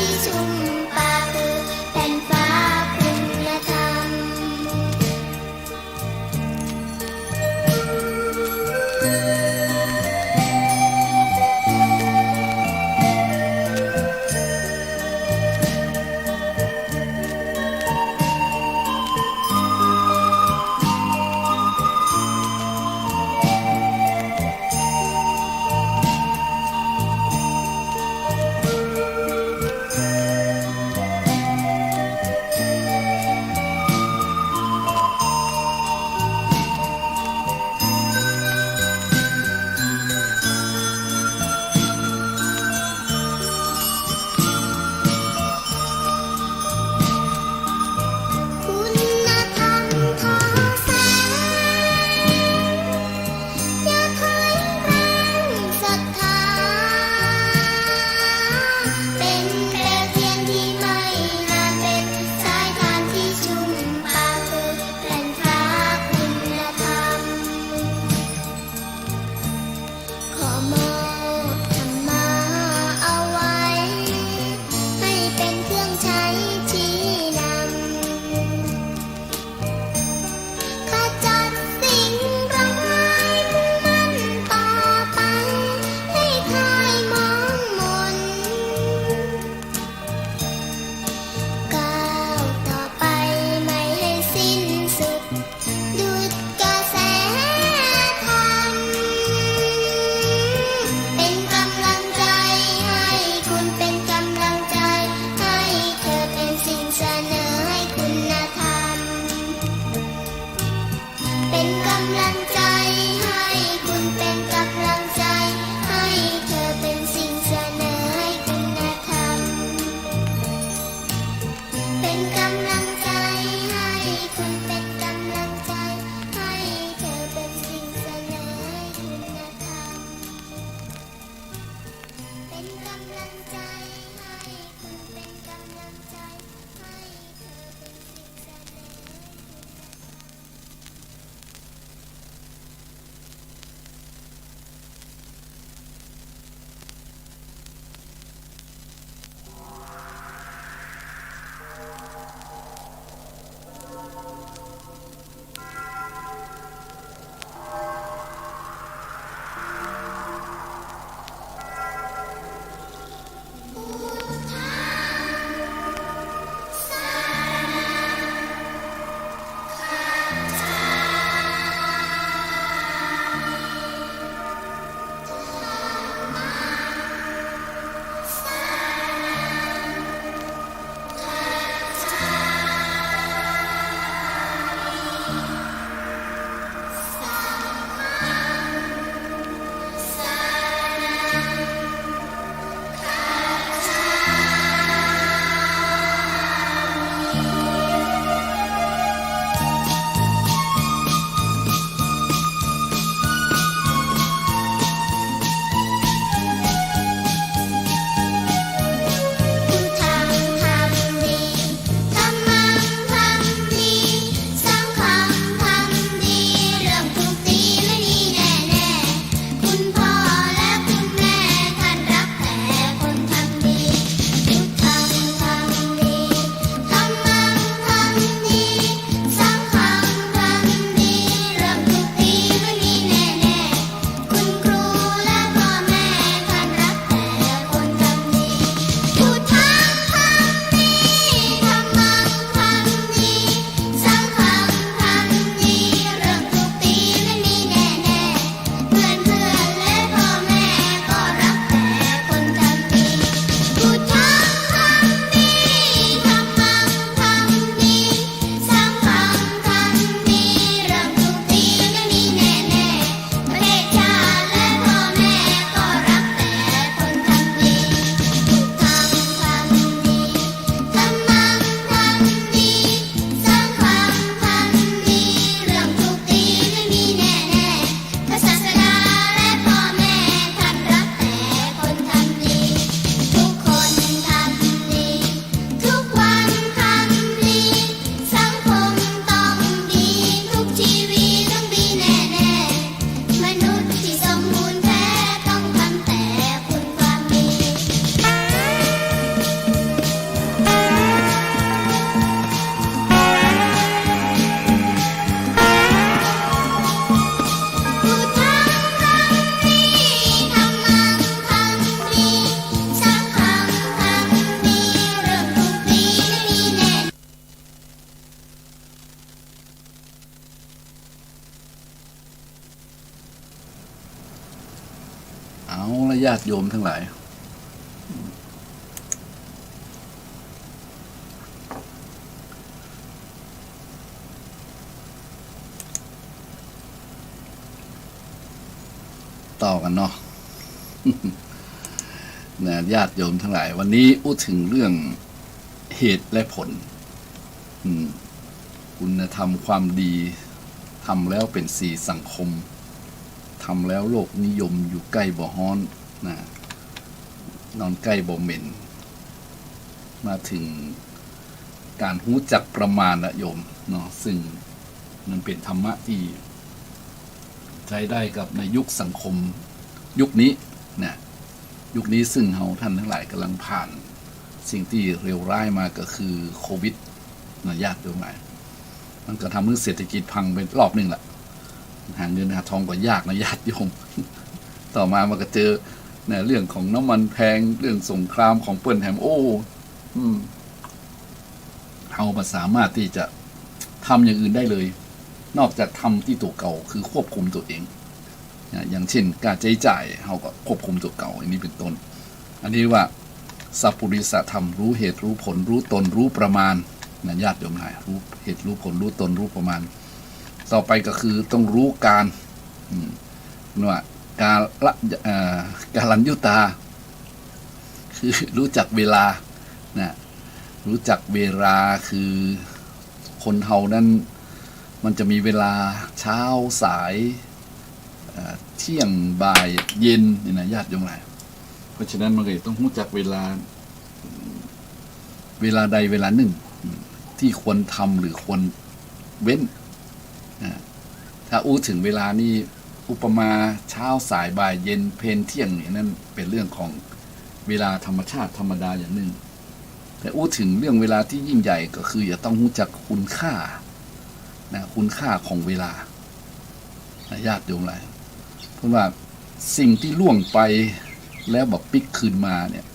A: ญาติโยมทั้งหลายต่อกันเนาะ นะญาติโยมทั้งหลายวันนี้พูดถึงเรื่องเหตุและผลคุณธรรมความดีทำแล้วเป็นสีสังคมทำแล้วโลกนิยมอยู่ใกล้บ่ฮ้อนนะนอนใกล้บ่เหม็นมาถึงการรู้จักประมาณนะโยมเนาะซึ่งมันเป็นธรรมะที่ใช้ได้กับในยุคสังคมยุคนี้นะยุคนี้ซึ่งเราท่านทั้งหลายกำลังผ่านสิ่งที่เลวร้ายมาก็คือโควิดนะญาติโยมหลายมันก็ทำให้เศรษฐกิจพังไปรอบนึงแหละหาเงินหาทองก็ยากนะญาติโยม ต่อมามันก็เจอเรื่องของน้ำมันแพงเรื่องสงครามของเปิ้ลแฮมเราสามารถที่จะทำอย่างอื่นได้เลยนอกจากทำที่ตัวเก่าคือควบคุมตัวเองอย่างเช่นการใช้จ่ายเราก็ควบคุมตัวเก่าอันนี้เป็นต้นอันนี้ว่าสัพพุริสธรรมรู้เหตุรู้ผลรู้ตนรู้ประมาณนะญาติโยมหลายรู้เหตุรู้ผลรู้ตนรู้ประมาณต่อไปก็คือต้องรู้การว่าการลัญยุตาคือรู้จักเวลานะรู้จักเวลาคือคนเฮานั้นมันจะมีเวลาเช้าสายเที่ยงบ่ายเย็นนี่นะญาติโยมหลายเพราะฉะนั้นมันก็ต้องรู้จักเวลาใดเวลาหนึ่งที่ควรทำหรือควรเว้นถ้าอู้ถึงเวลานี้อุปมาเช้าสายบ่ายเย็นเพลเที่ยงนี่นั่นเป็นเรื่องของเวลาธรรมชาติธรรมดาอย่างหนึ่งแต่อู้ถึงเรื่องเวลาที่ยิ่งใหญ่ก็คืออย่าต้องรู้จักคุณค่านะคุณค่าของเวลาญาติโยมหลายเพราะว่าสิ่งที่ล่วงไปแล้วแบบปิกคืนมาเนี่ย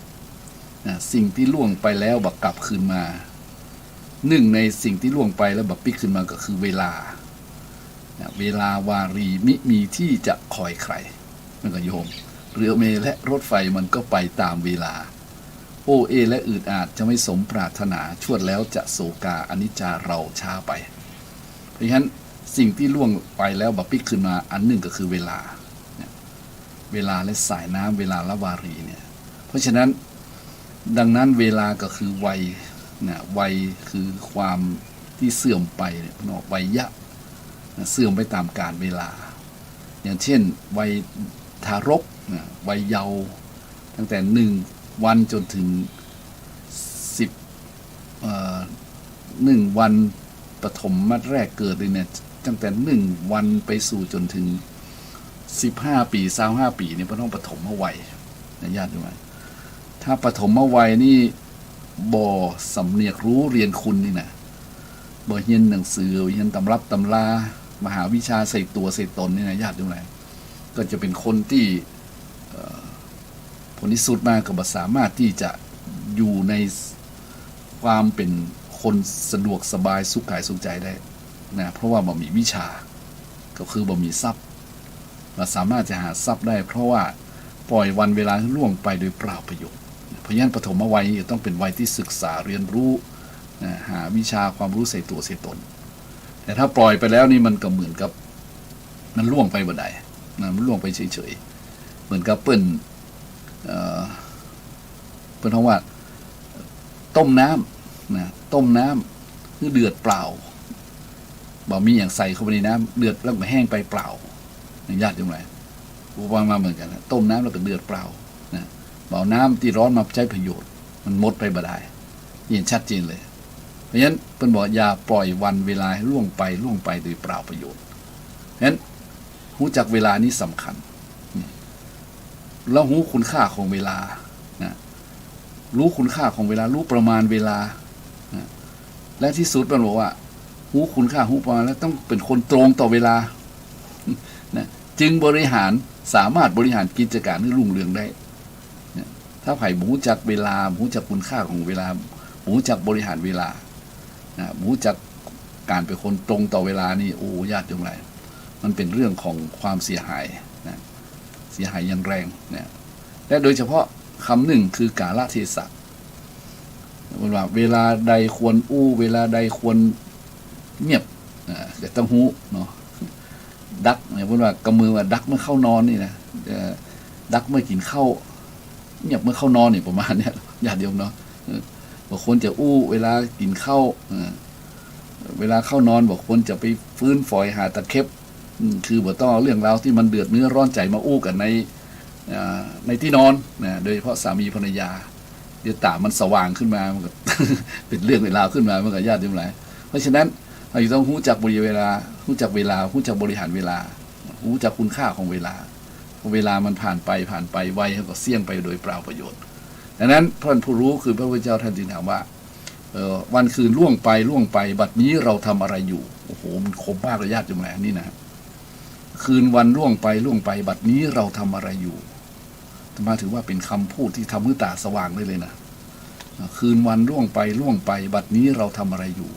A: นะสิ่งที่ล่วงไปแล้วแบบกลับคืนมาหนึ่งในสิ่งที่ล่วงไปแล้วแบบปิกคืนมาก็คือเวลานะเวลาวารีมิมีที่จะคอยใครมันก็โยมเรือเมล์และรถไฟมันก็ไปตามเวลาโอเอและอืดอาจจะไม่สมปรารถนาชวดแล้วจะโศกาอนิจจาเราช้าไปเพราะฉะนั้นสิ่งที่ล่วงไปแล้วแบบปิกขึ้นมาอันหนึ่งก็คือเวลาเวลาและสายน้ำเวลาละวารีเนี่ยเพราะฉะนั้นดังนั้นเวลาก็คือวัยนะวัยคือความที่เสื่อมไปเนี่ยเนาะวัยยะเสื่อมไปตามกาลเวลาอย่างเช่นวัยทารกวัยเยาว์ตั้งแต่1 วันจนถึง1 วันปฐมมัดแรกเกิดเลยเนี่ยตั้งแต่1 วันไปสู่จนถึง15 ปี25 ปีเนี่ยต้องปฐมวัยนะญาติโยมถ้าปฐมวัยนี่บ่สำเนียกรู้เรียนคุณนี่นะบ่เรียนหนังสือเรียนตำรับตำรามหาวิชาใส่ตัวใส่ตนนี่นะญาติโยมก็จะเป็นคนที่ผลที่สุดมาก็บ่สามารถที่จะอยู่ในความเป็นคนสะดวกสบายสุขกายสุขใจได้นะเพราะว่าบ่มีวิชาก็คือบ่มีทรัพย์เราสามารถจะหาทรัพย์ได้เพราะว่าปล่อยวันเวลาล่วงไปโดยเปล่าประโยชน์เพราะฉะนั้นปฐมวัยต้องเป็นวัยที่ศึกษาเรียนรู้นะหาวิชาความรู้ใส่ตัวใส่ตนแต่ถ้าปล่อยไปแล้วนี่มันก็เหมือนกับมันล่วงไปบ่ได้นะมันล่วงไปเฉยๆเหมือนกับเปิ้นเพราะว่าต้มน้ำนะต้มน้ำคือเดือดเปล่าบ่มีอย่างใส่เข้าไปในน้ำเดือดแล้วมันแห้งไปเปล่าญาติโยมหลายอุปมาเหมือนกันนะต้มน้ำแล้วก็เดือดเปล่านะเอาน้ำที่ร้อนมาใช้ประโยชน์มันหมดไปบ่ได้เห็นชัดเจนเลยเพราะฉะนั้นเพิ่นบอกอย่าปล่อยวันเวลาให้ล่วงไปโดยเปล่าประโยชน์เพราะฉะนั้นรู้จักเวลานี้สำคัญแล้วรู้คุณค่าของเวลานะรู้คุณค่าของเวลารู้ประมาณเวลานะและที่สุดมันบอกว่ารู้คุณค่ารู้ประมาณแล้วต้องเป็นคนตรงต่อเวลานะจึงสามารถบริหารกิจการให้รุ่งเรืองได้นะถ้าไผ่รู้จักเวลารู้จักคุณค่าของเวลารู้จักบริหารเวลานะรู้จักการเป็นคนตรงต่อเวลานี่โอ้ญาติโยมหลายมันเป็นเรื่องของความเสียหายนะเสียหายอย่างแรงนะ และโดยเฉพาะคำหนึ่งคือกาลเทศะว่าเวลาใดควรอู้เวลาใดควรเงียบจะต้องหูเนาะดักเนี่ยพูดว่ากำมือว่าดักเมื่อเข้านอนนี่นะดักเมื่อกินข้าวเงียบเมื่อเข้านอนนี่ประมาณเนี้ยญาติโยมเนาะบอกคนจะอู้เวลากินข้าวเวลาเข้านอนบอกคนจะไปฟื้นฝอยหาตะเข็บคือบอกต้องเอาเรื่องราวที่มันเดือดเนื้อร้อนใจมาอู้กันในที่นอนนะโดยเฉพาะสามีภรรยาเดี๋ยวตามันสว่างขึ้นมามันก็ เป็นเรื่องเวลาขึ้นมามันก็ญาติโยมหลายเพราะฉะนั้นเราต้องรู้จักบริเวลารู้จักเวลารู้จักบริหารเวลารู้จักคุณค่าของเวลาเวลามันผ่านไปไวก็เสี่ยงไปโดยเปล่าประโยชน์ดังนั้นท่านผู้รู้คือพระพุทธเจ้าท่านจึงถามว่าวันคืนล่วงไปบัดนี้เราทำอะไรอยู่โอ้โหมันคมมากเลยญาติโยมหลายนี่นะคืนวันล่วงไปบัดนี้เราทำอะไรอยู่มาถือว่าเป็นคำพูดที่ทำให้ตาสว่างได้เลยนะคืนวันล่วงไปบัดนี้เราทำอะไรอยู่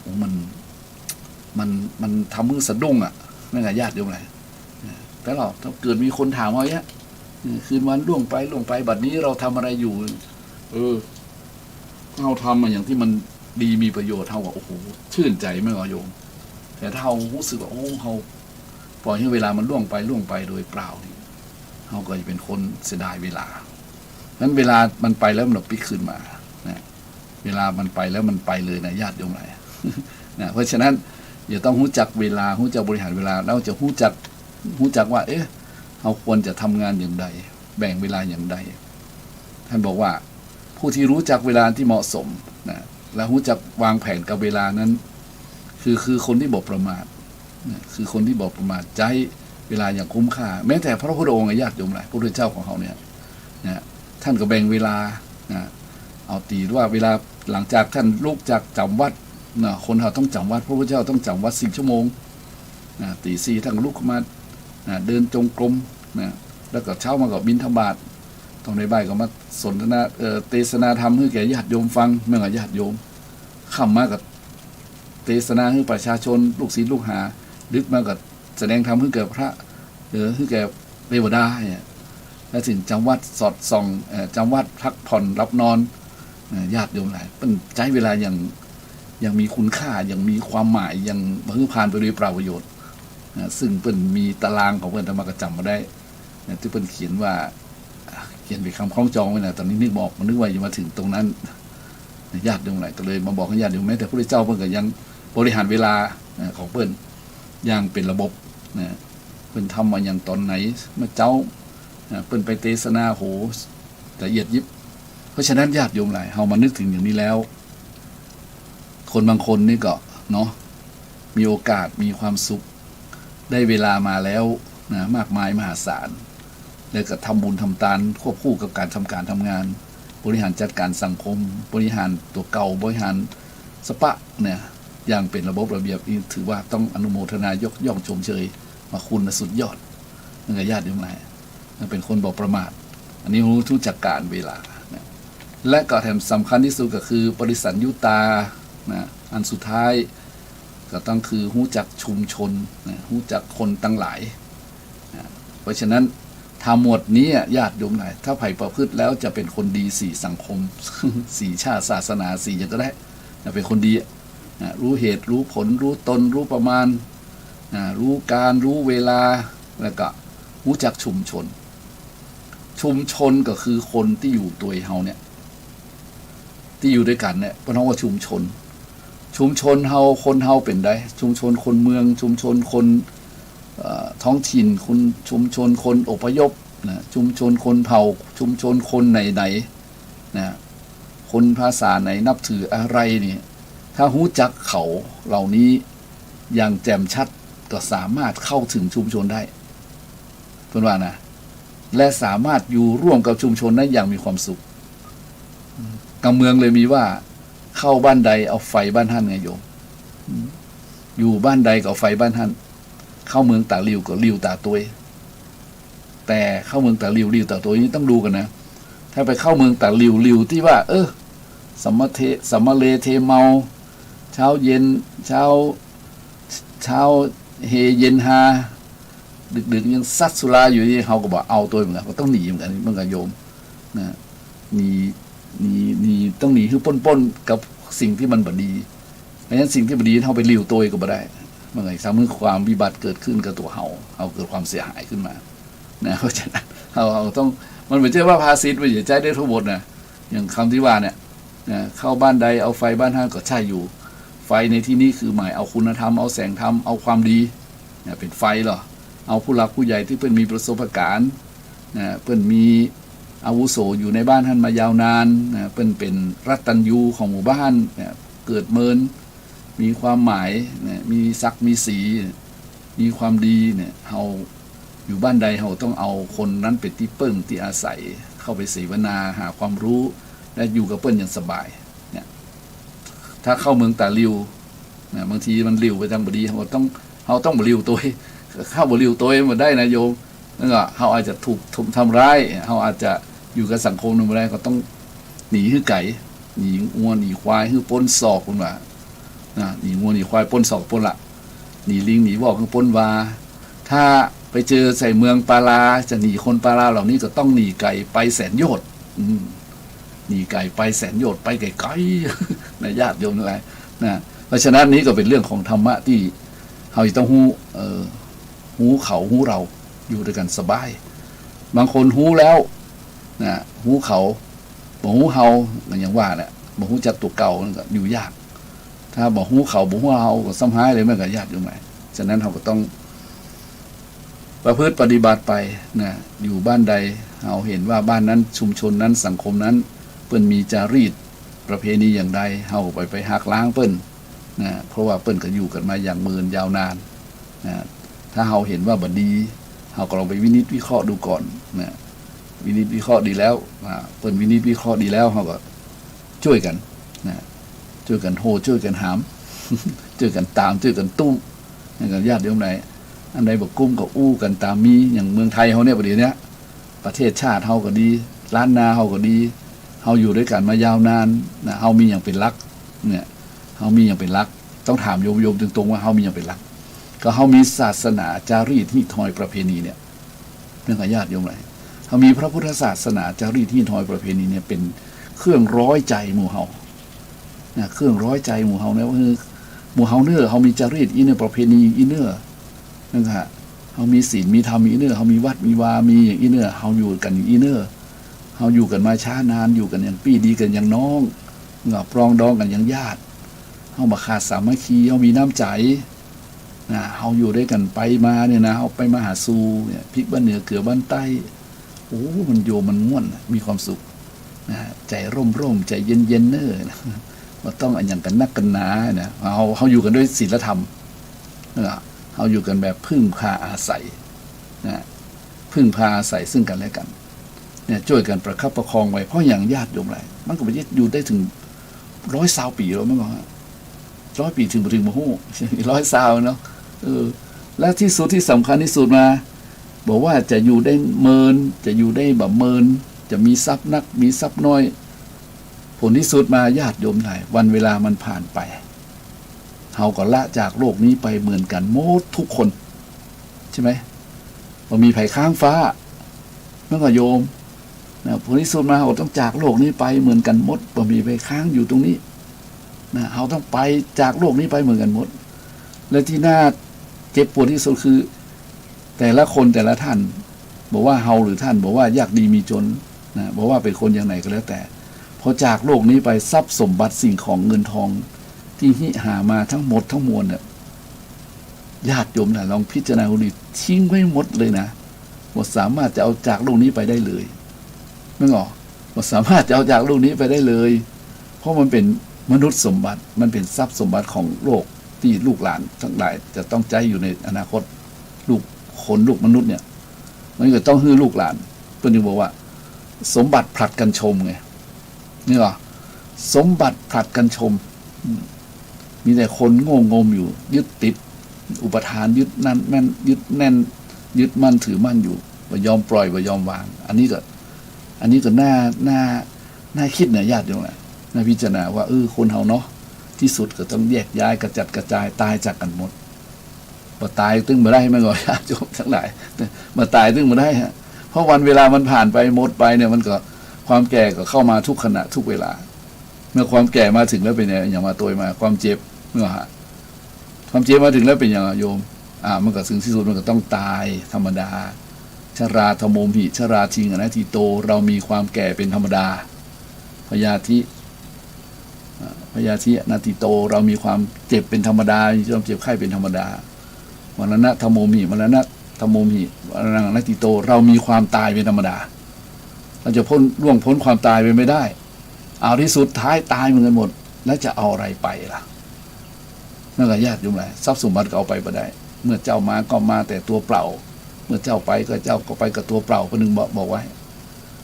A: โอ้มันทำมือสะดุ้งอ่ะนั่นแหละญาติโยมหลายแต่เราถ้าเกิดมีคนถามว่าเนี่ยคืนวันล่วงไปบัดนี้เราทำอะไรอยู่เราทำมาอย่างที่มันดีมีประโยชน์เท่ากับโอ้โหชื่นใจไม่เหรอโยมแต่ถ้าเรารู้สึกว่าโอ้เราปล่อยให้เวลามันล่วงไปโดยเปล่าเราก็จะเป็นคนเสียดายเวลานั้นเวลามันไปแล้วมันหลบปีคืนมานะเวลามันไปแล้วมันไปเลยนะญาติโยมหลายนะเพราะฉะนั้นอย่าต้องรู้จักเวลารู้จักบริหารเวลาแล้วจะรู้จักว่าเราควรจะทำงานอย่างใดแบ่งเวลาอย่างใดท่านบอกว่าผู้ที่รู้จักเวลาที่เหมาะสมนะและรู้จักวางแผนกับเวลานั้นคือคนที่บอกประมาทนะคือคนที่บอกประมาทใจเวลาอย่างคุ้มค่าแม้แต่พระพุทธองค์ญาติโยมหลายพระพุทธเจ้าของเขาเนี่ยนะท่านก็แบ่งเวลานะเอาตีว่าเวลาหลังจากท่านลุกจากจำวัดนะคนเราต้องจำวัดพระพุทธเจ้าต้องจำวัด4 ชั่วโมงนะตี 4ท่านลุกขึ้นมานะเดินจงกรมนะแล้วก็เช้ามาก็บิณฑบาตตรงในบ่ายก็มาสนทนาเทศนาธรรมให้แก่ญาติโยมฟังเมื่อญาติโยมค่ำมากับเทศนาให้ประชาชนลูกศิษย์ลูกหาดึกมากับแสดงธรรมให้แก่พระให้แก่เทวดาเนี่ยแล้วถึงจำวัดสอดส่องจำวัดพักผ่อนรับนอนญาติโยมหลายเป็นใช้เวลาอย่างมีคุณค่าอย่างมีความหมายอย่างมือผ่านไปด้วยเปล่าประโยชน์ซึ่งเป็นมีตารางของเพื่อนธรรมกจำมาได้ที่เป็นเขียนเป็นคำคล้องจองไว้นะตอนนี้นึกว่าจะมาถึงตรงนั้นญาติโยมหลายก็เลยมาบอกให้ญาติโยมแม้แต่พระเจ้าเพิ่นก็ยังบริหารเวลาของเพิ่นอย่างเป็นระบบเพิ่นทำมาอย่างตอนไหนเมื่อเจ้าเพิ่นไปเทศนาโหละเอียดยิบเพราะฉะนั้นญาติโยมหลายเฮามานึกถึงอย่างนี้แล้วคนบางคนนี่ก็เนาะมีโอกาสมีความสุขได้เวลามาแล้วนะมากมายมหาศาลแล้วก็ทำบุญทำทานควบคู่กับการทำงานบริหารจัดการสังคมบริหารตัวเก่าบริหารสปะเนี่ยอย่างเป็นระบบระเบียบนี่ถือว่าต้องอนุโมทนายกย่องชมเชยมาคุณสุดยอดนั่นก็ญาติโยมหลายเป็นคนบอกประมาทอันนี้รู้จักการเวลานะและก็แถมสำคัญที่สุดก็คือปริสัญยุตานะอันสุดท้ายก็ต้องคือรู้จักชุมชนนะรู้จักคนตั้งหลายนะเพราะฉะนั้นทำหมวดนี้ญาติโยมหลายถ้าไผ่ประพฤติแล้วจะเป็นคนดี4 สังคม 4 ชาติศาสนา4อย่างก็ได้เป็นคนดีนะรู้เหตุรู้ผลรู้ตนรู้ประมาณนะรู้การรู้เวลาแล้วก็รู้จักชุมชนก็คือคนที่อยู่ตัวเฮาเนี่ยที่อยู่ด้วยกันเนี่ยเพราะน้องว่าชุมชนเฮาคนเฮาเป็นได้ชุมชนคนเมืองชุมชนคนท้องถิ่นคนชุมชนคนอพยพนะชุมชนคนเผ่าชุมชนคนไหนนะคนภาษาไหนนับถืออะไรเนี่ยถ้ารู้จักเขาเหล่านี้อย่างแจ่มชัดก็สามารถเข้าถึงชุมชนได้เพื่อนว่านะและสามารถอยู่ร่วมกับชุมชนได้อย่างมีความสุขกำเมืองเลยมีว่าเข้าบ้านใดเอาไฟบ้านท่านไงโยมอยู่บ้านใดก็เอาไฟบ้านท่านเข้าเมืองตาลิวก็ลิวตาตัวแต่เข้าเมืองตาลิวตาตัวนี้ต้องดูกันนะถ้าไปเข้าเมืองตาลิวที่ว่าสัมมาเลเทเมาเช้าเย็นเช้าเฮเย็นฮา ดึกๆยังซัดสุราอยู่ที่เขาก็บอกเอาตัวเหมือนกันก็ต้องหนีเหมือนกันมันก็โยมนะหนีต้องหนีคือป้นกับสิ่งที่มันบดีเพราะฉะนั้นสิ่งที่บดีเขาไปลิ้วตัวก็บ่ได้มันไงซ้ำเมื่อความวิบัติเกิดขึ้นกับตัวเขาเกิดความเสียหายขึ้นมานะเพราะฉะนั้นเราต้องมันเหมือนเช่ว่าภาษิตมันอย่าใจได้ทุกบทนะอย่างคำที่ว่าเนี่ยเข้าบ้านใดเอาไฟบ้านท่านก็ใช่อยู่ไฟในที่นี้คือหมายเอาคุณธรรมเอาแสงธรรมเอาความดีเป็นไฟเหรอเอาผู้หลักผู้ใหญ่ที่เพิ่นมีประสบการณ์เพิ่นมีอาวุโสอยู่ในบ้านท่านมายาวนานเพิ่นเป็นรัตตัญญูของหมู่บ้านเกิดเมินมีความหมายมีศักดิ์มีสีมีความดีเนี่ยเราอยู่บ้านใดเราต้องเอาคนนั้นเป็นที่เปิ้งที่อาศัยเข้าไปเสวนาหาความรู้และอยู่กับเปิ้นอย่างสบายเนี่ยถ้าเข้าเมืองตาลิวบางทีมันลิวไปทางบดีเราต้องบริวตัวเข้าบริวตัวมาได้นะโยมนั่นก็เขาอาจจะถูกทำร้ายเขาอาจจะอยู่กับสังคมนึงไม่ได้ก็ต้องหนีหื้อไก่หนีงัวหนีควายหื้อปนศอกคุณว่าหนีงัวหนีควายปนศอกปนละหนีลิงหนีบอกคือปนวาถ้าไปเจอใส่เมืองปาลาจะหนีคนปาลาเหล่านี้ก็ต้องหนีไก่ไปแสนโยชน์หนีไก่ไปแสนโยชน์ไปไกลๆนะญาติโยมอะไรนะเพราะฉะนั้นนี้ก็เป็นเรื่องของธรรมะที่เราต้องหูเขาหูเราอยู่ด้วยกันสบายบางคนหูแล้วนะหูเขาบอกหูเฮาอย่างว่าแหละบอกหูจักตัวเก่านั่นก็อยู่ยากถ้าบอกหูเขาบอกหูเฮาก็ซ้ำหายเลยมันก็ยากอยู่ไหมฉะนั้นเราก็ต้องประพฤติปฏิบัติไปนะอยู่บ้านใดเราเห็นว่าบ้านนั้นชุมชนนั้นสังคมนั้นเปิ้นมีจารีตประเพณีอย่างใดเราไปหักล้างเปิ้นนะเพราะว่าเปิ้นก็อยู่กันมาอย่างยืนยาวนานนะถ้าเราเห็นว่าบัดดีเราก็ลองไปวินิจวิเคราะห์ดูก่อนนะวินิจวิเคราะห์ดีแล้วเปิ้นวินิจวิเคราะห์ดีแล้วเราก็ช่วยกันนะช่วยกันโหช่วยกันหามช่วยกันตามช่วยกันตู้อย่างญาติโยมไหนอันใดบอกกุ้มก็อู้กันตามมีอย่างเมืองไทยเขาเนี่ยประเดี๋ยวนี้ประเทศชาติเขาก็ดีล้านนาเขาก็ดีเขาอยู่ด้วยกันมายาวนานนะเขามีอย่างเป็นหลักเนี่ยเขามีอย่างเป็นหลักต้องถามโยมตรงๆว่าเขามีอย่างเป็นหลักก็เขามีศาสนาจารีตที่ทอยประเพณีเนี่ยเรื่องญาติโยมไหนเขามีพระพุทธศาสนาจารีตที่ทอยประเพณีเนี่ยเป็นเครื่องร้อยใจหมู่เฮาเครื่องร้อยใจหมู่เฮาเนี่ยคือหมู่เฮาเนื้อเขามีจารีตอินเนอร์ประเพณีอินเนอร์นั่นฮะเขามีศีลมีธรรมอินเนอร์เขามีวัดมีวามีอย่างอินเนอร์เขาอยู่กันอินเนอร์เขาอยู่กันมาช้านานอยู่กันอย่างปี้ดีกันอย่างน้องปรองดองกันอย่างญาติเขามาขาดสามัคคีเขามีน้ำใจนะเขาอยู่ด้วยกันไปมาเนี่ยนะเขาไปมาหาสู่เนี่ยพลิกบ้านเหนือเกือบ้านใต้โอ้มันโยมันม่วนมีความสุขนะใจร่มใจเย็นเนอนะว่าต้องอันอย่างกันนักกันหนาเนี่ยเขาอยู่กันด้วยศีลธรรมนะเขาอยู่กันแบบพึ่งพาอาศัยนะพึ่งพาอาศัยซึ่งกันและกันเนี่ยช่วยกันประคับประคองไว้เพราะอย่างญาติโยมไรมันก็ไปอยู่ได้ถึง120 ปีแล้วมั้ง100 ปีถึงมาหู้120เนาะและที่สุดที่สำคัญที่สุดมาบอกว่าจะอยู่ได้เมินจะอยู่ได้แบบเมินจะมีทรัพย์นักมีทรัพย์น้อยผลที่สุดมาญาติโยมไหนวันเวลามันผ่านไปเขาก็ละจากโลกนี้ไปเหมือนกันหมดทุกคนใช่ไหมพอมีไผ่ค้างฟ้าเมื่อก็โยมนะผลที่สุดมาเขาต้องจากโลกนี้ไปเหมือนกันหมดพอมีไผ่ค้างอยู่ตรงนี้นะเขาต้องไปจากโลกนี้ไปเหมือนกันหมดและที่น่าเจ็บปวดที่สุดคือแต่ละคนแต่ละท่านบอกว่าเฮาหรือท่านบอกว่ายากดีมีจนนะบอกว่าเป็นคนอย่างไหนก็แล้วแต่พอจากโลกนี้ไปทรัพย์สมบัติสิ่งของเงินทองที่หิหามาทั้งหมดทั้งมวลเนี่ยญาติโยมนะลองพิจารณาดูทิ้งไว้หมดเลยนะว่าสามารถจะเอาจากโลกนี้ไปได้เลยไม่หรอว่าสามารถจะเอาจากโลกนี้ไปได้เลยเพราะมันเป็นมนุษย์สมบัติมันเป็นทรัพย์สมบัติของโลกที่ลูกหลานทั้งหลายจะต้องใจอยู่ในอนาคตลูกคนลูกมนุษย์เนี่ยมันก็ต้องฮื้อลูกหลานเพื่อนจึงบอกว่าสมบัติผลัดกันชมไงนี่หรอสมบัติผลัดกันชมมีแต่คนโง่งมอยู่ยึดติดอุปทานยึดนั่นแม่นยึดแน่นยึดมั่นถือมั่นอยู่บ่ยอมปล่อยบ่ยอมวางอันนี้ก็น่าคิดเนี่ยญาติโยมนะน่าพิจารณาว่าคนเฮาเนาะที่สุดก็ต้องแยกย้ายกระจัดกระจายตายจากกันหมด มาตายตึ้งมาได้มันก็ญาติโยมทั้งหลายมาตายตึ้งมาได้ฮะเพราะวันเวลามันผ่านไปหมดไปเนี่ยมันก็ความแก่ก็เข้ามาทุกขณะทุกเวลาเมื่อความแก่มาถึงแล้วเป็นอย่างมาตัวมาความเจ็บเมื่อฮะความเจ็บมาถึงแล้วเป็นอย่างโยมมันก็ถึงที่สุดมันก็ต้องตายธรรมดาชราธโมมหิชราทิงอนัตติโตเรามีความแก่เป็นธรรมดาพยาธิอนัตติโตเรามีความเจ็บเป็นธรรมดามีความเจ็บไข้เป็นธรรมดามรณะธโมมหิมรณะธโมมหิมรณะอนัตติโตเรามีความตายเป็นธรรมดาเราจะล่วงพ้นความตายไปไม่ได้เอาที่สุดท้ายตายเหมือนกันหมดแล้วจะเอาอะไรไปล่ะนั่นก็ญาติโยมหลายทรัพย์สมบัติก็เอาไปไม่ได้เมื่อเจ้ามาก็มาแต่ตัวเปล่าเมื่อเจ้าไปก็เจ้าก็ไปกับตัวเปล่าคนหนึ่งบอกไว้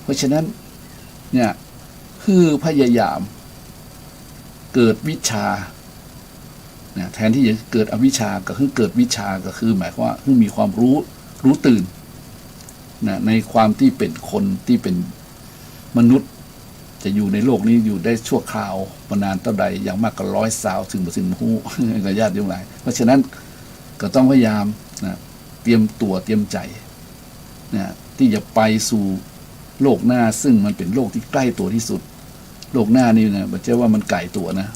A: เพราะฉะนั้นเนี่ยคือพยายามเกิดวิชาแทนที่จะเกิดอวิชชาก็คือเกิดวิชาก็คือหมายความว่าคือมีความรู้ตื่นในความที่เป็นคนที่เป็นมนุษย์จะอยู่ในโลกนี้อยู่ได้ชั่วคราวมานานเท่าใดอย่างมากก็100 สาวถึงหูก็ญาติโยมหลายเพราะฉะนั้นก็ต้องพยายามเตรียมตัวเตรียมใจที่จะไปสู่โลกหน้าซึ่งมันเป็นโลกที่ใกล้ตัวที่สุดโลกหน้านี่นะไม่ใช่ว่ามันไกลตัวนะ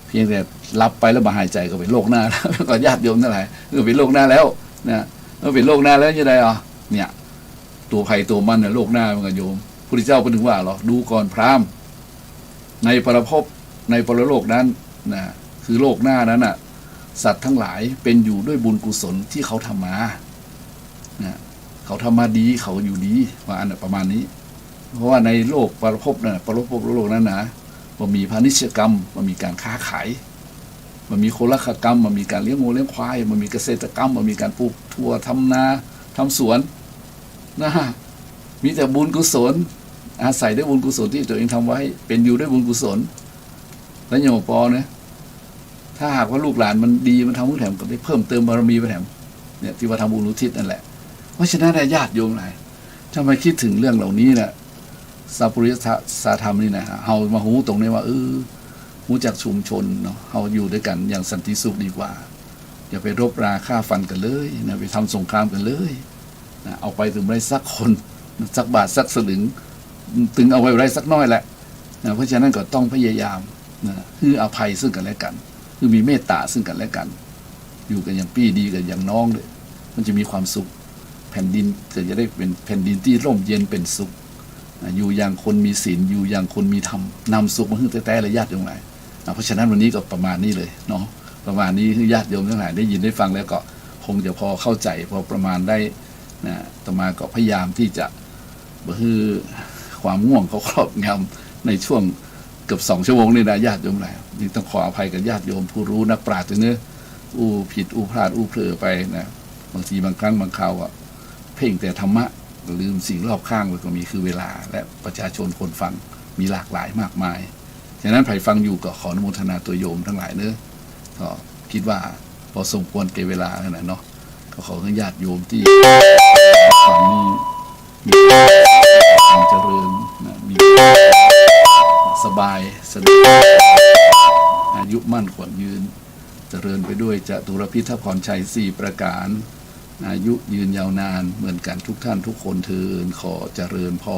A: เพียงแต่รับไปแล้วมาหายใจก็เป็นโลกหน้าแล้วก็ญาติโยมทั้งหลายก็เป็นโลกหน้าแล้วนะเราเป็นโลกหน้าแล้วยังไงเนี่ยตัวใครตัวมันเนี่ยโลกหน้ามันก็โยมพุทธเจ้าพูดถึงว่าหรอดูก่อนพราหมณ์ในปรภพในปรโลกนั้นนะคือโลกหน้านั้นน่ะสัตว์ทั้งหลายเป็นอยู่ด้วยบุญกุศลที่เขาทำมานะเขาทำมาดีเขาอยู่ดีว่าอันประมาณนี้เพราะว่าในโลกปรภพน่ะปรภพโลกนั้นนะมันมีพาณิชยกรรมมันมีการค้าขายมันมีโคลกรรมมันมีการเลี้ยงงูเลี้ยงควายมันมีเกษตรกรรมมันมีการปลูกถั่วทำนาทำสวนนะมีแต่บุญกุศลอาศัยด้วยบุญกุศลที่ตัวเองทำไว้เป็นอยู่ด้วยบุญกุศลแล้วอย่างปอเนี่ยถ้าหากว่าลูกหลานมันดีมันทำบุญแถมก็ได้เพิ่มเติมบารมีไปแถมเนี่ยที่ว่าทำบุญอุทิศนั่นแหละเพราะฉะนั้นญาติโยมหลายถ้ามาคิดถึงเรื่องเหล่านี้นะสัพพุริสธรรมนี่นะเฮามาหูตรงนี้ว่าหูจากชุมชนเนาะเฮาอยู่ด้วยกันอย่างสันติสุขดีกว่าอย่าไปรบราฆ่าฟันกันเลยนะไปทำสงครามกันเลยนะเอาไปถึงได้สักคนสักบาทสักสลึงถึงเอาไว้ได้สักน้อยแหละนะเพราะฉะนั้นก็ต้องพยายามนะคืออภัยซึ่งกันและกันคือมีเมตตาซึ่งกันและกันอยู่กันอย่างพี่ดีกันอย่างน้องเลยมันจะมีความสุขแผ่นดินจะได้เป็นแผ่นดินที่ร่มเย็นเป็นสุขอยู่อย่างคนมีศีลอยู่อย่างคนมีธรรมนำสุขมาให้แต่ละญาติโยมหลายเพราะฉะนั้นวันนี้ก็ประมาณนี้เลยเนาะประมาณนี้คือญาติโยมทั้งหลายได้ยินได้ฟังแล้วก็คงจะพอเข้าใจพอประมาณได้นะต่อมาก็พยายามที่จะคือความง่วงเขาครอบงำในช่วงเกือบ2 ชั่วโมงนี่นะญาติโยมหลายนี่ต้องขออภัยกับญาติโยมผู้รู้นักปราชญ์ตัวนี้ผิดพลาดเผลอไปนะบางทีบางครั้งบางคราวเพ่งแต่ธรรมะลืมสิ่งรอบข้างมันก็มีคือเวลาและประชาชนคนฟังมีหลากหลายมากมายฉะนั้นใครฟังอยู่ก็ขออนุโมทนาตัวโยมทั้งหลายเนอะก็คิดว่าพอสมควรเก็บเวลาขนาดเนาะก็ขอให้ญาติโยมที่ฟังนี้มีความเจริญนะมีสบายสะดวกอายุมั่นขวัญยืนเจริญไปด้วยจตุรพิธพรชัย4 ประการอายุยืนยาวนานเหมือนกันทุกท่านทุกคนเทินขอเจริญพร